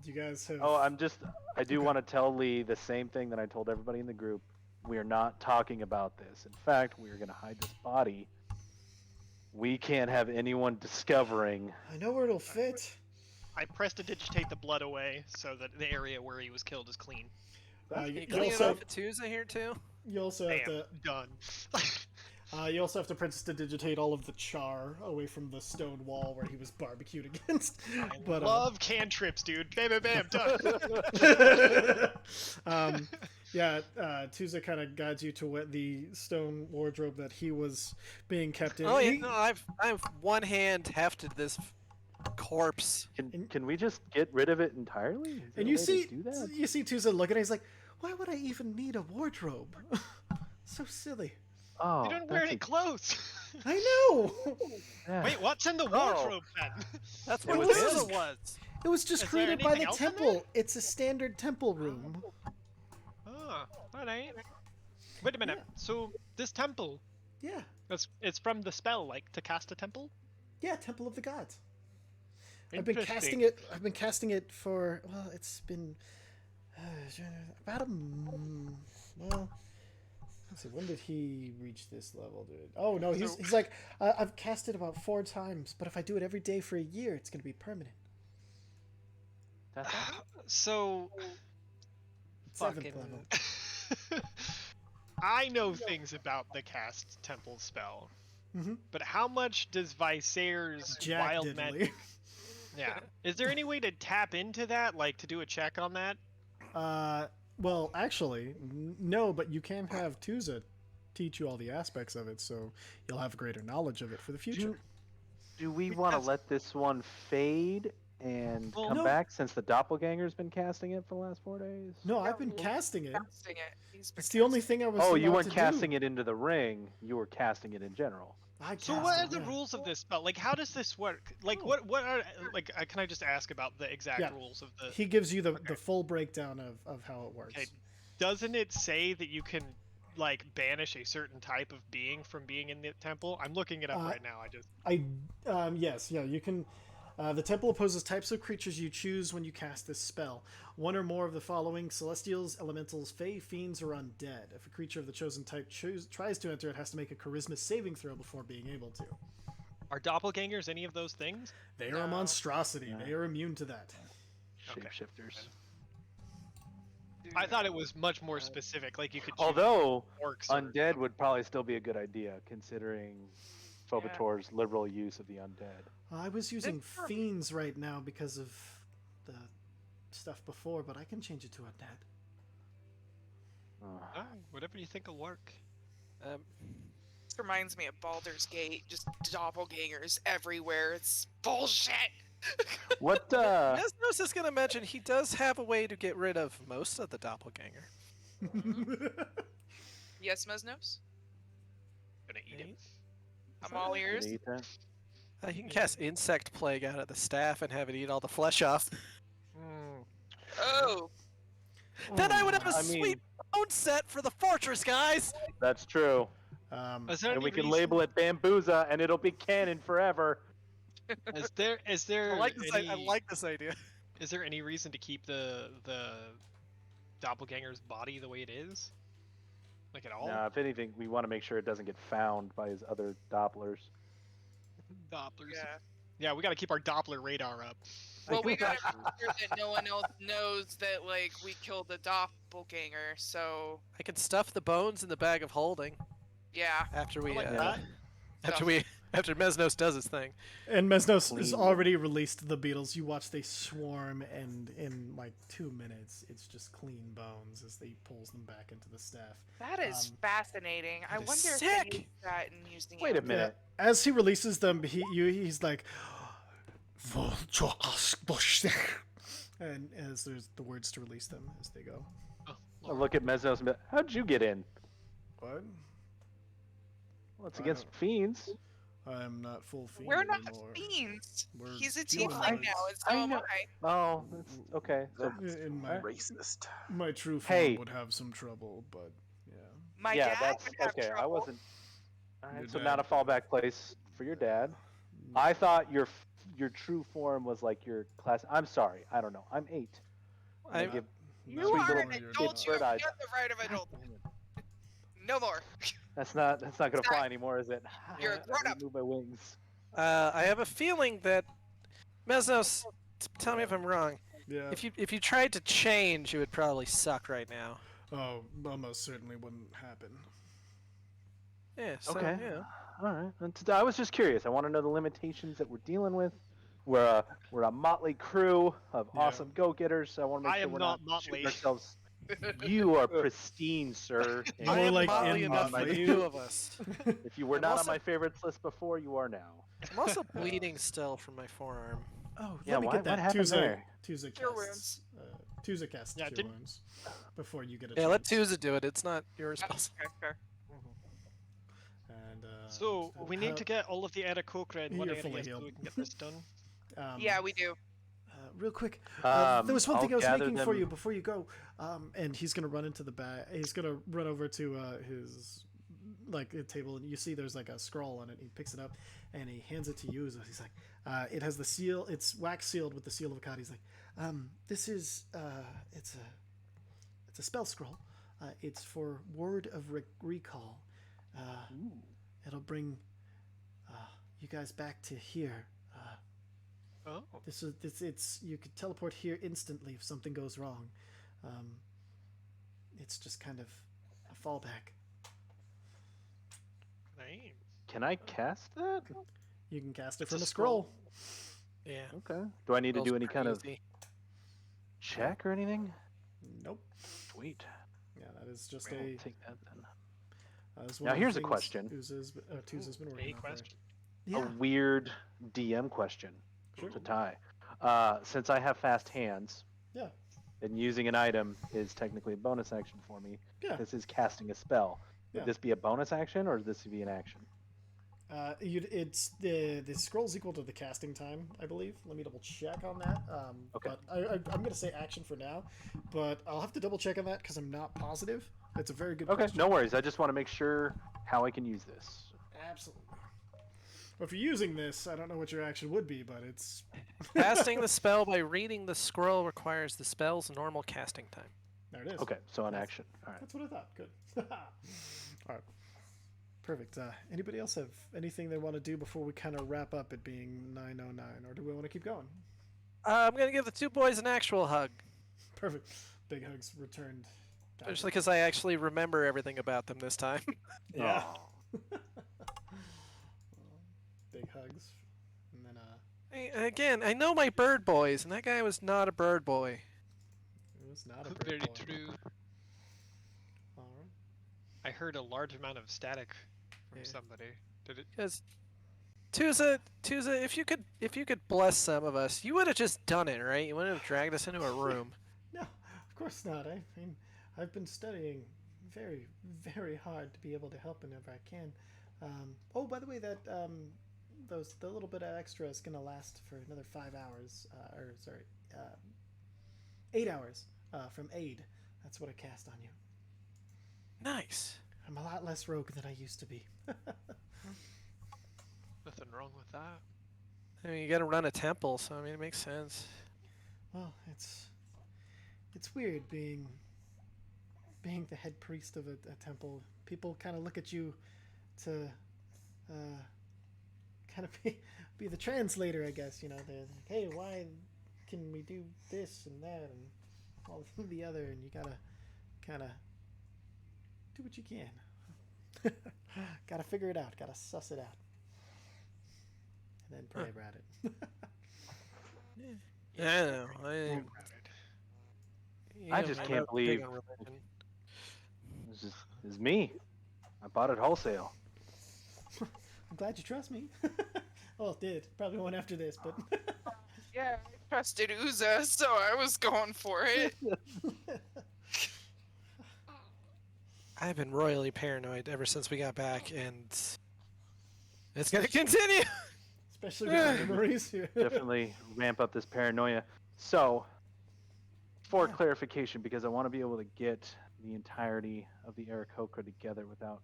You guys have. Oh, I do Okay. want to tell Lee the same thing that I told everybody in the group. We are not talking about this. In fact, we are going to hide this body. We can't have anyone discovering. I know where it'll fit. I prestidigitate the blood away so that the area where he was killed is clean. Can You you clean it also, off at Tuesday here too? you also have Bam. to. Done. You also have to prestidigitate all of the char away from the stone wall where he was barbecued against. But Love cantrips, dude. Bam, bam, bam. Done. Tuza kind of guides you to the stone wardrobe that he was being kept in. Oh yeah, He- no, I've one hand hefted to this corpse. Can we just get rid of it entirely? Is there and a you way to see, do that? you see Tuza looking, and he's like, "Why would I even need a wardrobe? So silly." Oh, You don't wear that's any clothes. I know. yeah. Wait, what's in the Oh. wardrobe then? That's It what was Tooza just- was. It was just Is there created by anything the else in there? temple. It's a standard temple room. Oh, alright. Wait a minute. Yeah. So this temple, Yeah. it's from the spell, like to cast a temple. Yeah, Temple of the Gods. I've been Interesting. casting it for, well, it's been about well, let's see, when did he reach this level, dude? Oh no, he's like, I've cast it about 4 times, but if I do it every day for a year, it's gonna be permanent. That's So 7th Fucking- level. I know things about the cast temple spell, Mhm. but how much does Viser's Jack wild diddly. magic? Yeah. Is there any way to tap into that, like to do a check on that? Well, actually, no, but you can have Tooza teach you all the aspects of it, so you'll have greater knowledge of it for the future. Do we want to Because- let this one fade and Well, come no. back since the doppelganger's been casting it for the last 4 days? No, I've been casting it. Casting it. He's been It's the only casting thing I was. Oh, you allowed weren't to casting do. it into the ring. You were casting it in general. I So cast what it, are the yeah. rules of this spell? Like, how does this work? Like, Oh. what are like? Can I just ask about the exact Yeah. rules of the? He gives you the full breakdown of how it works. Okay. Doesn't it say that you can like banish a certain type of being from being in the temple? I'm looking it up right now. Yes, yeah, you can. The temple opposes types of creatures you choose when you cast this spell. One or more of the following: celestials, elementals, fae, fiends, or undead. If a creature of the chosen type tries to enter, it has to make a charisma saving throw before being able to. Are doppelgangers any of those things? They are a No. monstrosity. No. They are immune to that. Okay. Shapeshifters. I thought it was much more specific. Like you could. Choose Although orcs or undead would probably still be a good idea, considering Phobator's liberal use of the undead. I was using fiends right now because of the stuff before, but I can change it to undead. Ah, whatever you think will work. This reminds me of Baldur's Gate. Just doppelgangers everywhere. It's bullshit. What? Mesnos is going to mention he does have a way to get rid of most of the doppelganger. Yes, Mesnos? Gonna eat it. I'm all ears. Can eat that? You can cast Insect Plague out of the staff and have it eat all the flesh off. Oh, Then I would have a I mean- sweet bone set for the fortress, guys! That's true. Is there And any we can reason- label it Bambuza, and it'll be canon forever. Is there I like this. any, I like this idea. Is there any reason to keep the doppelganger's body the way it is? Like at all? Now, if anything, we want to make sure it doesn't get found by his other Dopplers. Dopplers. yeah. Yeah, we got to keep our Doppler radar up. Well, we gotta make sure that no one else knows that, like, we killed the doppelganger, so, I can stuff the bones in the bag of holding yeah. after we like uh, that. after Mesnos does his thing. And Mesnos has Clean. already released the beetles. You watch they swarm, and in like 2 minutes, it's just clean bones as he pulls them back into the staff. That is Um, fascinating. I that is wonder if sick. they use that in using Wait a it. minute. As he releases them, he's like, and as there's the words to release them as they go. Oh, I'll look at Mesnos and be like, how'd you get in? What? Well, it's I against don't- fiends. I am not full fiend We're not anymore. fiends. We're He's a humans. tiefling now, and so I am know. I. Oh, that's okay. So, In Racist. my true form Hey. would have some trouble, but yeah. My yeah, dad that's would have okay. I trouble. wasn't. All right, Your so dad not a would. fallback place for your dad. I thought your true form was like your class. I'm sorry. I don't know. I'm 8. I- give You Sweet are little an you're adult. not. You have Bird-eyed. the right of adult. No more. That's not gonna It's fly not- anymore, is it? You're a Let me grown-up. Move my wings. I have a feeling that Mesnos. Tell me if I'm wrong. Yeah. If you tried to change, it would probably suck right now. Oh, almost certainly wouldn't happen. Yeah. So, Okay. Yeah. All right. I was just curious. I want to know the limitations that we're dealing with. We're a motley crew of Yeah. awesome go-getters. I want to make I sure am we're not not shooting motley. ourselves. You are pristine, sir. and More I am like motley in enough for motley. the two of us. if you were I'm not also- on my favorites list before, you are now. I'm also bleeding still from my forearm. Oh, Yeah, let me why- get that. what happened there? Tuesday Cure casts. Tuesday casts Yeah, cure didn't- wounds before you get a Yeah, let chance. Tuza do it. It's not your responsibility. Okay, fair. So we need to get all of the Aarakocra in one You're area fully so healed. we can get this done. Yeah, we do. Real quick, there was one I'll thing I was gather making for them- you before you go. And he's gonna run into the back. He's gonna run over to his table, and you see there's like a scroll on it. He picks it up and he hands it to you. He's like, it has the seal. It's wax sealed with the seal of Akati. He's like, this is it's a spell scroll. It's for word of recall. It'll bring you guys back to here. Oh. It's you could teleport here instantly if something goes wrong. It's just kind of a fallback. Nice. Can I cast that? You can cast it It's from a a scroll. Yeah. Okay. Do I need to Spell's do any kind of crazy. check or anything? Nope. Sweet. Yeah, that is just I'll a. take that then. That's Now one of the here's a things question. Tuz has been working A on for- question. Yeah. A weird DM question Sure. to Ty. Since I have fast hands, Yeah. and using an item is technically a bonus action for me, Yeah. this is casting a spell. Would Yeah. this be a bonus action or would this be an action? It's the scroll's equal to the casting time, I believe. Let me double check on that. Okay. But I'm gonna say action for now, but I'll have to double check on that because I'm not positive. It's a very good Okay, question. no worries. I just want to make sure how I can use this. Absolutely. Well, if you're using this, I don't know what your action would be, but it's Casting the spell by reading the scroll requires the spell's normal casting time. there it is. Okay, so an That's- action. All right. That's what I thought. Good. All right. Perfect. Anybody else have anything they want to do before we kind of wrap up it being 9:09, or do we want to keep going? I'm gonna give the two boys an actual hug, Perfect. Big hugs returned. especially because I actually remember everything about them this time. Yeah. Aw. Big hugs. And then Again, I know my bird boys, and that guy was not a bird boy. it was not a Very bird boy. true. All right. I heard a large amount of static from Yeah. somebody. Did it? Because Tuza, if you could bless some of us, you would have just done it, right? You wouldn't have dragged us into a room. No, of course not. I mean, I've been studying very, very hard to be able to help whenever I can. Oh, by the way, that the little bit of extra is gonna last for another 5 hours. 8 hours from aid. That's what I cast on you. Nice. I'm a lot less rogue than I used to be. Nothing wrong with that. I mean, you got to run a temple, so I mean, it makes sense. Well, it's weird being the head priest of a temple. People kind of look at you to kind of be the translator, I guess. You know, they're like, hey, why can we do this and that and all the other, and you gotta kind of do what you can. Gotta figure it out. Gotta suss it out, and then pray about it. I don't know. I just I'm can't not big believe- on religion. It's me. I bought it wholesale. I'm glad you trust me. Well, did probably won't after this, but Yeah, I trusted Uza, so I was going for it. I've been royally paranoid ever since we got back, and it's gonna continue. especially with the memories here. Definitely ramp up this paranoia. So, for Yeah. clarification, because I want to be able to get the entirety of the Aarakocra together without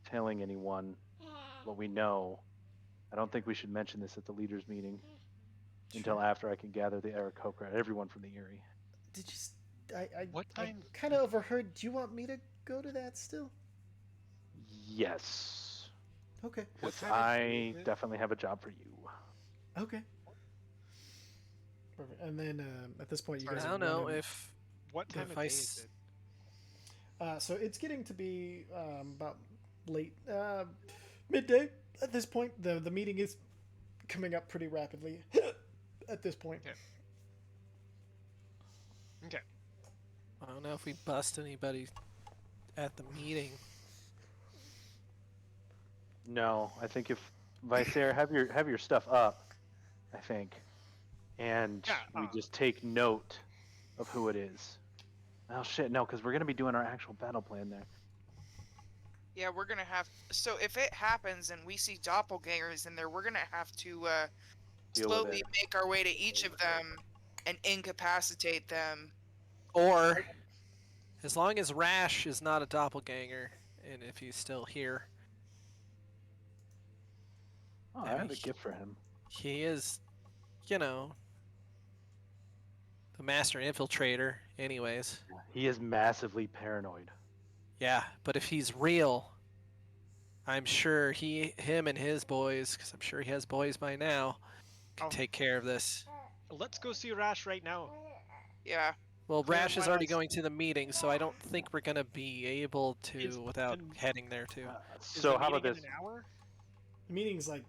telling anyone what we know, I don't think we should mention this at the leaders' meeting until Sure. after I can gather the Aarakocra, everyone from the Eyrie. Did you? What I time- kind of overheard. Do you want me to go to that still? Yes. Okay. What Because time of I day is it? definitely have a job for you. Okay. Perfect. And then at this point, you Sorry, guys. I are don't know running- if What time If of I day s- is it? So it's getting to be about late midday at this point. The meeting is coming up pretty rapidly at this point. Okay. Okay. I don't know if we bust anybody at the meeting. No, I think if Visair, have your stuff up, I think, and Yeah, we just take note of who it is. Oh shit, no, because we're gonna be doing our actual battle plan there. Yeah, we're gonna have. So if it happens and we see doppelgangers in there, we're gonna have to Deal with slowly it. make our way to each of them and incapacitate them. Or, as long as Rash is not a doppelganger, and if he's still here, Oh, I have a gift for him. he is, you know, the master infiltrator, anyways. He is massively paranoid. Yeah, but if he's real, I'm sure him and his boys, because I'm sure he has boys by now, can Oh. take care of this. Let's go see Rash right now. Yeah. Well, Clear Rash is my already eyes. going to the meeting, so I don't think we're gonna be able Is to without the- heading there too. Is So the how about meeting this? in an hour? The meeting's like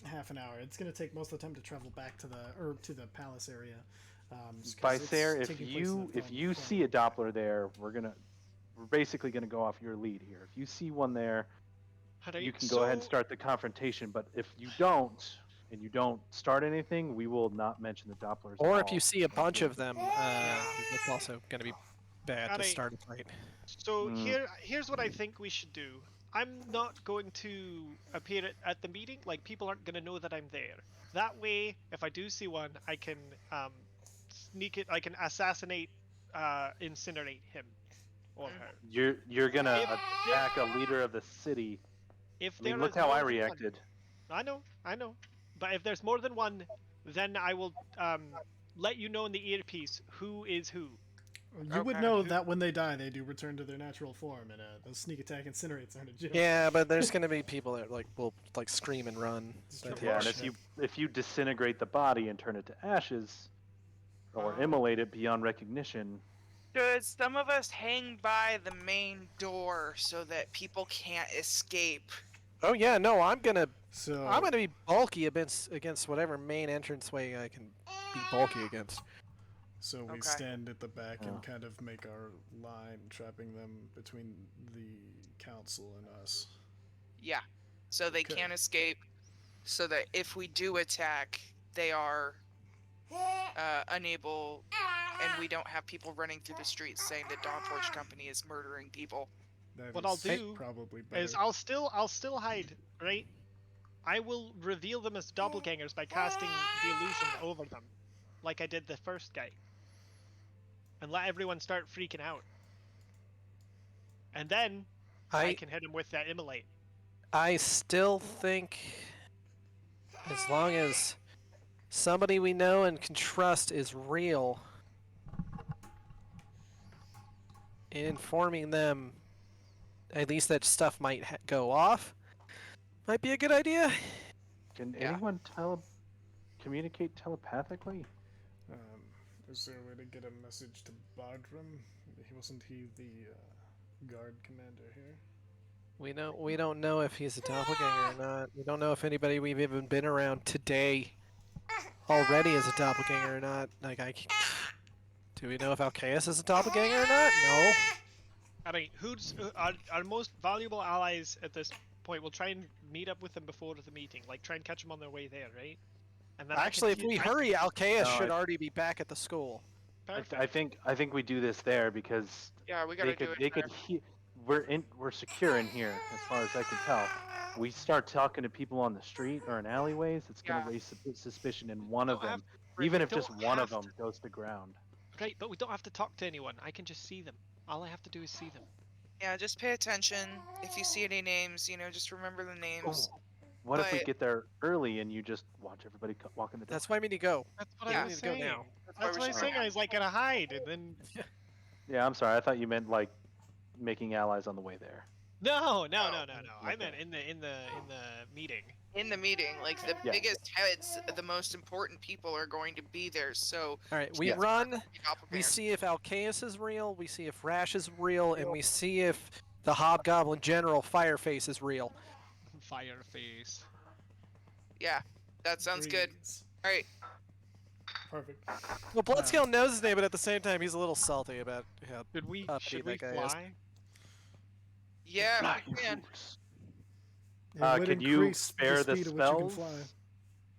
half an hour. It's going to take most of the time to travel back to the palace area. Just 'cause it's Bysair, if taking place in you the if you film. see a Doppler there, we're basically gonna go off your lead here. If you see one there, Alright, you can go ahead and so- start the confrontation. But if you don't, and you don't start anything, we will not mention the Dopplers. Or at if you all. see a bunch of them, it's also gonna be bad to Alright. start a fight. So Mm. here's what I think we should do. I'm not going to appear at the meeting. Like, people aren't going to know that I'm there. That way, if I do see one, I can sneak it. I can assassinate, incinerate him or her. You're gonna If- attack a leader of the city. If I mean, there look is how more I than one- reacted. I know. But if there's more than one, then I will let you know in the earpiece who is who. You would Okay. know that when they die, they do return to their natural form, and the sneak attack incinerates aren't a joke. Yeah, but there's gonna be people that will scream and run. Destroy Yeah, and shit. if you disintegrate the body and turn it to ashes, or Oh. immolate it beyond recognition, Should some of us hang by the main door so that people can't escape? Oh yeah, no, I'm gonna So be bulky against whatever main entranceway I can be bulky against. So we Okay. stand at the back Yeah. and kind of make our line, trapping them between the council and us. Yeah. So they Okay. can't escape. So that if we do attack, they are unable, and we don't have people running through the streets saying that Dawnforged Company is murdering people. That What is I'll do probably better. Is I'll still hide, right? I will reveal them as doppelgangers by casting the illusion over them, like I did the first guy, and let everyone start freaking out. And then I can hit him with that immolate. I still think, as long as somebody we know and can trust is real, informing them at least that stuff might go off might be a good idea. can Yeah. anyone communicate telepathically? Is there a way to get a message to Bardram? Wasn't he the guard commander here? We don't know if he's a doppelganger or not. We don't know if anybody we've even been around today already is a doppelganger or not. Do we know if Alcaeus is a doppelganger or not? No. I mean, who's our most valuable allies at this point? We'll try and meet up with them before the meeting, like try and catch them on their way there, right? And then Actually, if we hurry, Alcaeus No, should already be back at the school. I think we do this there because Yeah, we gotta do it. they could we're secure in here as far as I can tell. We start talking to people on the street or in alleyways, it's gonna Yeah. raise suspicion in one of Don't have- them, even we if just don't one of have them goes to ground. Right, but we don't have to talk to anyone. I can just see them. All I have to do is see them. Yeah, just pay attention. If you see any names, just remember the names. Oh, what if we But- get there early and you just watch everybody walk in the door? That's why we need to go. That's what Yeah. I We was need to go saying. now. That's why what we I was should saying. go. I was like gonna hide, and then Yeah, I'm sorry. I thought you meant like making allies on the way there. no. I Okay. meant in the meeting. In the meeting, like the Yeah. biggest heads, the most important people are going to be there. So All right, we Yeah. run. We doppelgangers. see if Alcaeus is real. We see if Rash is real, and we see if the Hobgoblin General Fireface is real. Fireface. Yeah, that sounds good. Greetings. All right. Perfect. Well, Bloodscale knows his name, but at the same time, he's a little salty about how Should we uppity should we that guy is. fly? Yeah, Ah, we can. It would could you increase spare the speed at which you can spells?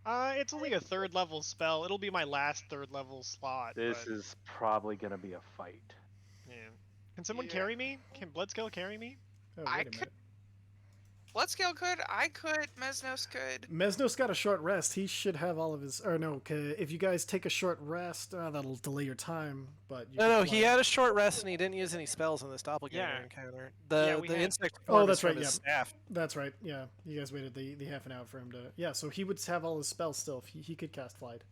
fly. It's only a 3rd level spell. It'll be my last 3rd level slot. This but, is probably gonna be a fight. yeah. Can someone Yeah. carry me? Can Bloodscale carry me? Oh, I wait a could- minute. Bloodscale could. I could. Mesnos could. Mesnos got a short rest. He should have all of his. Or no, if you guys take a short rest, that'll delay your time. But you No, can he fly. had a short rest and he didn't use any spells in this doppelganger Yeah. encounter. Yeah, The we had- insect Oh, form is that's from right, his staff. That's right. Yeah, you guys waited the half an hour for him to. Yeah, so he would have all his spells still. If he could cast Flight.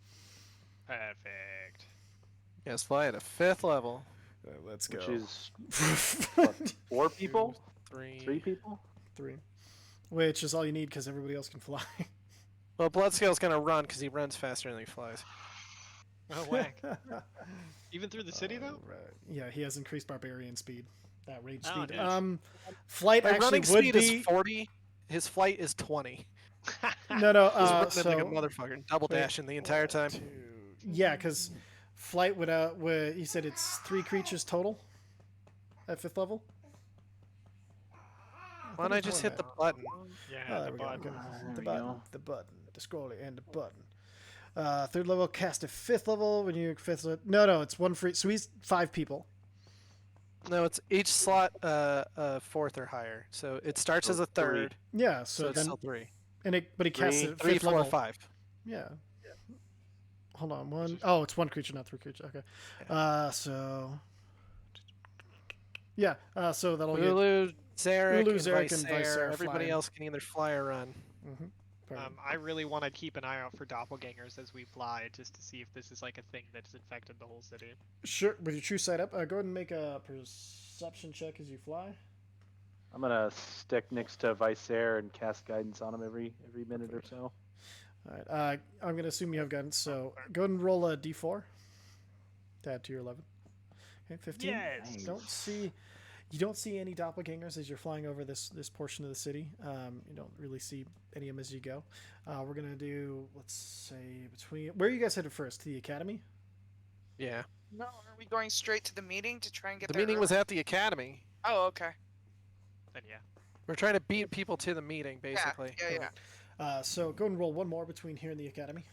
Perfect. Yes, fly at a 5th level. Let's Which is what, 4 people? 3. 3 people? 3. Which is all you need because everybody else can fly. Well, Bloodscale's gonna run because he runs faster than he flies. Oh, whack. Even through the city, though? Right. Yeah, he has increased barbarian speed. That rage Oh, speed. nice. Flight My actually running would speed be. is 40. His flight is 20. No. He's running So like a motherfucker, double wait, dashing the entire time. yeah, because flight would. You said it's 3 creatures total at 5th level. Why don't I just hit the button? Yeah, Oh, the there we go. button. Good. There The we button, go. the button, the scroller, and the button. 3rd level, cast at 5th level. When you're 5th level, no, it's 1 free. So he's 5 people. No, it's each slot 4th or higher. So it starts So as a 3rd, Yeah, so so it's then still 3. but he casts Three- it at 3, 5th 4, level. 5. Yeah. Hold on, 1. Oh, it's 1 creature, not 3 creatures. Okay. So. Yeah. So that'll get. Ulu, Zarek, Ulu, and Zarek, and Visair. Visair Everybody flying. else can either fly or run. Mhm. Pardon. I really want to keep an eye out for doppelgangers as we fly, just to see if this is like a thing that's infected the whole city. Sure. With your true sight up, go ahead and make a perception check as you fly. I'm gonna stick next to Visair and cast guidance on him every minute or so. All right. I'm gonna assume you have guidance. So go ahead and roll a d4 to add to your 11. Okay, 15. Yes. You don't see any doppelgangers as you're flying over this portion of the city. You don't really see any of them as you go. We're gonna do, let's say, between. Where are you guys headed first? To the academy? Yeah. No, are we going straight to the meeting to try and get The there meeting early? was at the academy. Oh, okay. Then yeah. We're trying to beat people to the meeting, basically. Yeah. So go and roll one more between here and the academy.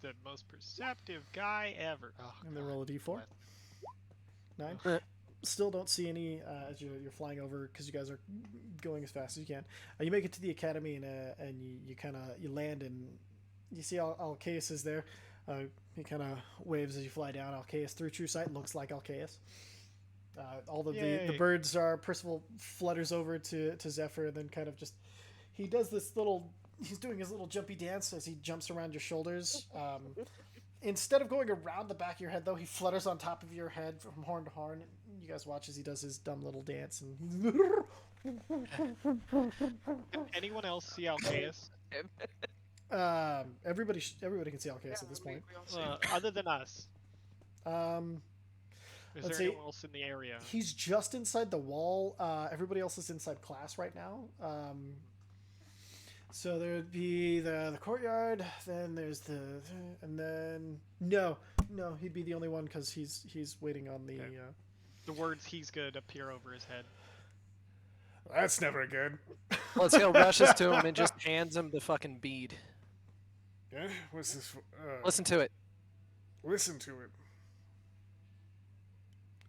The most perceptive guy ever. Oh, And then God. roll a d4. 9. Uh. Still don't see any as you're flying over because you guys are going as fast as you can. You make it to the academy and you kind of you land and you see Alcaeus is there. He kind of waves as you fly down. Alcaeus through true sight looks like Alcaeus. All of the Yay. birds are. Percival flutters over to Zephyr and then kind of just he does this little. He's doing his little jumpy dance as he jumps around your shoulders. Instead of going around the back of your head, though, he flutters on top of your head from horn to horn. You guys watch as he does his dumb little dance. And Can anyone else see Alcaeus? everybody can see Alcaeus at this point. We all see. Other than us. Is Let's there see. anyone else in the area? He's just inside the wall. Everybody else is inside class right now. So there would be the courtyard. Then there's and then no, he'd be the only one because he's waiting on the. Okay. The words "he's good" appear over his head. That's never good. Bloodscale rushes to him and just hands him the fucking bead. Yeah, what's this? Listen to it. Listen to it.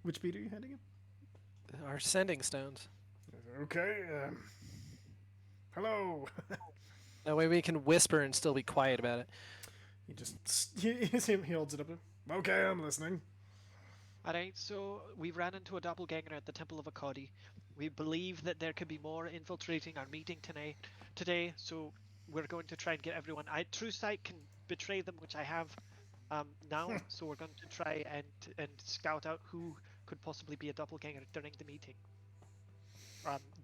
Which beat are you handing him? Our sending stones. Okay. Hello. That way we can whisper and still be quiet about it. He just he holds it up. Okay, I'm listening. Alright, so we ran into a doppelganger at the Temple of Akati. We believe that there could be more infiltrating our meeting today, so we're going to try and get everyone. True Sight can betray them, which I have now, so we're going to try and scout out who could possibly be a doppelganger during the meeting.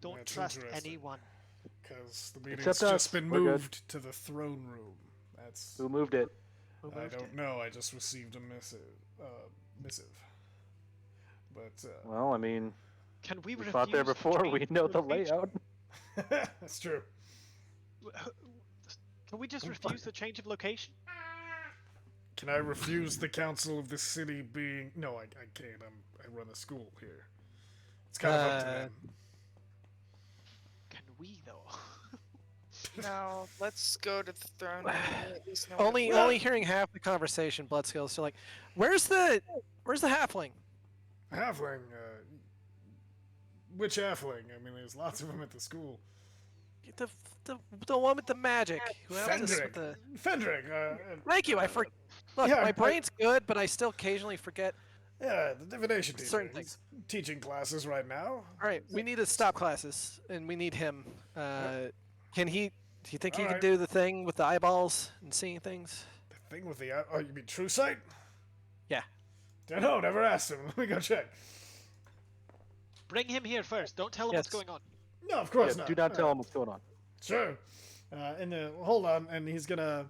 Don't That's trust interesting. anyone. Because the meeting's Except us. just been We're good. moved to the throne room. That's. Who moved it? Who I moved don't it? know. I just received a missive. But Well, I mean, Can we we refuse fought there to before. We change know the location? layout. that's true. Can we just refuse the change of location? Can I refuse the council of the city being? No, I can't. I run a school here. It's kind of up to them. Can we though? No, let's go to the throne room. and at least know what Only it- only hearing half the conversation, Bloodscale is still like, where's the halfling? Halfling. Which halfling? I mean, there's lots of them at the school. The one with the magic. Who else is with Fendrick. the... Fendrick. Thank you. Look, Yeah, my brain's good, but I still occasionally forget. Yeah, the divination teacher. Certain He's teaching classes right now. All right, we need to stop classes, and we need him. Can he? Do you think he can Alright. do the thing with the eyeballs and seeing things? The thing with the oh, you mean true sight? Yeah. Dunno, never asked him. Let me go check. Bring him here first. Don't tell him what's Yes. going on. No, of course Yeah, not. do not tell him what's going on. Sure. And then hold on, and he's gonna.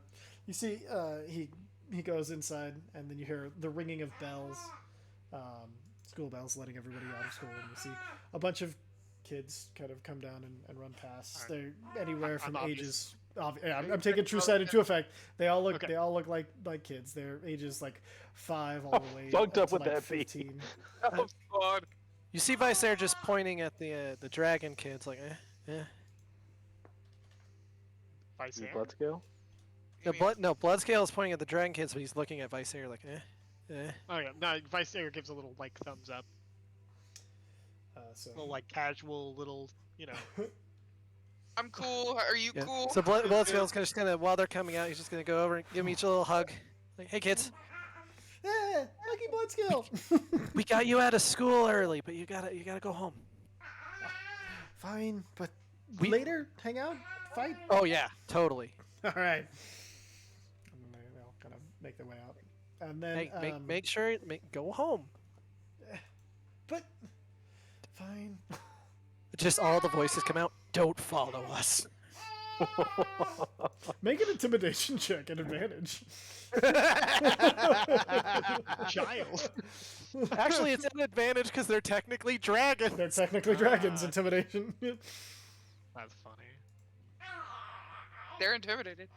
You see, he goes inside, and then you hear the ringing of bells, school bells, letting everybody out of school, and you see a bunch of kids kind of come down and run past. Alright. They're anywhere I'm from obvious. ages. Yeah, I'm taking true sight into effect. They all look. Okay. They all look like kids. They're ages like 5 all the way Fucked up to would like that be? 15. Oh God. You see Visair just pointing at the dragon kids, like, Vice Your Air? blood scale? You mean- Bloodscale is pointing at the dragon kids, but he's looking at Visair, like, Oh yeah, no, Vice Air gives a little like thumbs up, So little like casual little, you know. I'm cool. Are you Yeah. cool? So Bloodscale's just gonna, while they're coming out, he's just gonna go over and give them each a little hug. Like, hey kids, yeah, Lucky Bloodskill. we got you out of school early, but you gotta go home. Fine, but We- later, hang out, fight. Oh yeah, totally. All right. And they'll kind of make their way out, and then Hey, make sure go home. But fine. Just all the voices come out. Don't follow us. Make an intimidation check at advantage. Child. Actually, it's an advantage because they're technically dragons. They're technically dragons. Intimidation. That's funny. They're intimidated.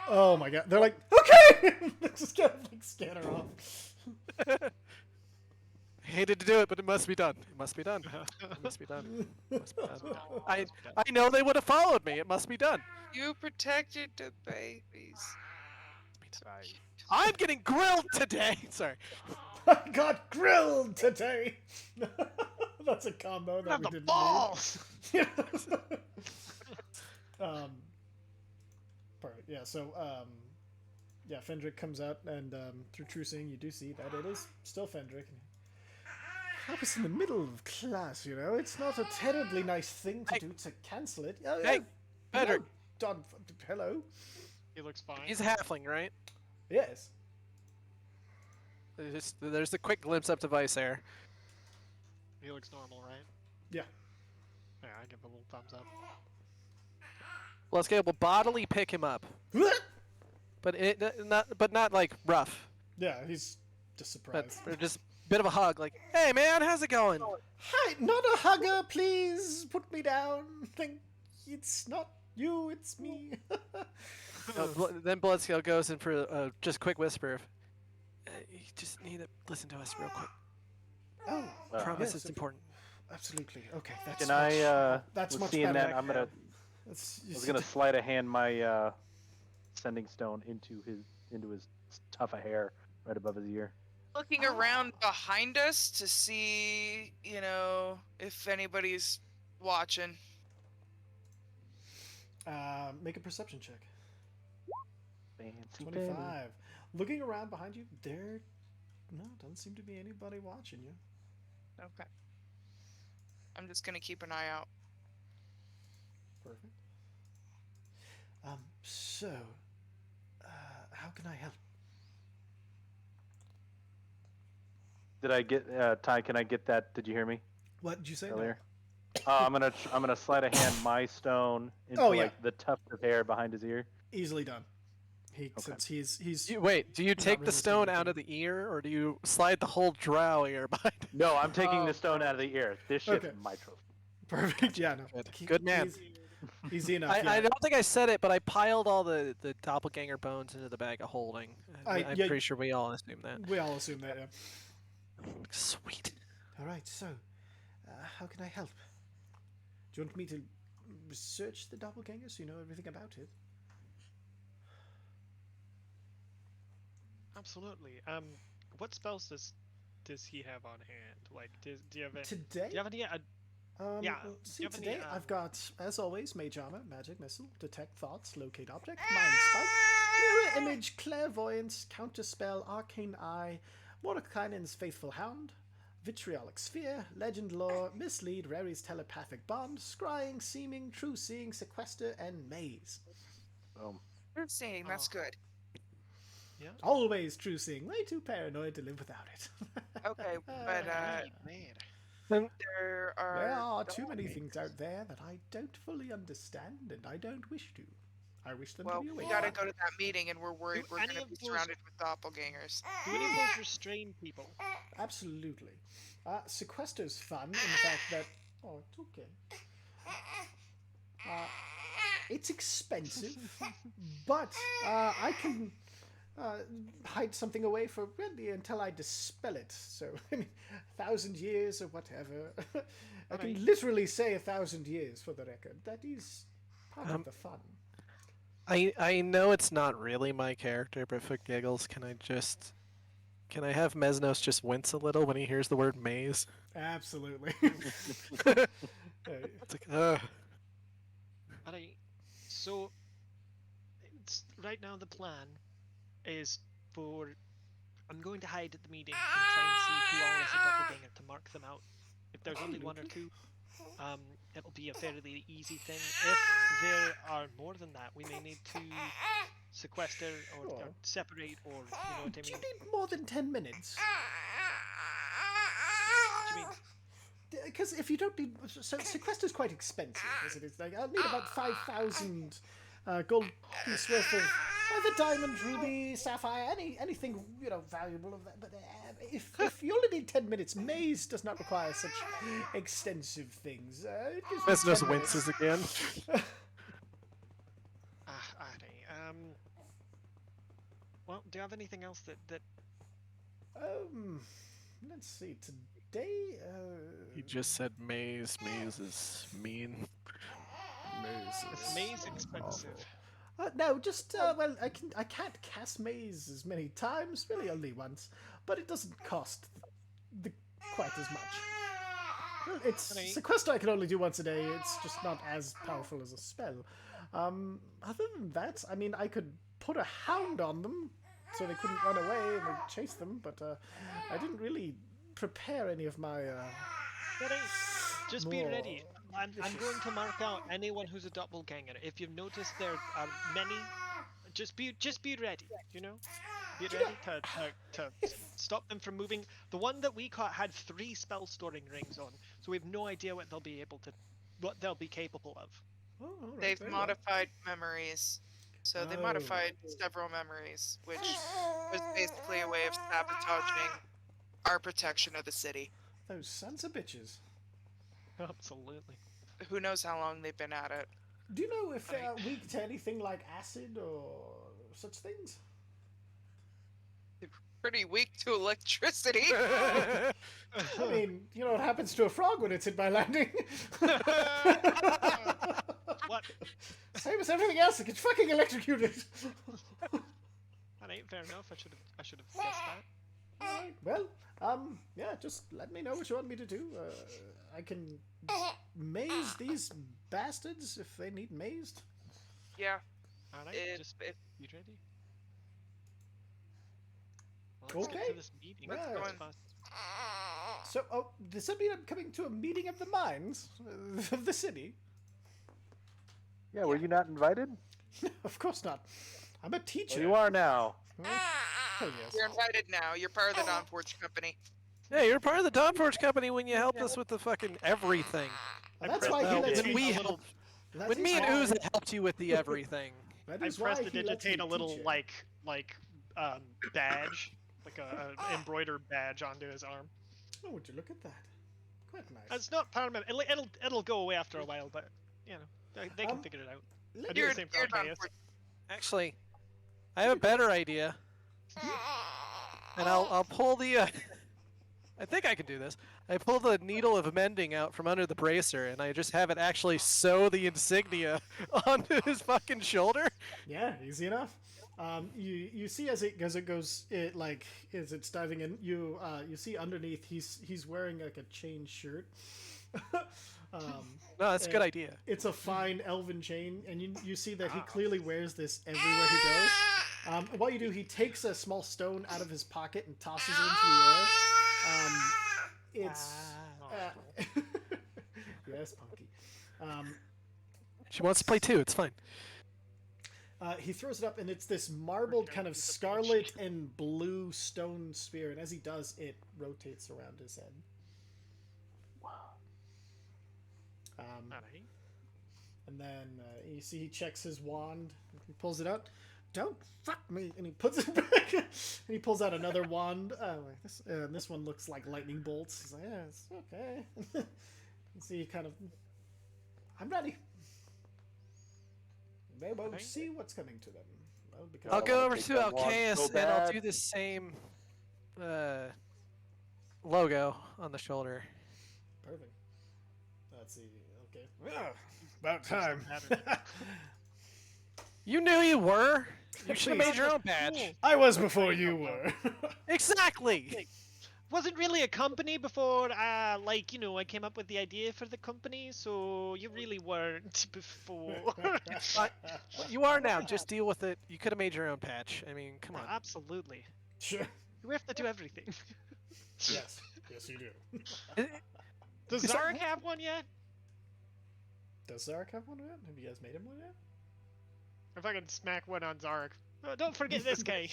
Oh my god! They're like, okay. They just kind of like scatter off. Hated to do it, but it must be done. It must be done. It must be done. It must be done. I know they would have followed me. It must be done. You protected the babies. I'm getting grilled today. Sorry. I got grilled today. That's a combo that Have we the didn't balls. need. Perfect. Yeah. So, yeah, Fendrick comes out, and through true seeing, you do see that it is still Fendrick. That was in the middle of class, you know. It's not a terribly nice thing to do to cancel it. Oh, Hey, hello, Fendrick. hello. He looks fine. He's a halfling, right? Yes. There's a quick glimpse up to Visair. He looks normal, right? Yeah. Yeah, I give a little thumbs up. Bloodscale will bodily pick him up, but not like rough, Yeah, he's just but surprised. or just a bit of a hug, like, hey man, how's it going? Hi, not a hugger, please. Put me down. Think it's not you, it's me. Then Bloodscale goes in for a just quick whisper of, you just need to listen to us real quick. Oh, Promise yes, it's important. absolutely. Okay, that's Can much, I, that's with much seeing better. that, I'm gonna, I was gonna sleight of hand my sending stone into his tuft of hair right above his ear. Looking around behind us to see, you know, if anybody's watching. Make a perception check. Fancy 25. dandy. Looking around behind you, doesn't seem to be anybody watching you. Okay. I'm just gonna keep an eye out. Perfect. So, how can I help? Did I get Ty? Can I get that? Did you hear me What did you say? earlier? I'm gonna sleight of hand my stone into Oh, yeah. like the tuft of hair behind his ear. Easily done. Since he's Wait, do you take the resisting stone anything. out of the ear, or do you slide the whole drow ear behind? No, I'm taking Oh, the stone out of the ear. This shit's okay. my trophy. perfect. Yeah, no. Good man. Easy enough. I yeah. don't think I said it, but I piled all the doppelganger bones into the bag of holding. I'm yeah, pretty sure we all assume that. We all assume that. Yeah. Sweet. All right. So, how can I help? Do you want me to research the doppelganger so you know everything about it? Absolutely. What spells does he have on hand? Like, do you have Today? do you have any Yeah, let's do see, you have any, today I've got, as always, Mage Armor, Magic Missile, Detect Thoughts, Locate Object, Mind Spike, Mirror Image, Clairvoyance, Counterspell, Arcane Eye, Mordekainen's Faithful Hound, Vitriolic Sphere, Legend Lore, Mislead, Rary's Telepathic Bond, Scrying, Seeming, True Seeing, Sequester, and Maze. Boom. You're seeing, that's good. Always True Seeing, way too paranoid to live without it. Okay, but Man. there There are are too many things out there that I don't fully understand, and I don't wish to. I wish them Well, to be away. we gotta go to that meeting, and we're worried Do we're any gonna of be those- surrounded with doppelgangers. Do any of those restrain people? Absolutely. Sequester's fun in the fact that... Oh, it's okay. It's expensive, but I can hide something away for really until I dispel it. So, I mean, 1,000 years or whatever. I can literally say 1,000 years for the record. That is part of the fun. I know it's not really my character, but for giggles, can I have Mesnos just wince a little when he hears the word maze? Absolutely. It's like, ugh. Alright, so right now the plan is for I'm going to hide at the meeting and try and see who all is a doppelganger to mark them out. If there's only one or two, it'll be a fairly easy thing. If there are more than that, we may need to sequester or separate, or you know what I Do you mean. need more than 10 minutes? What do you mean? Because if you don't need... So sequester's quite expensive, as it is. Like, I'll need about 5,000 gold piece worth of either diamond, ruby, sapphire, anything, you know, valuable of that. But if you only need 10 minutes, maze does not require such extensive things. It gives me Mesnos 10 minutes. winces again. Alright, well, do you have anything else that Let's see. Today, He just said maze. Maze is mean. is maze expensive? No, just well, I can't cast maze as many times, really only once, but it doesn't cost quite as much. Well, it's sequester I can only do once a day. It's just not as powerful as a spell. Other than that, I mean, I could put a hound on them so they couldn't run away and they'd chase them, but I didn't really prepare any of my. Just be ready. I'm going to mark out anyone who's a doppelganger. If you've noticed there are many, just be ready. You know, be ready to stop them from moving. The one that we caught had 3 spell storing rings on, so we have no idea what they'll be capable of. Oh, all right, They've very well. modified memories. So they modified several memories, which was basically a way of sabotaging our protection of the city. Those sons of bitches. Absolutely. Who knows how long they've been at it? Do you know if they're weak to anything like acid or such things? Pretty weak to electricity. I mean, you know what happens to a frog when it's hit by lightning? What? Same as everything else, it gets fucking electrocuted. That ain't fair enough. I should have guessed that. Alright, well, yeah, just let me know what you want me to do. I can maze these bastards if they need mazed. Yeah. Alright, just be ready. Well, let's get Okay. to this meeting. Right. Let's go fast. So, does that mean I'm coming to a meeting of the minds of the city? Yeah, were you not invited? Of course not. I'm a teacher. Well, you are now. Oh, yes. You're invited now. You're part of the Dawnforged company. Yeah, you're part of the Dawnforged company when you helped us with the fucking everything. And that's why he lets When me. we a little- helped, that when is me and why- Uza helped you with the everything. that I is why pressed to he lets digitate me a little teach it. like badge, like a embroidered badge onto his arm. Oh, would you look at that? Quite nice. It's not permanent. It'll go away after a while, but you know they can figure it out. I do You're, the same for you're Archaeus. Dawnforged. Actually, I have a better idea. And I'll pull the. I think I can do this. I pull the needle of mending out from under the bracer, and I just have it actually sew the insignia onto his fucking shoulder. Yeah, easy enough. You see as it's diving in, you see underneath he's wearing like a chain shirt. No, that's a good and idea. It's a fine elven chain, and you see that he clearly wears this everywhere he goes. What you do, he takes a small stone out of his pocket and tosses it into the air. Yes, Punky. She wants to play too. It's fine. He throws it up, and it's this marbled kind of scarlet and blue stone spear, and as he does, it rotates around his head. And then you see he checks his wand. He pulls it out. Don't fuck me! And he puts it back. And he pulls out another wand. This one looks like lightning bolts. He's like, yeah, it's okay. You see, he kind of... I'm ready. They won't see what's coming to them. Well, because I'll go over take to that wand Alcaeus so and I'll bad. do the same logo on the shoulder. Perfect. Let's see. Okay. Yeah, about time. You knew you were. You should have made your own badge. I was before you were. Exactly. Wasn't really a company before, like, you know, I came up with the idea for the company, so you really weren't before. You are now. Just deal with it. You could have made your own patch. I mean, come on. Absolutely. Sure. We have to do everything. Yes. Yes, you do. Does Is that- Zarek have one yet? Does Zarek have one yet? Have you guys made him one yet? If I can smack one on Zarek. Don't forget this guy.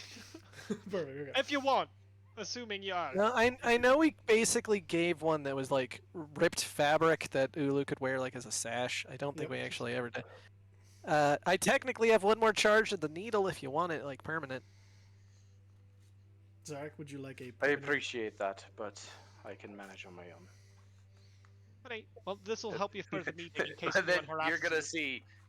Perfect. Okay. If you want. Assuming you are. No, I know we basically gave one that was like ripped fabric that Ulu could wear like as a sash. I don't think Yep. we actually ever did. I technically have one more charge of the needle if you want it like permanent. Zarek, would you like a... I permanent- appreciate that, but I can manage on my own. Alright, well, this will help you for the meeting in case And then anyone harasses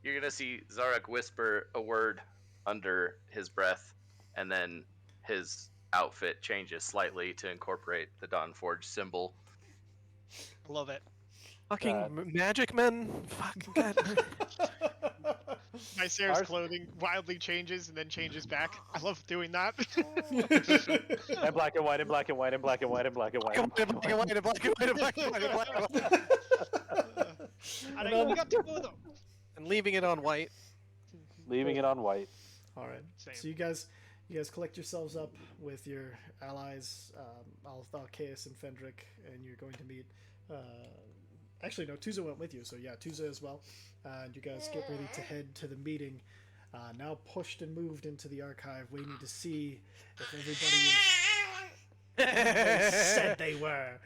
you're gonna see Zarek whisper a word under his breath, and then his outfit changes slightly to incorporate the Dawnforged symbol. you. Love it. Fucking magic men. Fuck God. My Sarah's Ours- clothing wildly changes and then changes back. I love doing that. And black and white and black and white and black and white and black and white. Black and white and white and black and white and black and white and black and white. Alright, we got to go though. And leaving it on white. Leaving it on white. All right. Same. So you guys collect yourselves up with your allies, Alcaeus and Fendrick, and you're going to meet. Actually, no, Tuza went with you, so yeah, Tuza as well. And you guys get ready to head to the meeting. Now pushed and moved into the archive, waiting to see if everybody is they said they were,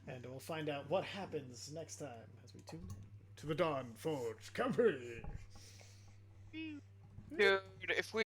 and we'll find out what happens next time as we tune in To the Dawnforged Company. Dude, if we